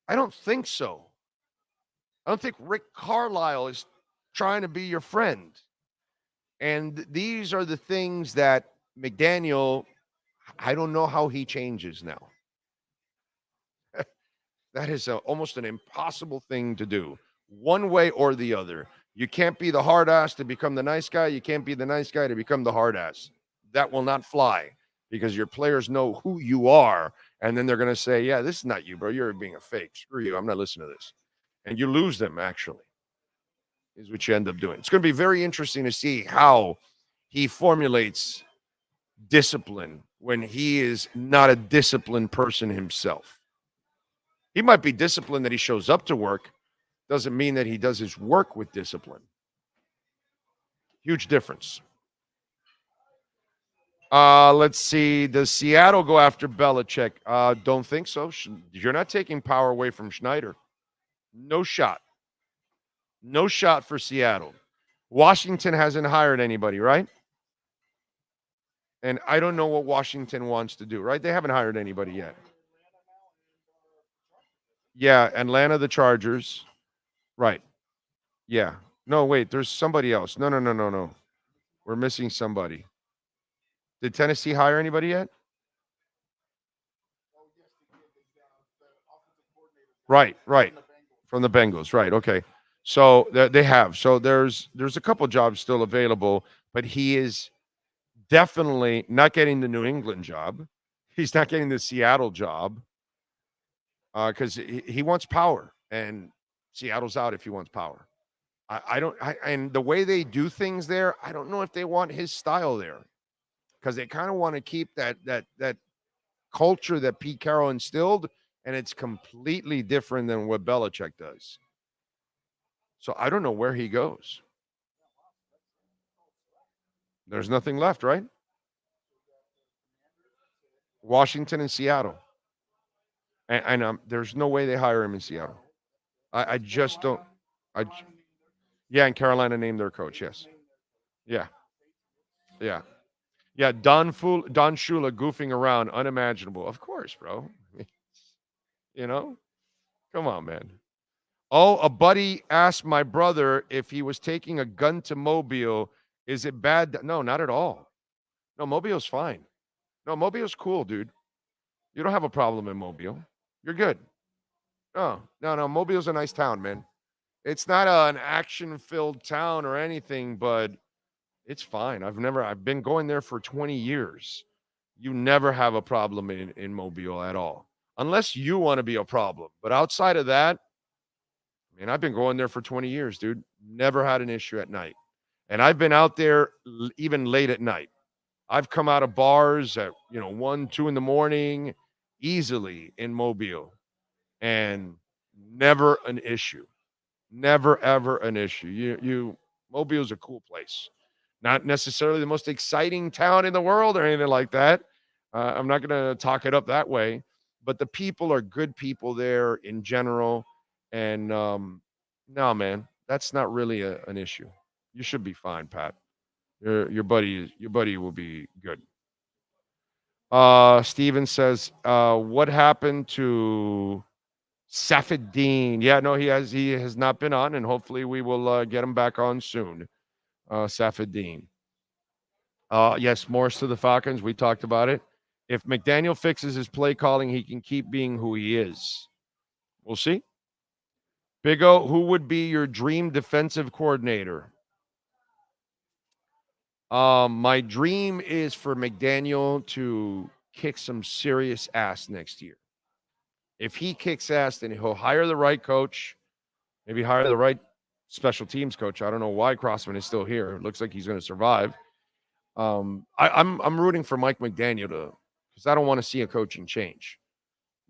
I don't think so. I don't think Rick Carlisle is trying to be your friend. And these are the things that McDaniel, I don't know how he changes now. That is almost an impossible thing to do, one way or the other. You can't be the hard ass to become the nice guy. You can't be the nice guy to become the hard ass. That will not fly because your players know who you are. And then they're going to say, yeah, this is not you, bro. You're being a fake. Screw you. I'm not listening to this. And you lose them, actually, is what you end up doing. It's going to be very interesting to see how he formulates discipline when he is not a disciplined person himself. He might be disciplined that he shows up to work. Doesn't mean that he does his work with discipline. Huge difference. Let's see. Does Seattle go after Belichick? Don't think so. You're not taking power away from Schneider. No shot. No shot for Seattle. Washington hasn't hired anybody, right? And I don't know what Washington wants to do, right? They haven't hired anybody yet. Yeah, Atlanta, the Chargers. Right. Yeah. No, wait, there's somebody else. No. We're missing somebody. Did Tennessee hire anybody yet? Right. From the Bengals. Right. Okay. So they have. So there's a couple jobs still available, but he is definitely not getting the New England job. He's not getting the Seattle job because he wants power, and Seattle's out if he wants power. And the way they do things there, I don't know if they want his style there because they kind of want to keep that culture that Pete Carroll instilled, and it's completely different than what Belichick does. So I don't know where he goes. There's nothing left, right? Washington and Seattle. And there's no way they hire him in Seattle. I just don't. Yeah, and Carolina named their coach, yes. Yeah. Don Shula goofing around, unimaginable. Of course, bro. Come on, man. Oh, a buddy asked my brother if he was taking a gun to Mobile. Is it bad? No, not at all. No, Mobile's fine. No, Mobile's cool, dude. You don't have a problem in Mobile. You're good. No. Mobile's a nice town, man. It's not an action-filled town or anything, but it's fine. I've been going there for 20 years. You never have a problem in Mobile at all, unless you want to be a problem. But outside of that, man, I've been going there for 20 years, dude. Never had an issue at night. And I've been out there even late at night. I've come out of bars at, 1, 2 in the morning easily in Mobile, and never an issue. Never, ever an issue. Mobile's a cool place. Not necessarily the most exciting town in the world or anything like that. I'm not going to talk it up that way, but the people are good people there in general. And no, man, that's not really an issue. You should be fine, Pat. Your buddy will be good. Steven says, what happened to Safadine? Yeah, no, he has not been on, and hopefully we will get him back on soon. Safadine. Yes, Morris to the Falcons. We talked about it. If McDaniel fixes his play calling, he can keep being who he is. We'll see. Big O, who would be your dream defensive coordinator? My dream is for McDaniel to kick some serious ass next year. If he kicks ass, then he'll hire the right coach, maybe hire the right special teams coach. I don't know why Crossman is still here. It looks like he's going to survive. I'm rooting for Mike McDaniel because I don't want to see a coaching change,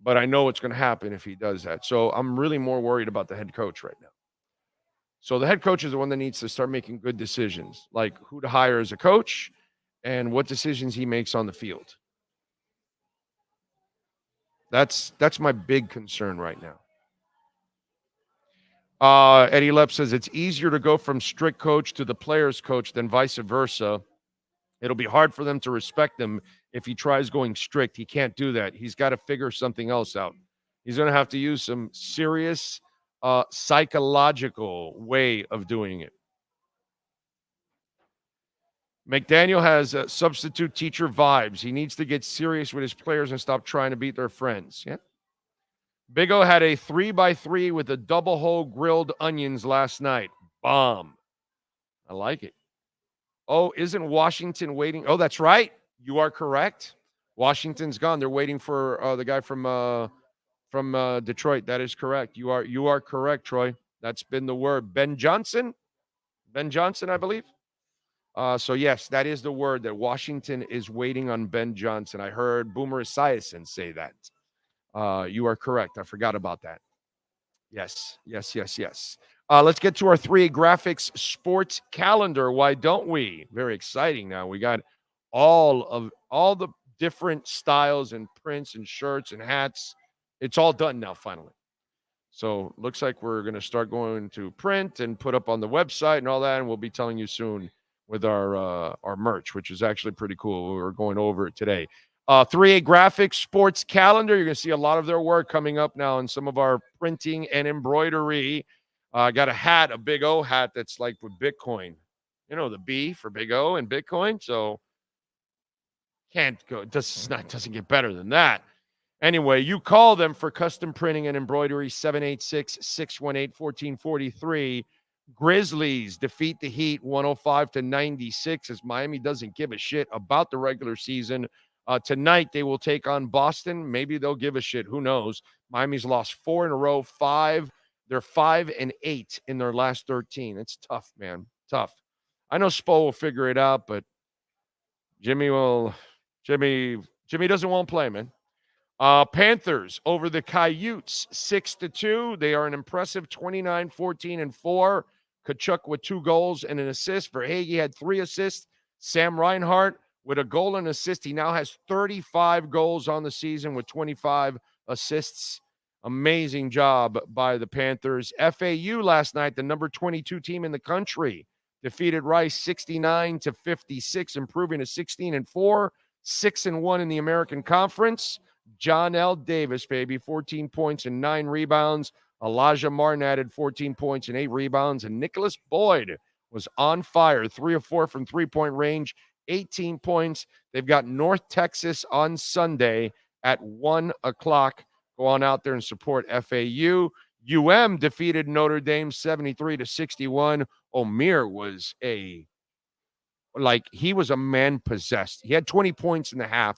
but I know it's going to happen if he does that. So I'm really more worried about the head coach right now. So the head coach is the one that needs to start making good decisions, like who to hire as a coach and what decisions he makes on the field. That's my big concern right now. Eddie Lepp says it's easier to go from strict coach to the player's coach than vice versa. It'll be hard for them to respect him if he tries going strict. He can't do that. He's got to figure something else out. He's going to have to use some serious psychological way of doing it. McDaniel has substitute teacher vibes. He needs to get serious with his players and stop trying to beat their friends. Yeah. Big O had a 3x3 with a double hole grilled onions last night. Bomb. I like it. Oh, isn't Washington waiting? Oh, that's right. You are correct. Washington's gone. They're waiting for the guy from Detroit. That is correct. You are correct, Troy. That's been the word. Ben Johnson, I believe. So yes, that is the word, that Washington is waiting on Ben Johnson. I heard Boomer Esiason say that. You are correct. I forgot about that. Yes. Let's get to our 3 graphics sports calendar. Why don't we? Very exciting now. We got all the different styles and prints and shirts and hats. It's all done now, finally. So looks like we're going to start going to print and put up on the website and all that, and we'll be telling you soon with our merch, which is actually pretty cool. We're going over it today. 3A Graphics Sports Calendar. You're going to see a lot of their work coming up now in some of our printing and embroidery. I got a hat, a Big O hat that's like with Bitcoin. You know, the B for Big O and Bitcoin. So can't go. It doesn't get better than that. Anyway, you call them for custom printing and embroidery, 786-618-1443. Grizzlies defeat the Heat 105-96 as Miami doesn't give a shit about the regular season. Tonight, they will take on Boston. Maybe they'll give a shit. Who knows? Miami's lost 4 in a row, 5. They're 5-8 in their last 13. It's tough, man. Tough. I know Spo will figure it out, but Jimmy doesn't want to play, man. Panthers over the Coyotes 6-2. They are an impressive 29-14-4. Kachuk with 2 goals and an assist. Verhaeghe had 3 assists. Sam Reinhart with a goal and assist. He now has 35 goals on the season with 25 assists. Amazing job by the Panthers. FAU last night, the number 22 team in the country, defeated Rice 69-56, improving to 16-4, 6-1 in the American Conference. John L. Davis, baby, 14 points and 9 rebounds. Elijah Martin added 14 points and 8 rebounds. And Nicholas Boyd was on fire, 3 of 4 from three-point range, 18 points. They've got North Texas on Sunday at 1 o'clock. Go on out there and support FAU. defeated Notre Dame 73-61. Omeir was he was a man possessed. He had 20 points in the half.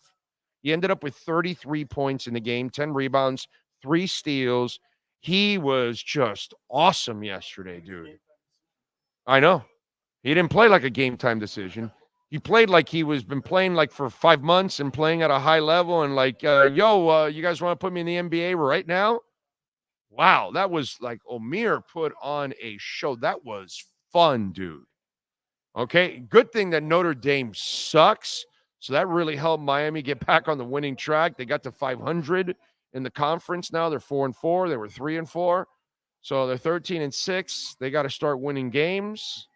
He ended up with 33 points in the game, 10 rebounds, 3 steals. He was just awesome yesterday, dude. I know. He didn't play like a game time decision. He played like he was been playing like for 5 months and playing at a high level and like, you guys want to put me in the NBA right now? Wow, that was like Omeir put on a show. That was fun, dude. Okay, good thing that Notre Dame sucks. So that really helped Miami get back on the winning track. They got to 500 in the conference now. They're 4-4. They were 3-4. So they're 13-6. They got to start winning games.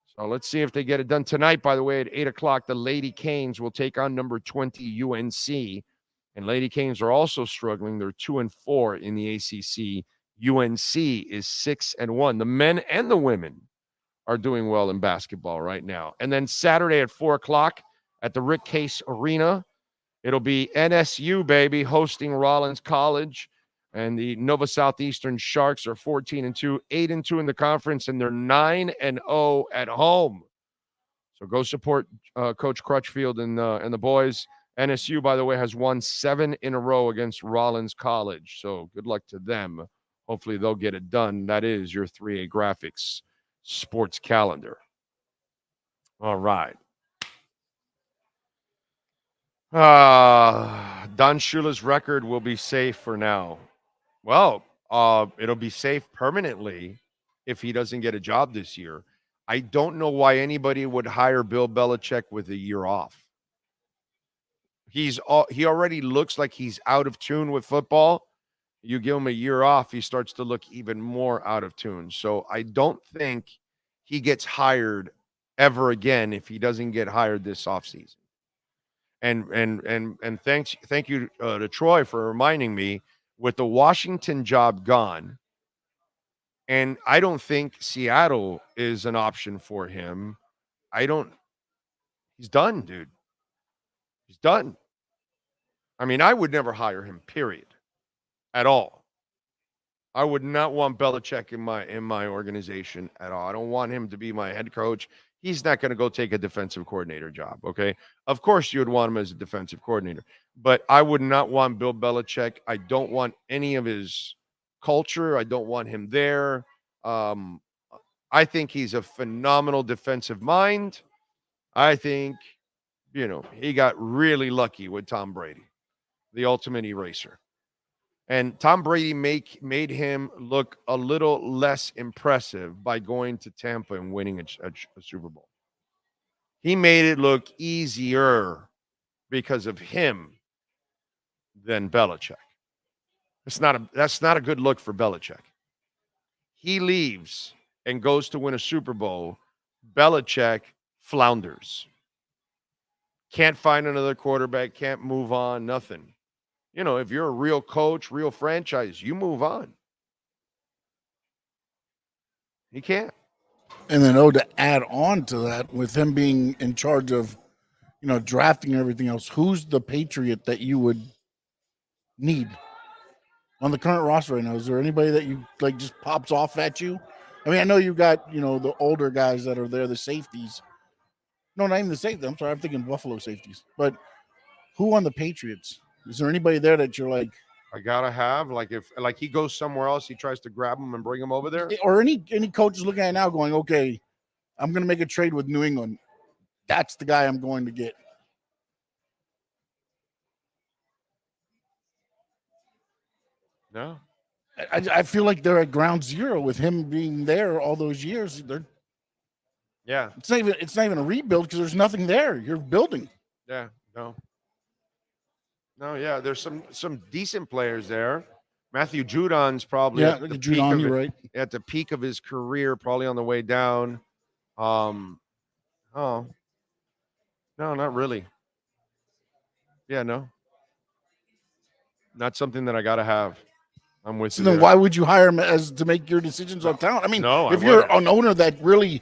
So let's see if they get it done tonight. By the way, at 8 o'clock, the Lady Canes will take on number 20 UNC. And Lady Canes are also struggling. They're 2-4 in the ACC. UNC is 6-1. The men and the women are doing well in basketball right now. And then Saturday at 4 o'clock at the Rick Case Arena, it'll be NSU, baby, hosting Rollins College. And the Nova Southeastern Sharks are 14-2, 8-2 in the conference, and they're 9-0 at home. So go support Coach Crutchfield and the boys. NSU, by the way, has won 7 in a row against Rollins College. So good luck to them. Hopefully they'll get it done. That is your 3A Graphics sports calendar. All right. Don Shula's record will be safe for now. Well, it'll be safe permanently if he doesn't get a job this year. I don't know why anybody would hire Bill Belichick with a year off. He already looks like he's out of tune with football. You give him a year off, he starts to look even more out of tune. So I don't think he gets hired ever again if he doesn't get hired this offseason. And thank you to Troy for reminding me, with the Washington job gone, and I don't think Seattle is an option for him. He's done, dude. He's done. I mean, I would never hire him, period, at all. I would not want Belichick in my organization at all. I don't want him to be my head coach. He's not going to go take a defensive coordinator job, okay? Of course you would want him as a defensive coordinator, but I would not want Bill Belichick. I don't want any of his culture. I don't want him there. I think he's a phenomenal defensive mind. I think, he got really lucky with Tom Brady, the ultimate eraser. And Tom Brady made him look a little less impressive by going to Tampa and winning a Super Bowl. He made it look easier because of him than Belichick. That's not a good look for Belichick. He leaves and goes to win a Super Bowl. Belichick flounders. Can't find another quarterback, can't move on, nothing. If you're a real coach, real franchise, you move on. He can't. And then, to add on to that, with him being in charge of, drafting and everything else, who's the Patriot that you would need on the current roster right now? Is there anybody that you just pops off at you? I mean, I know you got, the older guys that are there, the safeties. No, not even the safety. I'm sorry, I'm thinking Buffalo safeties. But who on the Patriots? Is there anybody there that you're like, I gotta have, if he goes somewhere else, he tries to grab him and bring him over there? Or any coaches looking at it now going, okay, I'm going to make a trade with New England. That's the guy I'm going to get. No. I feel like they're at ground zero with him being there all those years. Yeah. It's not even a rebuild because there's nothing there. You're building. Yeah, No, yeah, there's some decent players there. Matthew Judon's probably at the peak of his career, probably on the way down. No, not really. Yeah, no. Not something that I gotta have. I'm with you. Then why would you hire him to make your decisions on talent? I mean, if you're an owner that really,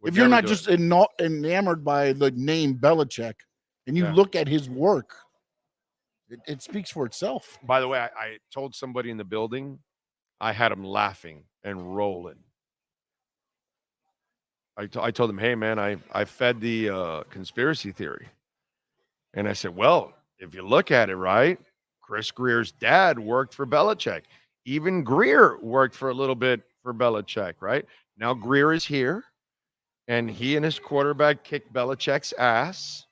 if you're not just enamored by the name Belichick and you look at his work, it speaks for itself. By the way, I told somebody in the building, I had them laughing and rolling. I told them, hey, man, I fed the conspiracy theory. And I said, well, if you look at it, right, Chris Greer's dad worked for Belichick. Even Greer worked for a little bit for Belichick, right? Now Greer is here, and he and his quarterback kicked Belichick's ass,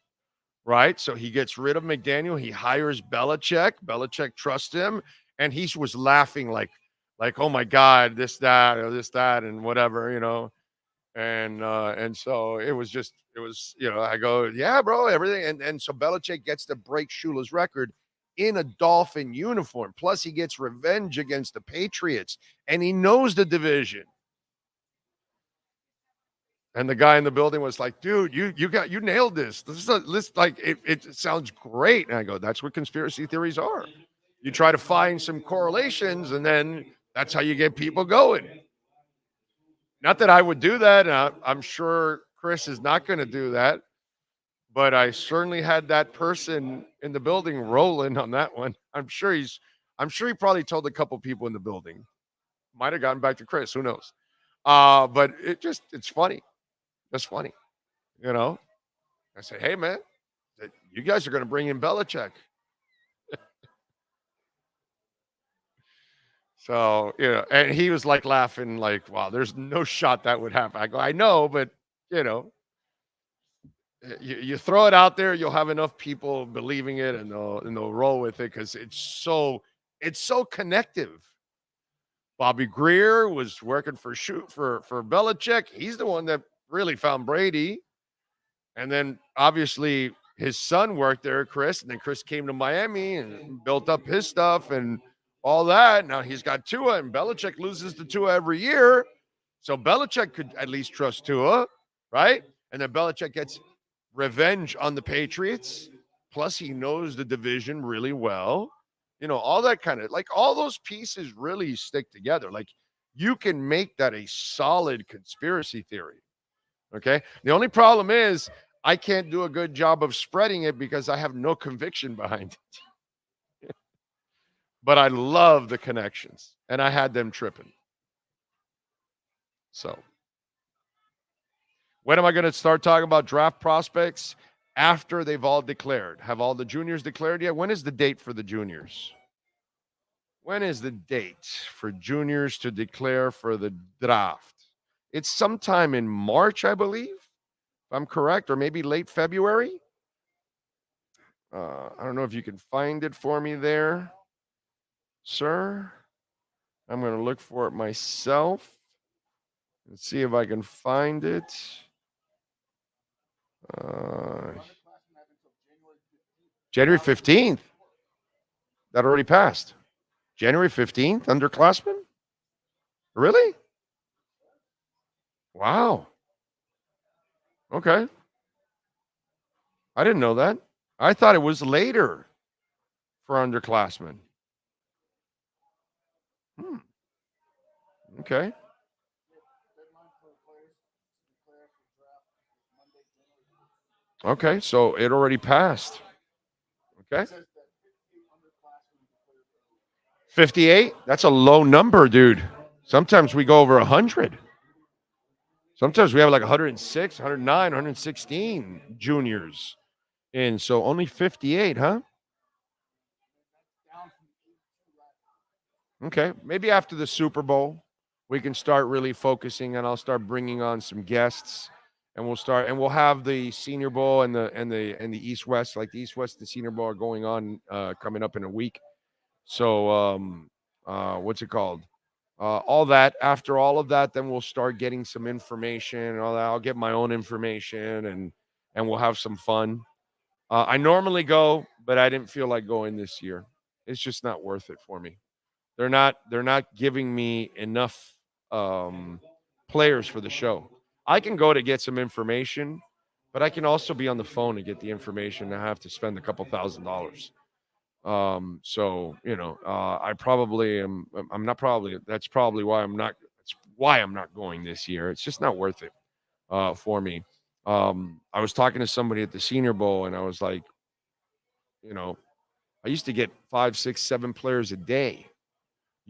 right? So he gets rid of McDaniel. He hires Belichick. Belichick trusts him, and he was laughing like, oh my God, this, that, and whatever, you know. And so it was, you know, I go, yeah, bro, everything. And so Belichick gets to break Shula's record in a Dolphin uniform. Plus he gets revenge against the Patriots, and he knows the division. And the guy in the building was like, dude, you nailed this. This is like, it sounds great. And I go, that's what conspiracy theories are. You try to find some correlations, and then that's how you get people going. Not that I would do that. I'm sure Chris is not going to do that, but I certainly had that person in the building rolling on that one. I'm sure he probably told a couple people in the building. Might have gotten back to Chris. Who knows? But it's funny. That's funny. You know, I say, hey, man, you guys are going to bring in Belichick. So, you know, and he was like laughing, like, wow, there's no shot that would happen. I go, I know, but, you know, you throw it out there, you'll have enough people believing it, and they'll roll with it because it's so connective. Bobby Greer was working for Belichick. He's the one that really found Brady. And then obviously his son worked there, Chris, and then Chris came to Miami and built up his stuff and all that. Now he's got Tua, and Belichick loses to Tua every year. So Belichick could at least trust Tua, right? And then Belichick gets revenge on the Patriots. Plus he knows the division really well. You know, all that kind of, like, all those pieces really stick together. Like, you can make that a solid conspiracy theory. Okay. The only problem is I can't do a good job of spreading it because I have no conviction behind it. But I love the connections, and I had them tripping. So when am I going to start talking about draft prospects? After they've all declared. Have all the juniors declared yet? When is the date for the juniors? When is the date for juniors to declare for the draft? It's sometime in March, I believe, if I'm correct, or maybe late February. I don't know if you can find it for me there, sir. I'm going to look for it myself and see if I can find it. January 15th. That already passed. January 15th, underclassmen? Really? Wow. Okay. I didn't know that. I thought it was later for underclassmen. Okay. Okay, so it already passed. Okay. 58? That's a low number, dude. Sometimes we go over 100. Sometimes we have like 106, 109, 116 juniors in. So only 58, huh? Okay. Maybe after the Super Bowl, we can start really focusing, and I'll start bringing on some guests, and we'll have the Senior Bowl and the East West, like the East West, the Senior Bowl are going on coming up in a week. So what's it called? All that, after all of that, then we'll start getting some information and all that. I'll get my own information, and we'll have some fun. I normally go, but I didn't feel like going this year. It's just not worth it for me. They're not giving me enough players for the show. I can go to get some information, but I can also be on the phone to get the information. I have to spend a couple $1,000s. So, you know, I probably am. I'm not probably. That's probably why I'm not. That's why I'm not going this year. It's just not worth it for me. I was talking to somebody at the Senior Bowl, and I was like, you know, I used to get 5, 6, 7 players a day.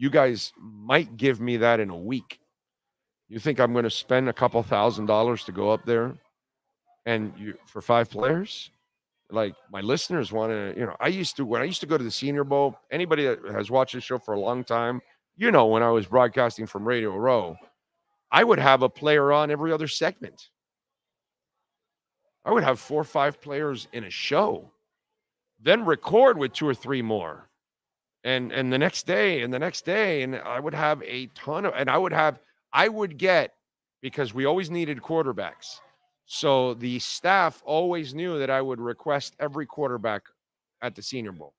You guys might give me that in a week. You think I'm going to spend a couple $1,000s to go up there and for 5 players? Like, my listeners want to, when I used to go to the Senior Bowl, anybody that has watched this show for a long time, when I was broadcasting from Radio Row, I would have a player on every other segment. I would have 4 or 5 players in a show, then record with 2 or 3 more. And the next day, and I would have a ton of, and I would get, because we always needed quarterbacks. So the staff always knew that I would request every quarterback at the Senior Bowl.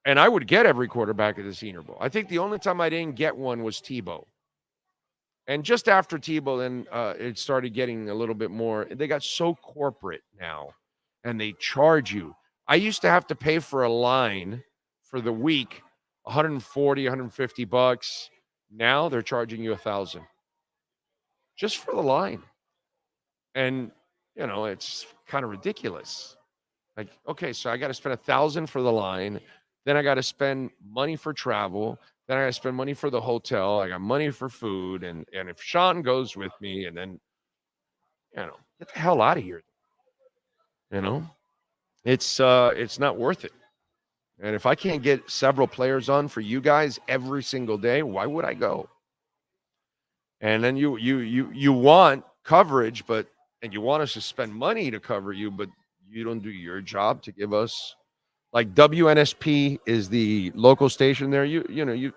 And I would get every quarterback at the Senior Bowl. I think the only time I didn't get one was Tebow. And just after Tebow, then it started getting a little bit more. They got so corporate now, and they charge you. I used to have to pay for a line for the week, $140, $150. Now they're charging you $1,000 just for the line. And, it's kind of ridiculous. Like, okay, so I got to spend $1,000 for the line. Then I got to spend money for travel. Then I got to spend money for the hotel. I got money for food. And if Sean goes with me, and then, get the hell out of here. It's not worth it. And if I can't get several players on for you guys every single day, why would I go? And then you want coverage, and you want us to spend money to cover you, but you don't do your job to give us, like, WNSP is the local station there. You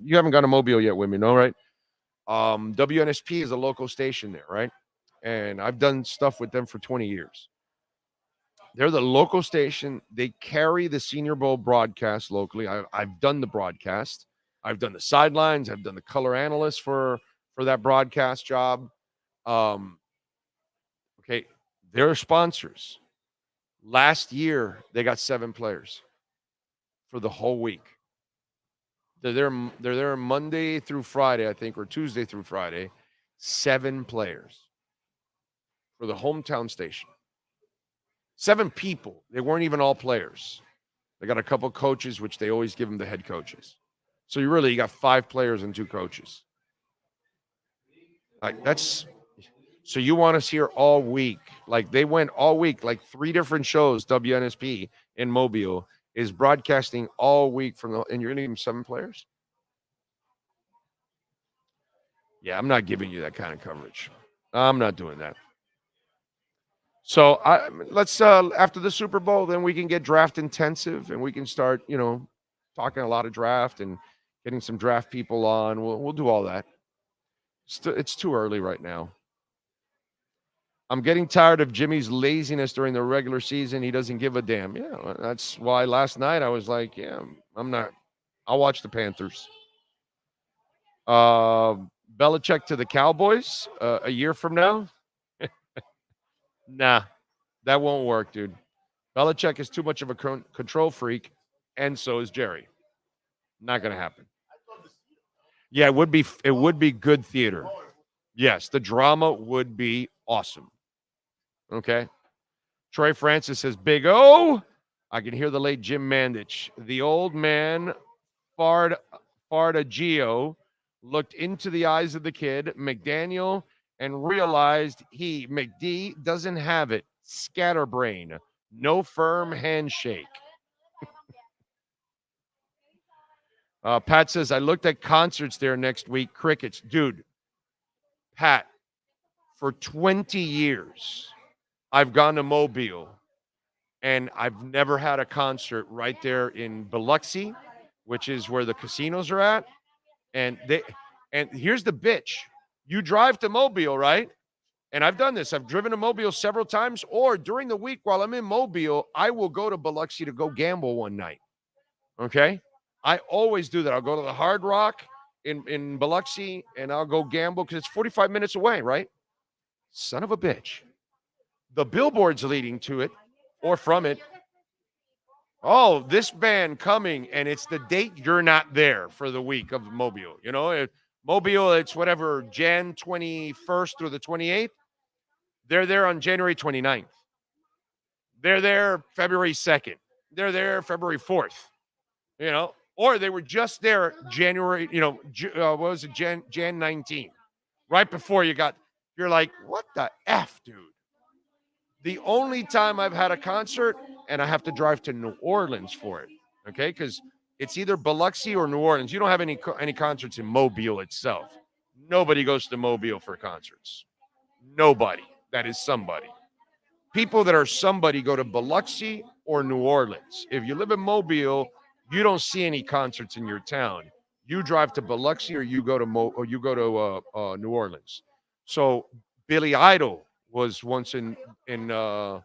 haven't gone to Mobile yet with me, no, right? WNSP is a local station there, right? And I've done stuff with them for 20 years. They're the local station. They carry the Senior Bowl broadcast locally. I've done the broadcast. I've done the sidelines. I've done the color analyst for that broadcast job. Okay, they're sponsors. Last year, they got 7 players for the whole week. They're there Monday through Friday, I think, or Tuesday through Friday. 7 players for the hometown station. 7 people. They weren't even all players. They got a couple coaches, which they always give them the head coaches. So you got 5 players and 2 coaches. Like, so you want us here all week. Like, they went all week, like 3 different shows. WNSP in Mobile is broadcasting all week and you're going to give them 7 players? Yeah, I'm not giving you that kind of coverage. I'm not doing that. So let's after the Super Bowl, then we can get draft intensive, and we can start, talking a lot of draft and getting some draft people on. We'll do all that. It's too early right now. I'm getting tired of Jimmy's laziness during the regular season. He doesn't give a damn. Yeah, that's why last night I was like, yeah, I'm not. I'll watch the Panthers. Belichick to the Cowboys a year from now. Nah, that won't work, dude. Belichick is too much of a control freak, and so is Jerry. Not going to happen. Yeah, it would be good theater. Yes, the drama would be awesome. Okay. Troy Francis says, Big O. I can hear the late Jim Mandich. The old man, Fardagio, looked into the eyes of the kid, McDaniel, and realized McD, doesn't have it. Scatterbrain. No firm handshake. Pat says, I looked at concerts there next week. Crickets. Dude, Pat, for 20 years, I've gone to Mobile, and I've never had a concert right there in Biloxi, which is where the casinos are at. And here's the bitch. You drive to Mobile, right? And I've done this. I've driven to Mobile several times, or during the week while I'm in Mobile, I will go to Biloxi to go gamble one night. Okay? I always do that. I'll go to the Hard Rock in Biloxi, and I'll go gamble because it's 45 minutes away, right? Son of a bitch. The billboards leading to it or from it. Oh, this band coming, and it's the date you're not there for the week of Mobile. Mobile, it's whatever, Jan 21st through the 28th. They're there on January 29th. They're there February 2nd. They're there February 4th. Or they were just there January, what was it, Jan 19th, right before you're like, what the F, dude? The only time I've had a concert, and I have to drive to New Orleans for it, okay? Because it's either Biloxi or New Orleans. You don't have any concerts in Mobile itself. Nobody goes to Mobile for concerts. Nobody. That is somebody. People that are somebody go to Biloxi or New Orleans. If you live in Mobile, you don't see any concerts in your town. You drive to Biloxi or you go to New Orleans. So Billy Idol was once in what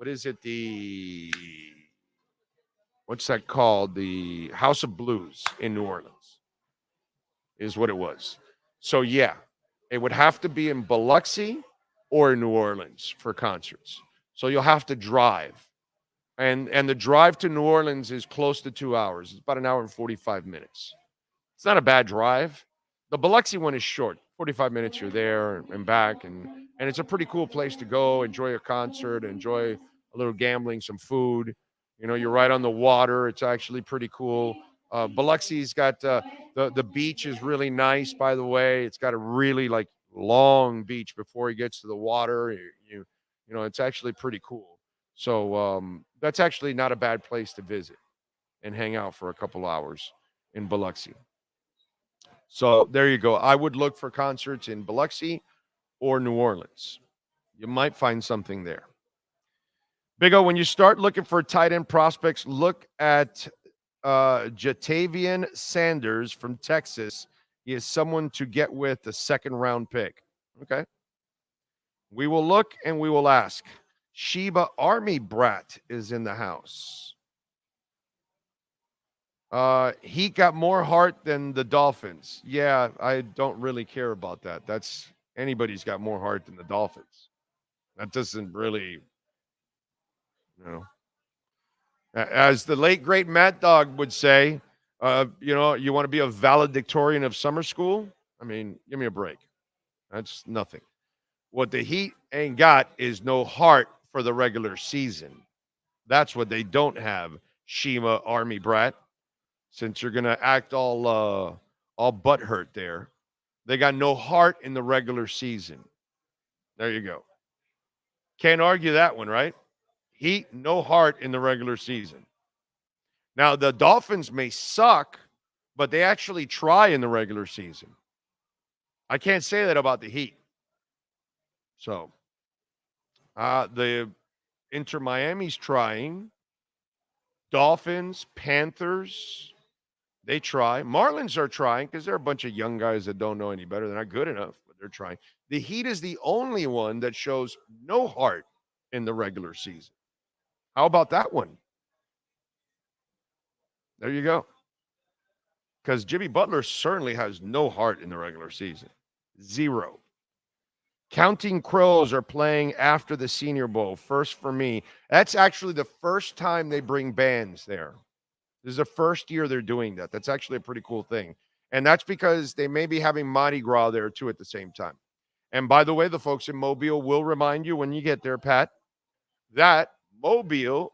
is it, what's that called? The House of Blues in New Orleans is what it was. So yeah, it would have to be in Biloxi or New Orleans for concerts. So you'll have to drive. And the drive to New Orleans is close to 2 hours. It's about an hour and 45 minutes. It's not a bad drive. The Biloxi one is short. 45 minutes you're there and back. And it's a pretty cool place to go, enjoy a concert, enjoy a little gambling, some food. You're right on the water. It's actually pretty cool. Biloxi's got the beach is really nice, by the way. It's got a really long beach before he gets to the water. It's actually pretty cool. So that's actually not a bad place to visit and hang out for a couple hours in Biloxi. So there you go. I would look for concerts in Biloxi or New Orleans. You might find something there. Big O, when you start looking for tight end prospects, look at Jatavian Sanders from Texas. He is someone to get with the second-round pick. Okay. We will look and we will ask. Sheba Army Brat is in the house. He got more heart than the Dolphins. Yeah, I don't really care about that. Anybody's got more heart than the Dolphins. That doesn't really, As the late, great Mad Dog would say, you want to be a valedictorian of summer school? I mean, give me a break. That's nothing. What the Heat ain't got is no heart for the regular season. That's what they don't have, Shema Army Brat. Since you're going to act all butthurt there. They got no heart in the regular season. There you go. Can't argue that one, right? Heat, no heart in the regular season. Now, the Dolphins may suck, but they actually try in the regular season. I can't say that about the Heat. So, the Inter Miami's trying. Dolphins, Panthers, they try. Marlins are trying because they're a bunch of young guys that don't know any better. They're not good enough, but they're trying. The Heat is the only one that shows no heart in the regular season. How about that one? There you go. Because Jimmy Butler certainly has no heart in the regular season. Zero. Counting Crows are playing after the Senior Bowl. First for me. That's actually the first time they bring bands there. This is the first year they're doing that. That's actually a pretty cool thing. And that's because they may be having Mardi Gras there, too, at the same time. And by the way, the folks in Mobile will remind you when you get there, Pat, that Mobile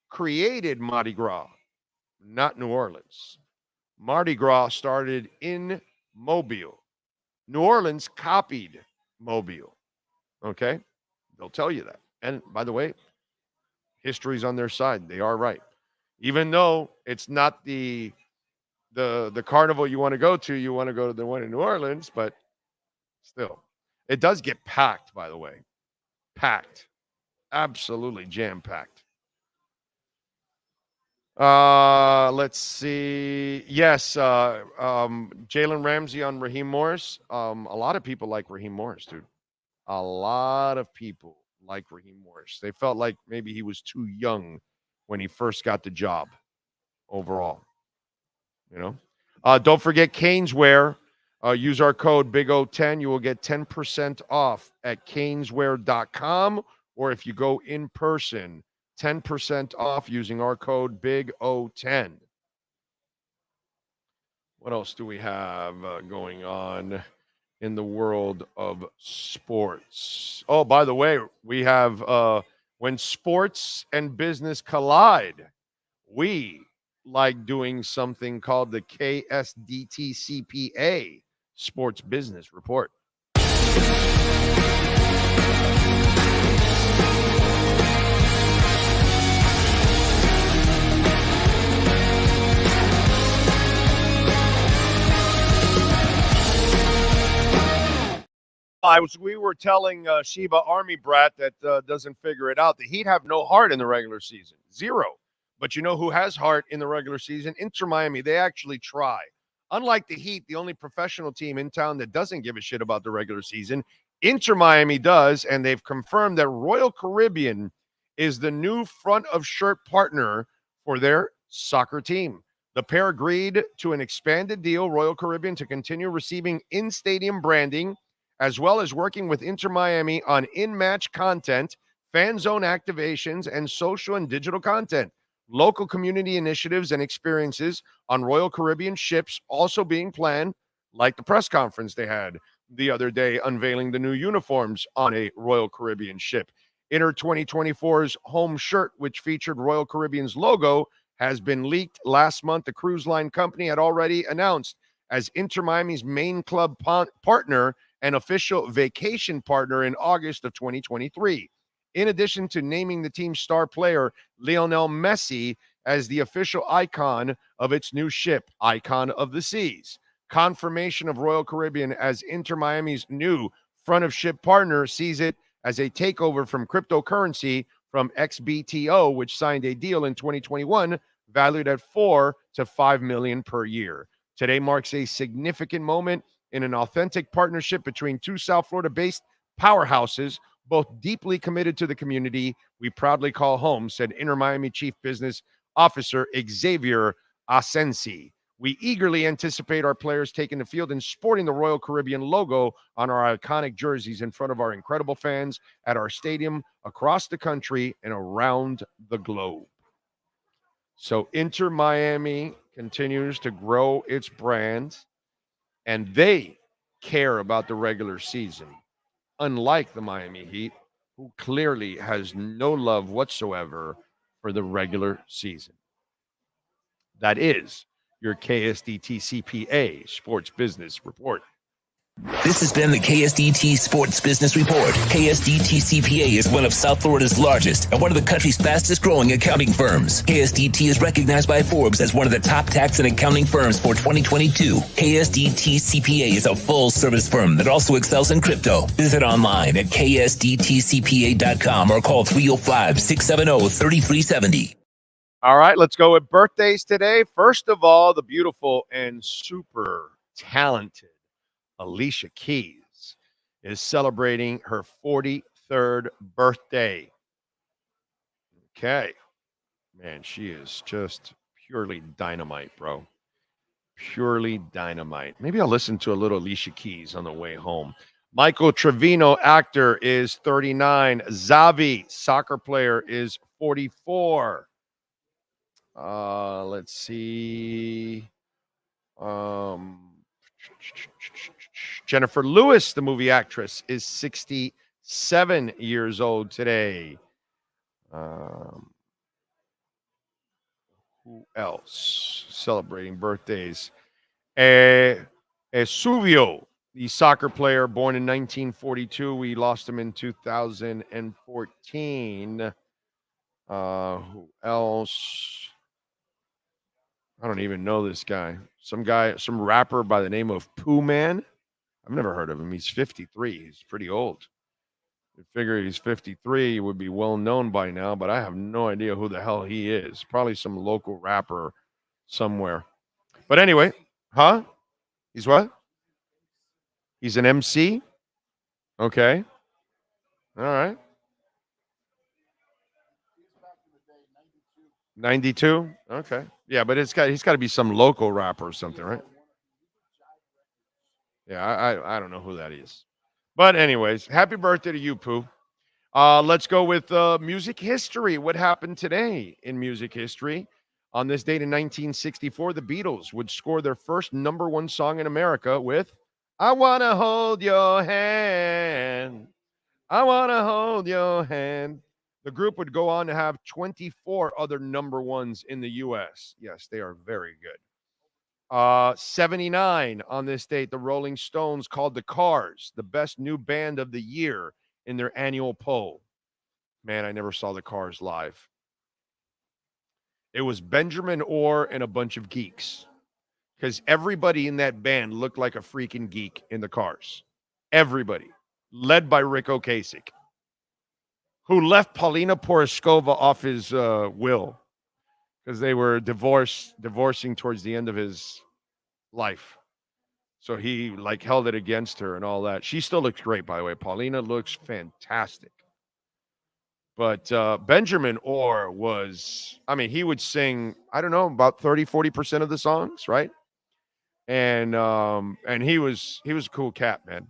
created Mardi Gras, not New Orleans. Mardi Gras started in Mobile. New Orleans copied Mobile. Okay? They'll tell you that. And by the way, history's on their side. They are right. Even though it's not the carnival you want to go to the one in New Orleans, but still. It does get packed, by the way. Packed. Absolutely jam-packed. Let's see. Yes, Jalen Ramsey on Raheem Morris. A lot of people like Raheem Morris, dude. A lot of people like Raheem Morris. They felt like maybe he was too young when he first got the job overall. Don't forget Caneswear. Use our code BIG010. You will get 10% off at caneswear.com, or if you go in person, 10% off using our code BIG010. What else do we have going on in the world of sports? Oh, by the way, we have when sports and business collide, we like doing something called the KSDT CPA Sports Business Report. We were telling Sheba Army Brat that doesn't figure it out. The Heat have no heart in the regular season. Zero. But you know who has heart in the regular season? Inter Miami. They actually try. Unlike the Heat, the only professional team in town that doesn't give a shit about the regular season, Inter Miami does, and they've confirmed that Royal Caribbean is the new front of shirt partner for their soccer team. The pair agreed to an expanded deal, Royal Caribbean, to continue receiving in-stadium branding, as well as working with Inter Miami on in-match content, fan zone activations, and social and digital content. Local community initiatives and experiences on Royal Caribbean ships also being planned, like the press conference they had the other day unveiling the new uniforms on a Royal Caribbean ship. Inter 2024's home shirt, which featured Royal Caribbean's logo, has been leaked last month. The cruise line company had already announced as Inter Miami's main club partner and official vacation partner in August of 2023. In addition to naming the team's star player, Lionel Messi, as the official icon of its new ship, Icon of the Seas. Confirmation of Royal Caribbean as Inter Miami's new front of ship partner sees it as a takeover from cryptocurrency from XBTO, which signed a deal in 2021 valued at $4 to $5 million per year. Today marks a significant moment in an authentic partnership between two South Florida-based powerhouses, both deeply committed to the community we proudly call home, said Inter Miami Chief Business Officer Xavier Asensi. We eagerly anticipate our players taking the field and sporting the Royal Caribbean logo on our iconic jerseys in front of our incredible fans at our stadium across the country and around the globe. So Inter Miami continues to grow its brand, and they care about the regular season, unlike the Miami Heat, who clearly has no love whatsoever for the regular season. That is your KSDT CPA Sports Business Report. This has been the KSDT Sports Business Report. KSDT CPA is one of South Florida's largest and one of the country's fastest growing accounting firms. KSDT is recognized by Forbes as one of the top tax and accounting firms for 2022. KSDT CPA is a full service firm that also excels in crypto. Visit online at ksdtcpa.com or call 305-670-3370. All right, let's go with birthdays today. First of all, the beautiful and super talented Alicia Keys is celebrating her 43rd birthday. Okay. Man, she is just purely dynamite, bro. Purely dynamite. Maybe I'll listen to a little Alicia Keys on the way home. Michael Trevino, actor, is 39. Xavi, soccer player, is 44. Let's see. Jennifer Lewis, the movie actress, is 67 years old today. Who else celebrating birthdays? Suvio, the soccer player born in 1942. We lost him in 2014. Who else? I don't even know this guy. Some rapper by the name of Pooh Man. I've never heard of him. He's 53. He's pretty old. I figure he's 53. He would be well known by now, but I have no idea who the hell he is. Probably some local rapper somewhere. But anyway, He's what? He's an MC? Okay. All right. 92? Okay. Yeah, but he's got to be some local rapper or something, right? Yeah, I don't know who that is. But anyways, happy birthday to you, Pooh. Let's go with music history. What happened today in music history? On this date in 1964, the Beatles would score their first number one song in America with I Wanna Hold Your Hand. I Wanna Hold Your Hand. The group would go on to have 24 other number ones in the U.S. Yes, they are very good. 79 on this date, the Rolling Stones called the Cars the best new band of the year in their annual poll. Man, I never saw the Cars live. It was Benjamin Orr and a bunch of geeks, because everybody in that band looked like a freaking geek in the Cars. Everybody, led by Rick Ocasek, who left Paulina Poroskova off his will because they were divorcing towards the end of his life. So he held it against her and all that. She still looks great, by the way. Paulina looks fantastic. But Benjamin Orr he would sing, I don't know, about 30-40% of the songs, right? And he was a cool cat, man.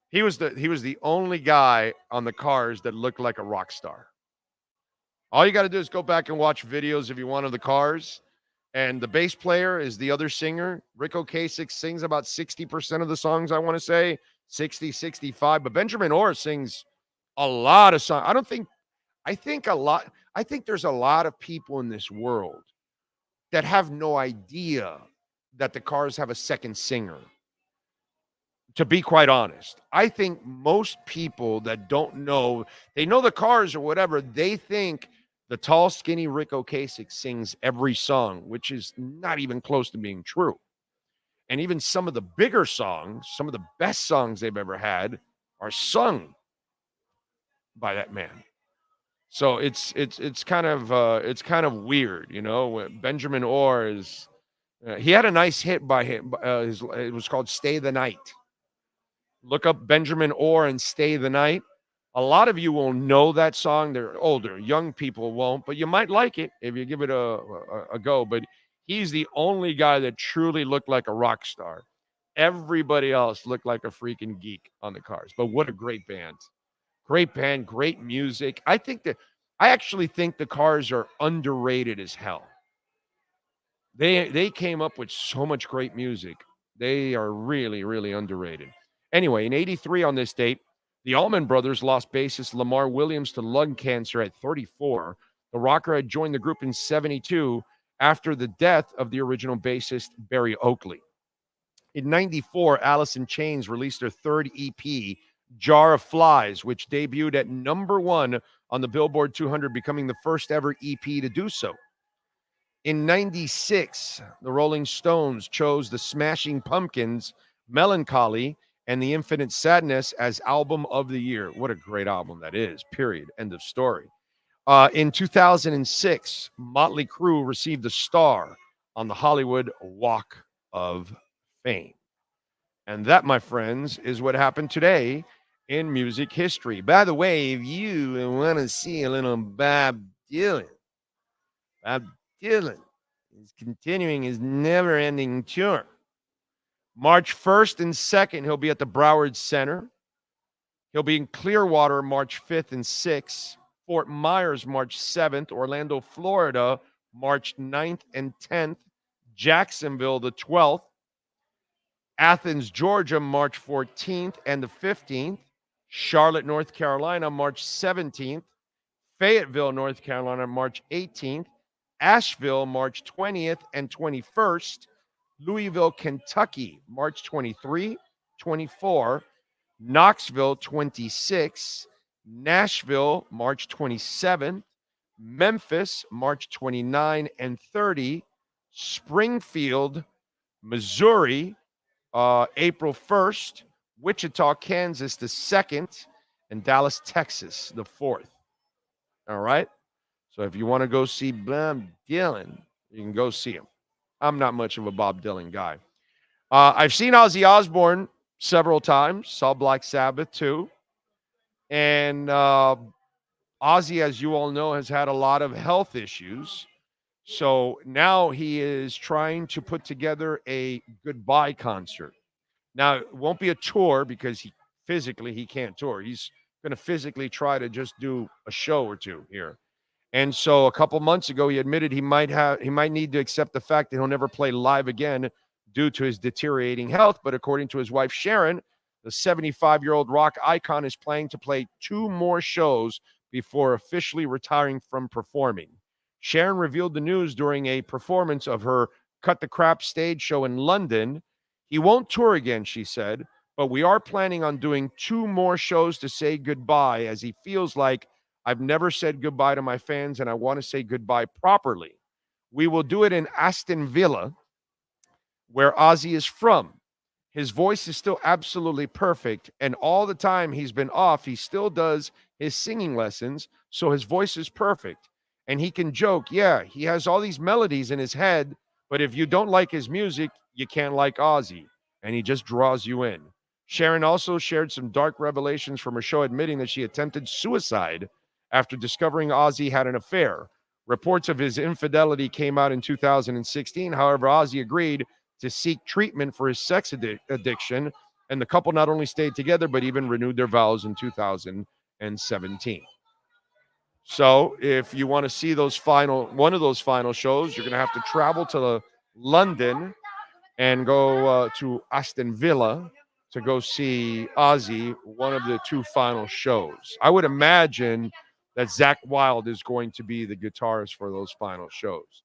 He was the only guy on the Cars that looked like a rock star. All you got to do is go back and watch videos if you want of the Cars. And the bass player is the other singer. Rick Ocasek sings about 60% of the songs, I want to say, 60, 65. But Benjamin Orr sings a lot of songs. I think there's a lot of people in this world that have no idea that the Cars have a second singer. To be quite honest, I think most people that don't know, they know the Cars or whatever, they think the tall, skinny Rick Ocasek sings every song, which is not even close to being true. And even some of the bigger songs, some of the best songs they've ever had, are sung by that man. So it's kind of weird, you know. Benjamin Orr is he had a nice hit by him. It was called "Stay the Night." Look up Benjamin Orr and "Stay the Night." A lot of you will know that song. They're older, young people won't, but you might like it if you give it a go. But he's the only guy that truly looked like a rock star. Everybody else looked like a freaking geek on the Cars. But what a great band. Great band, great music. I actually think the Cars are underrated as hell. They came up with so much great music. They are really, really underrated. Anyway, in 83 on this date, the Allman Brothers lost bassist Lamar Williams to lung cancer at 34. The rocker had joined the group in 72 after the death of the original bassist Barry Oakley. In 94, Alice in Chains released their third EP, Jar of Flies, which debuted at number 1 on the Billboard 200, becoming the first ever EP to do so. In 96, the Rolling Stones chose the Smashing Pumpkins' Melancholy and the Infinite Sadness as album of the year. What a great album that is, period. End of story. In 2006, Motley Crue received a star on the Hollywood Walk of Fame. And that, my friends, is what happened today in music history. By the way, if you want to see a little Bob Dylan is continuing his never-ending tour. March 1st and 2nd, he'll be at the Broward Center. He'll be in Clearwater March 5th and 6th, Fort Myers March 7th, Orlando, Florida March 9th and 10th, Jacksonville the 12th, Athens, Georgia March 14th and the 15th, Charlotte, North Carolina March 17th, Fayetteville, North Carolina March 18th, Asheville March 20th and 21st, Louisville, Kentucky, March 23, 24, Knoxville, 26, Nashville, March 27, Memphis, March 29 and 30, Springfield, Missouri, April 1st, Wichita, Kansas, the 2nd, and Dallas, Texas, the 4th. All right? So if you want to go see Bob Dylan, you can go see him. I'm not much of a Bob Dylan guy. I've seen Ozzy Osbourne several times. Saw Black Sabbath too. And Ozzy, as you all know, has had a lot of health issues. So now he is trying to put together a goodbye concert. Now, it won't be a tour because he can't tour. He's going to physically try to just do a show or two here. And so a couple months ago, he admitted he might need to accept the fact that he'll never play live again due to his deteriorating health. But according to his wife, Sharon, the 75-year-old rock icon is planning to play 2 more shows before officially retiring from performing. Sharon revealed the news during a performance of her Cut the Crap stage show in London. He won't tour again, she said, but we are planning on doing 2 more shows to say goodbye, as he feels like I've never said goodbye to my fans and I want to say goodbye properly. We will do it in Aston Villa, where Ozzy is from. His voice is still absolutely perfect, and all the time he's been off, he still does his singing lessons, so his voice is perfect. And he can joke, yeah, he has all these melodies in his head, but if you don't like his music, you can't like Ozzy, and he just draws you in. Sharon also shared some dark revelations from her show, admitting that she attempted suicide after discovering Ozzy had an affair. Reports of his infidelity came out in 2016. However, Ozzy agreed to seek treatment for his sex addiction, and the couple not only stayed together, but even renewed their vows in 2017. So if you want to see one of those final shows, you're going to have to travel to London and go to Aston Villa to go see Ozzy, one of the 2 final shows. I would imagine that Zach Wilde is going to be the guitarist for those final shows.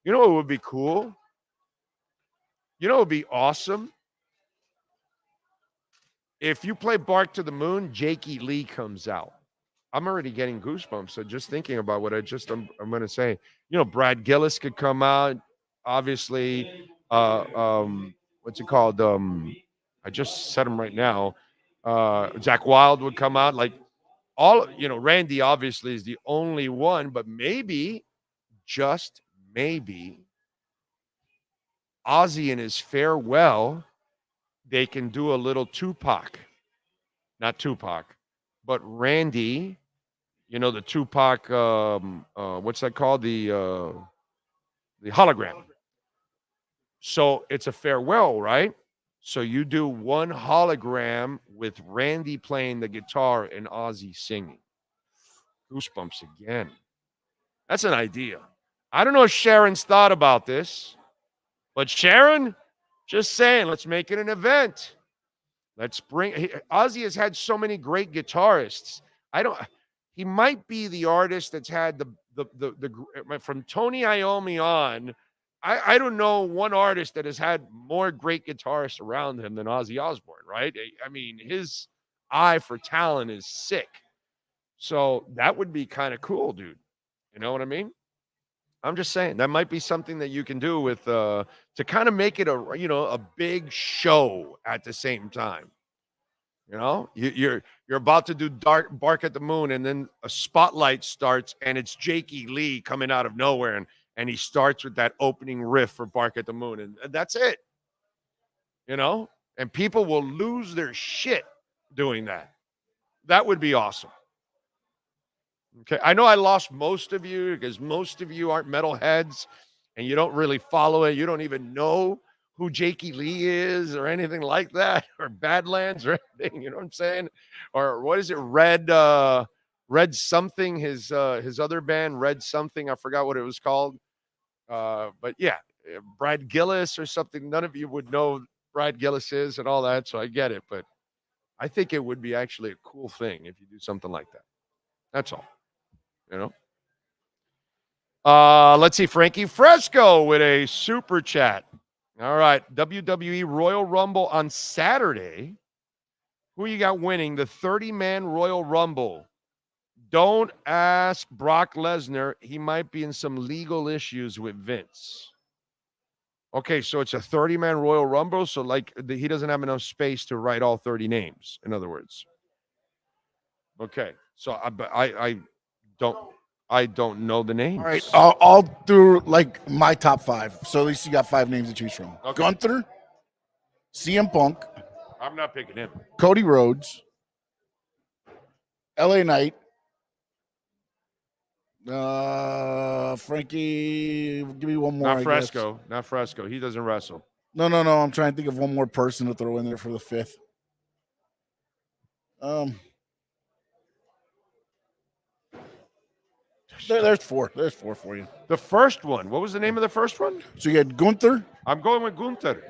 You know what would be cool? You know what would be awesome? If you play Bark to the Moon, Jakey Lee comes out. I'm already getting goosebumps. So just thinking about what I'm going to say. You know, Brad Gillis could come out. Obviously, what's it called? I just said him right now. Zach Wilde would come out. Like Randy obviously is the only one, but maybe, just maybe, Ozzy in his farewell, they can do a little Tupac. Not Tupac, but Randy, the Tupac, what's that called? The hologram. So it's a farewell, right? So you do one hologram with Randy playing the guitar and Ozzy singing. Goosebumps again. That's an idea. I don't know if Sharon's thought about this, but Sharon, just saying, let's make it an event. Let's Ozzy has had so many great guitarists. He might be the artist that's had the from Tony Iommi on. I don't know one artist that has had more great guitarists around him than Ozzy Osbourne, right? I mean, his eye for talent is sick. So that would be kind of cool, dude. You know what I mean? I'm just saying that might be something that you can do with to kind of make it a big show at the same time. You're about to do Bark at the Moon, and then a spotlight starts, and it's Jakey Lee coming out of nowhere, and he starts with that opening riff for Bark at the Moon, and that's it. And people will lose their shit doing that. That would be awesome. Okay, I know I lost most of you because most of you aren't metalheads and you don't really follow it. You don't even know who Jakey Lee is or anything like that, or Badlands or anything. You know what I'm saying? Or what is it? Red something. His other band, Red something. I forgot what it was called. But yeah, Brad Gillis or something. None of you would know Brad Gillis is and all that. So I get it, but I think it would be actually a cool thing if you do something like that. That's all. Let's see. Frankie Fresco with a super chat. All right. WWE Royal Rumble on Saturday. Who you got winning the 30-man Royal Rumble? Don't ask Brock Lesnar. He might be in some legal issues with Vince. Okay, so it's a 30-man Royal Rumble. So he doesn't have enough space to write all 30 names, in other words. Okay. So I don't know the names. All right, I'll do my top 5. So at least you got 5 names to choose from. Okay. Gunther, CM Punk. I'm not picking him. Cody Rhodes, LA Knight, Frankie. Give me one more. Not Fresco. Not Fresco. He doesn't wrestle. No. I'm trying to think of one more person to throw in there for the 5th. There's 4. There's 4 for you. The first one. What was the name of the first one? So you had Gunther. I'm going with Gunther.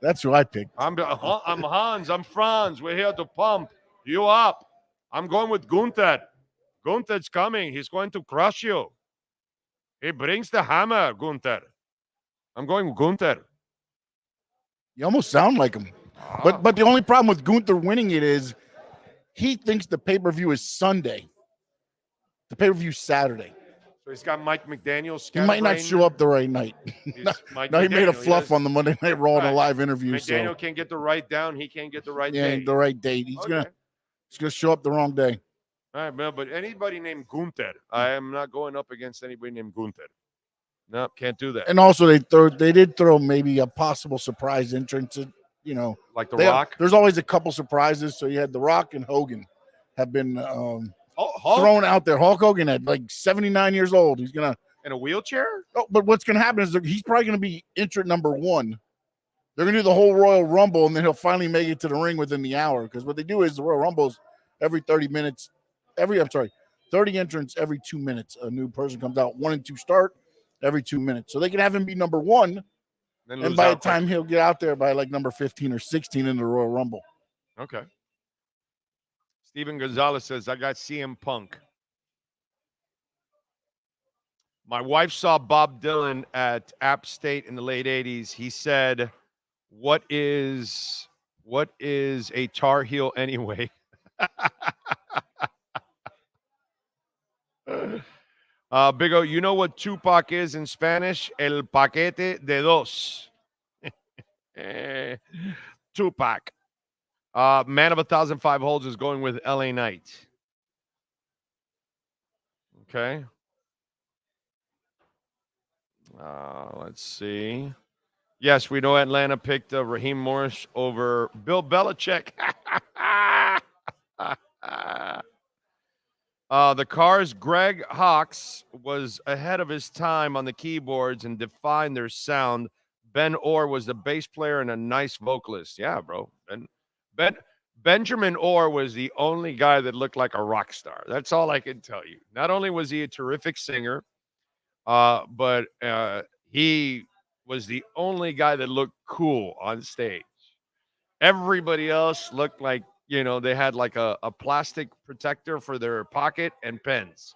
That's who I picked. I'm Hans. I'm Franz. We're here to pump you up. I'm going with Gunther. Gunther's coming. He's going to crush you. He brings the hammer, Gunther. I'm going with Gunther. You almost sound like him. But the only problem with Gunther winning it is he thinks the pay-per-view is Sunday. The pay-per-view is Saturday. So he's got Mike McDaniel. He might not show up the right night. No, he made a fluff on the Monday Night Raw in a live interview. McDaniel can't get the right down. He can't get the right date. the right date. He's gonna show up the wrong day. All right, man. But anybody named Gunther, I am not going up against anybody named Gunther. No, can't do that. And also, they did throw maybe a possible surprise entrance. Like The Rock. There's always a couple surprises. So you had The Rock and Hogan have been thrown out there. Hulk Hogan at like 79 years old. He's gonna in a wheelchair. Oh, but what's gonna happen is he's probably gonna be entrant number 1. They're gonna do the whole Royal Rumble, and then he'll finally make it to the ring within the hour. Because what they do is the Royal Rumbles every 30 minutes. 30 entrants every 2 minutes. A new person comes out. 1 and 2 start every 2 minutes. So they can have him be number 1. And by the time he'll get out there by like number 15 or 16 in the Royal Rumble. Okay. Steven Gonzalez says, I got CM Punk. My wife saw Bob Dylan at App State in the late 80s. He said, what is a Tar Heel anyway? Big O, you know what Tupac is in Spanish? El paquete de dos. Tupac. Man of 1,005 holds is going with LA Knight. Okay. Let's see. Yes, we know Atlanta picked Raheem Morris over Bill Belichick. The Cars' Greg Hawkes was ahead of his time on the keyboards and defined their sound. Ben Orr was the bass player and a nice vocalist. Yeah, bro. Benjamin Orr was the only guy that looked like a rock star. That's all I can tell you. Not only was he a terrific singer, but he was the only guy that looked cool on stage. Everybody else looked like, they had like a plastic protector for their pocket and pens.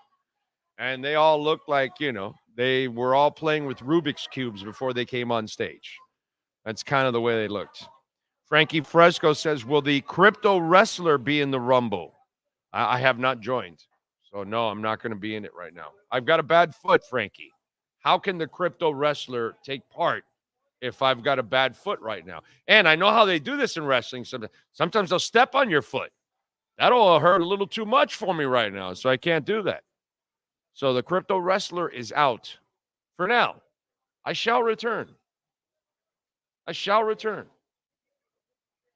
And they all looked like, they were all playing with Rubik's Cubes before they came on stage. That's kind of the way they looked. Frankie Fresco says, will the crypto wrestler be in the Rumble? I have not joined. So, no, I'm not going to be in it right now. I've got a bad foot, Frankie. How can the crypto wrestler take part if I've got a bad foot right now? And I know how they do this in wrestling. Sometimes they'll step on your foot. That'll hurt a little too much for me right now, so I can't do that. So the crypto wrestler is out for now. I shall return.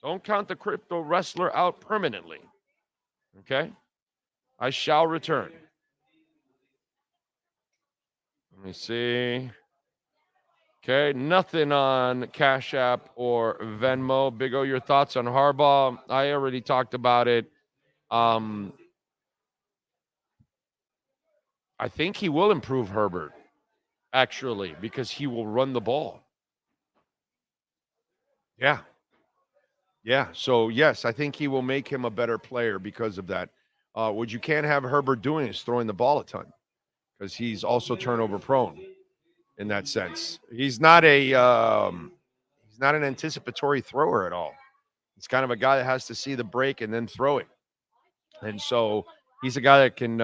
Don't count the crypto wrestler out permanently. Okay? I shall return. Let me see. Okay, nothing on Cash App or Venmo. Big O, your thoughts on Harbaugh? I already talked about it. I think he will improve Herbert, actually, because he will run the ball. Yeah. So, yes, I think he will make him a better player because of that. What you can't have Herbert doing is throwing the ball a ton because he's also turnover prone in that sense. He's not an anticipatory thrower at all. He's kind of a guy that has to see the break and then throw it. And so he's a guy that can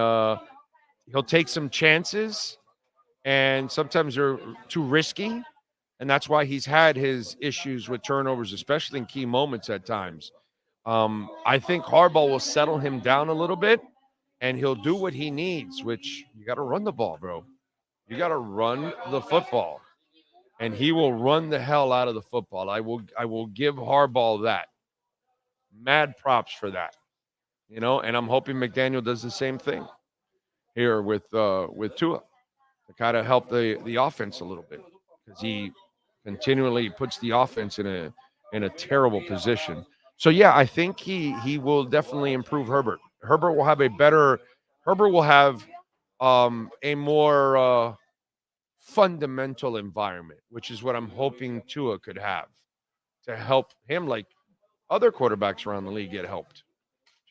he'll take some chances, and sometimes they're too risky. And that's why he's had his issues with turnovers, especially in key moments at times. I think Harbaugh will settle him down a little bit, and he'll do what he needs, which you got to run the ball, bro. You got to run the football, and he will run the hell out of the football. I will give Harbaugh that. Mad props for that, and I'm hoping McDaniel does the same thing here with Tua to kind of help the offense a little bit, because he continually puts the offense in a terrible position. So yeah, I think he will definitely improve Herbert. Herbert will have a more fundamental environment, which is what I'm hoping Tua could have to help him, like other quarterbacks around the league get helped.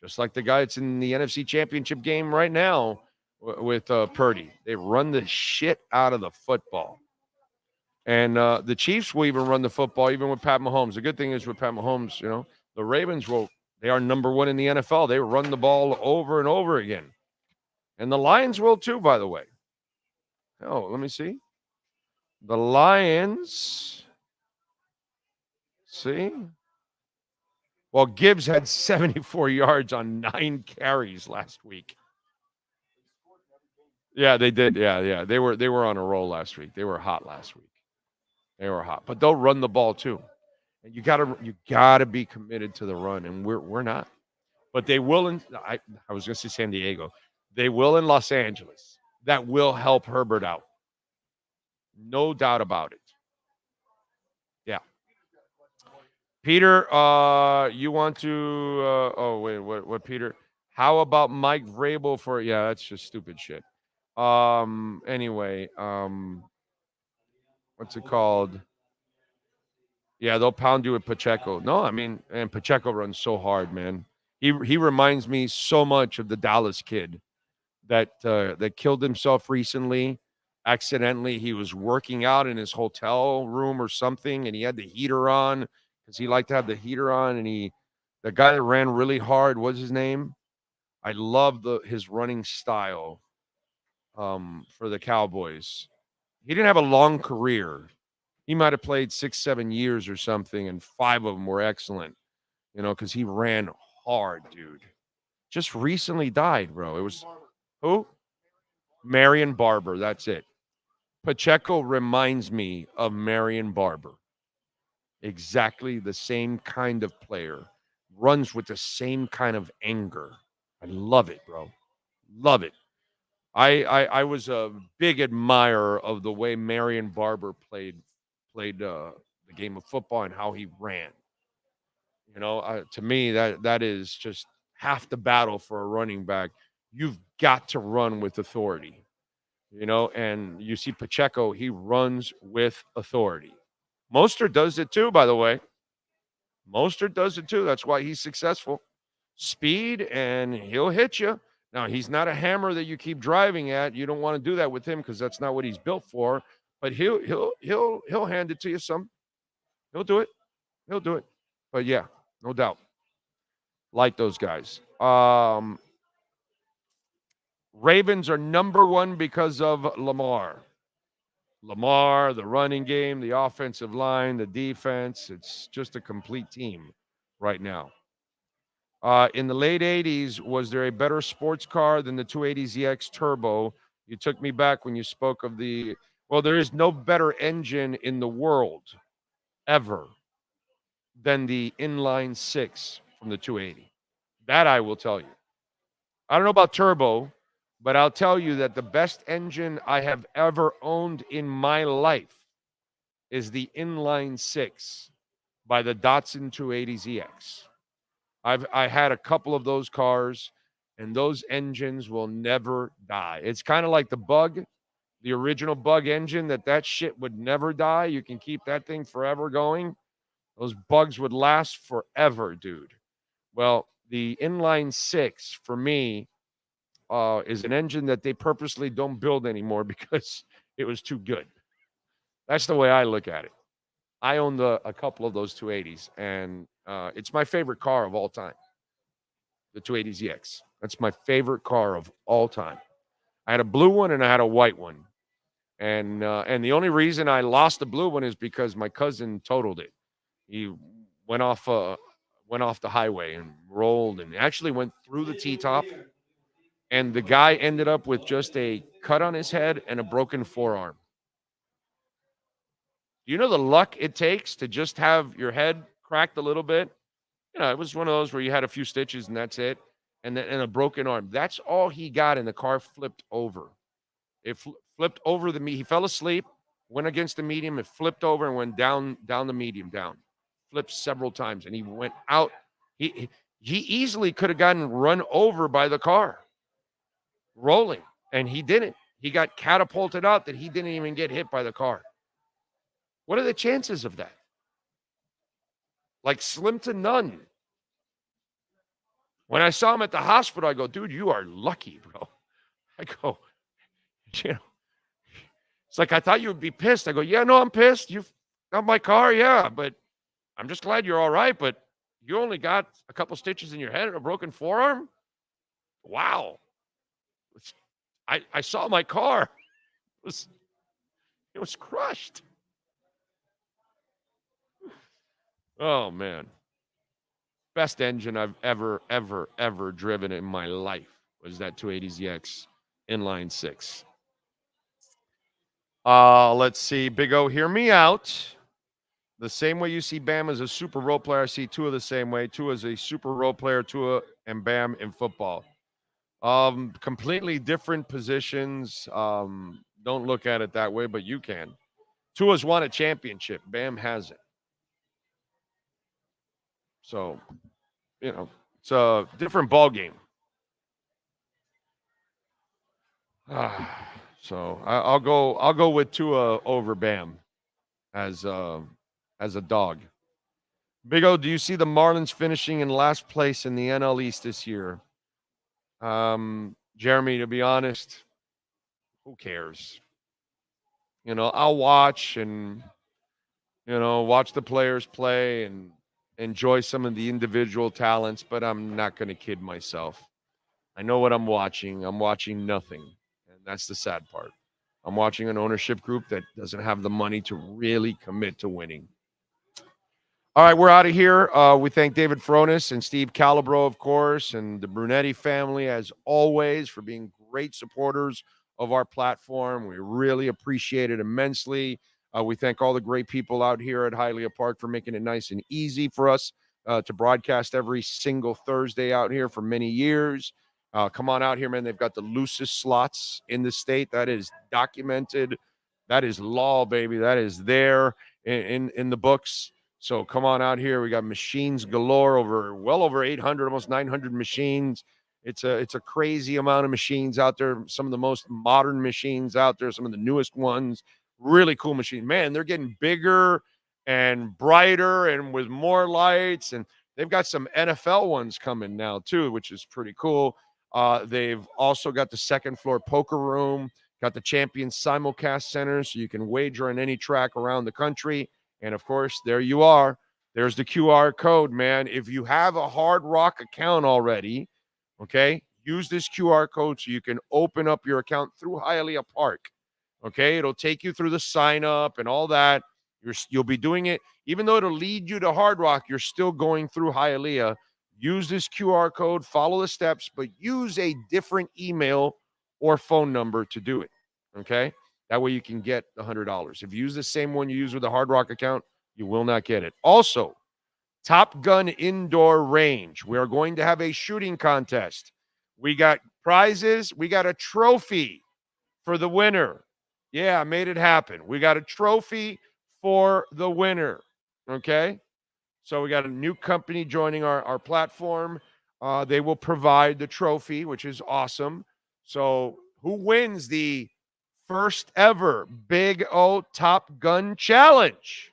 just like the guy that's in the NFC Championship game right now with Purdy. They run the shit out of the football. And the Chiefs will even run the football, even with Pat Mahomes. The good thing is with Pat Mahomes, the Ravens they are number one in the NFL. They run the ball over and over again. And the Lions will too, by the way. Oh, let me see. The Lions, see? Well, Gibbs had 74 yards on 9 carries last week. Yeah, they did. Yeah. They were on a roll last week. They were hot last week. They were hot. But they'll run the ball too. And you gotta be committed to the run, and we're not. But they will I was gonna say San Diego. They will in Los Angeles. That will help Herbert out. No doubt about it. Yeah. Peter, you want to what Peter? How about Mike Vrabel for that's just stupid shit. Anyway, what's it called? Yeah, they'll pound you with Pacheco. No, I mean, and Pacheco runs so hard, man. He reminds me so much of the Dallas kid that killed himself recently. Accidentally, he was working out in his hotel room or something, and he had the heater on because he liked to have the heater on. And the guy that ran really hard, what's his name? I love his running style for the Cowboys. He didn't have a long career. He might have played 6-7 years or something, and 5 of them were excellent, because he ran hard, dude. Just recently died, bro. It was who? Marion Barber. That's it. Pacheco reminds me of Marion Barber. Exactly the same kind of player. Runs with the same kind of anger. I love it, bro. Love it. I was a big admirer of the way Marion Barber played the game of football and how he ran. To me, that is just half the battle for a running back. You've got to run with authority. And you see Pacheco, he runs with authority. Mostert does it too, by the way. Mostert does it too. That's why he's successful. Speed, and he'll hit you. Now, he's not a hammer that you keep driving at. You don't want to do that with him because that's not what he's built for. But he'll hand it to you some. He'll do it. He'll do it. But yeah, no doubt. Like those guys. Ravens are number one because of Lamar. Lamar, the running game, the offensive line, the defense. It's just a complete team right now. In the late 80s, was there a better sports car than the 280ZX Turbo? You took me back when you spoke of there is no better engine in the world ever than the inline 6 from the 280. That I will tell you. I don't know about turbo, but I'll tell you that the best engine I have ever owned in my life is the inline 6 by the Datsun 280ZX. I had a couple of those cars, and those engines will never die. It's kind of like the Bug, the original Bug engine, that shit would never die. You can keep that thing forever going. Those Bugs would last forever, dude. Well, the inline 6 for me is an engine that they purposely don't build anymore because it was too good. That's the way I look at it. I own a couple of those 280s, and it's my favorite car of all time, the 280ZX. That's my favorite car of all time. I had a blue one and I had a white one, and the only reason I lost the blue one is because my cousin totaled it. He went off the highway and rolled, and actually went through the T-top, and the guy ended up with just a cut on his head and a broken forearm. Do you know the luck it takes to just have your head cracked a little bit? It was one of those where you had a few stitches and that's it, and a broken arm. That's all he got, and the car flipped over. It flipped over he fell asleep, went against the medium, it flipped over and went down the medium down. Flipped several times, and he went out. He easily could have gotten run over by the car rolling, and he didn't. He got catapulted out that he didn't even get hit by the car. What are the chances of that? Like slim to none. When I saw him at the hospital, I go, dude, you are lucky, bro. I go, you know, it's like, I thought you would be pissed. I go, yeah, no, I'm pissed. You got my car, yeah, but I'm just glad you're all right. But you only got a couple stitches in your head and a broken forearm? Wow. I saw my car. It was crushed. Oh, man. Best engine I've ever driven in my life was that 280ZX inline 6. Let's see. Big O, hear me out. The same way you see Bam as a super role player, I see Tua the same way. Tua is a super role player, Tua and Bam in football. Completely different positions. Don't look at it that way, but you can. Tua's won a championship. Bam hasn't. So, you know, it's a different ball game. So I'll go with Tua over Bam as a dog. Big O, do you see the Marlins finishing in last place in the NL East this year? Jeremy, to be honest, who cares? You know, I'll watch and, you know, watch the players play and enjoy some of the individual talents, but I'm not going to kid myself. I know what I'm watching. I'm watching nothing. And that's the sad part. I'm watching an ownership group that doesn't have the money to really commit to winning. All right, we're out of here. We thank David Fonus and Steve Calabro, of course, and the Brunetti family, as always, for being great supporters of our platform. We really appreciate it immensely. We thank all the great people out here at Hialeah Park for making it nice and easy for us to broadcast every single Thursday out here for many years. Come on out here, man. They've got the loosest slots in the state. That is documented. That is law, baby. That is there in the books. So come on out here. We got machines galore, well over 800, almost 900 machines. It's a crazy amount of machines out there. Some of the most modern machines out there, some of the newest ones. Really cool machine. Man, they're getting bigger and brighter and with more lights. And they've got some NFL ones coming now too, which is pretty cool. They've also got the second floor poker room, got the Champions Simulcast Center, so you can wager on any track around the country. And, of course, there you are. There's the QR code, man. If you have a Hard Rock account already, okay, use this QR code so you can open up your account through Hialeah Park, okay? It'll take you through the sign-up and all that. You'll be doing it. Even though it'll lead you to Hard Rock, you're still going through Hialeah. Use this QR code, follow the steps, but use a different email or phone number to do it, okay? That way you can get the $100. If you use the same one you use with the Hard Rock account, you will not get it. Also, Top Gun Indoor Range. We are going to have a shooting contest. We got prizes. We got a trophy for the winner. Yeah, I made it happen. We got a trophy for the winner, okay? So we got a new company joining our platform. They will provide the trophy, which is awesome. So who wins the first ever Big O Top Gun Challenge?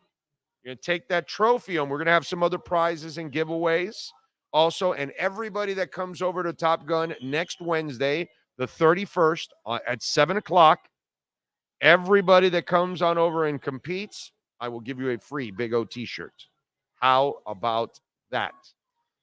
You're going to take that trophy home. We're going to have some other prizes and giveaways also. And everybody that comes over to Top Gun next Wednesday, the 31st at 7 o'clock, everybody that comes on over and competes, I will give you a free Big O t-shirt. How about that?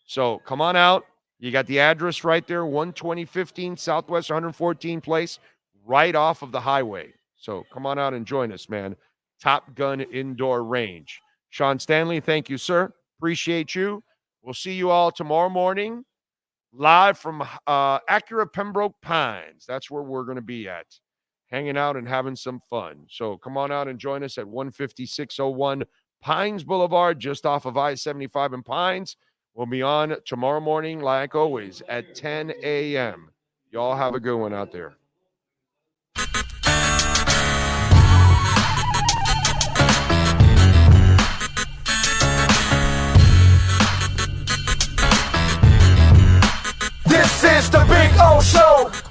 So come on out. You got the address right there, 12015 Southwest 114 Place, right off of the highway. So come on out and join us, man. Top Gun Indoor Range. Sean Stanley, thank you, sir. Appreciate you. We'll see you all tomorrow morning live from Acura Pembroke Pines. That's where we're going to be at, hanging out and having some fun. So come on out and join us at 15601 Pines Boulevard, just off of I-75 in Pines. We'll be on tomorrow morning, like always, at 10 a.m. Y'all have a good one out there. This is the Big O Show.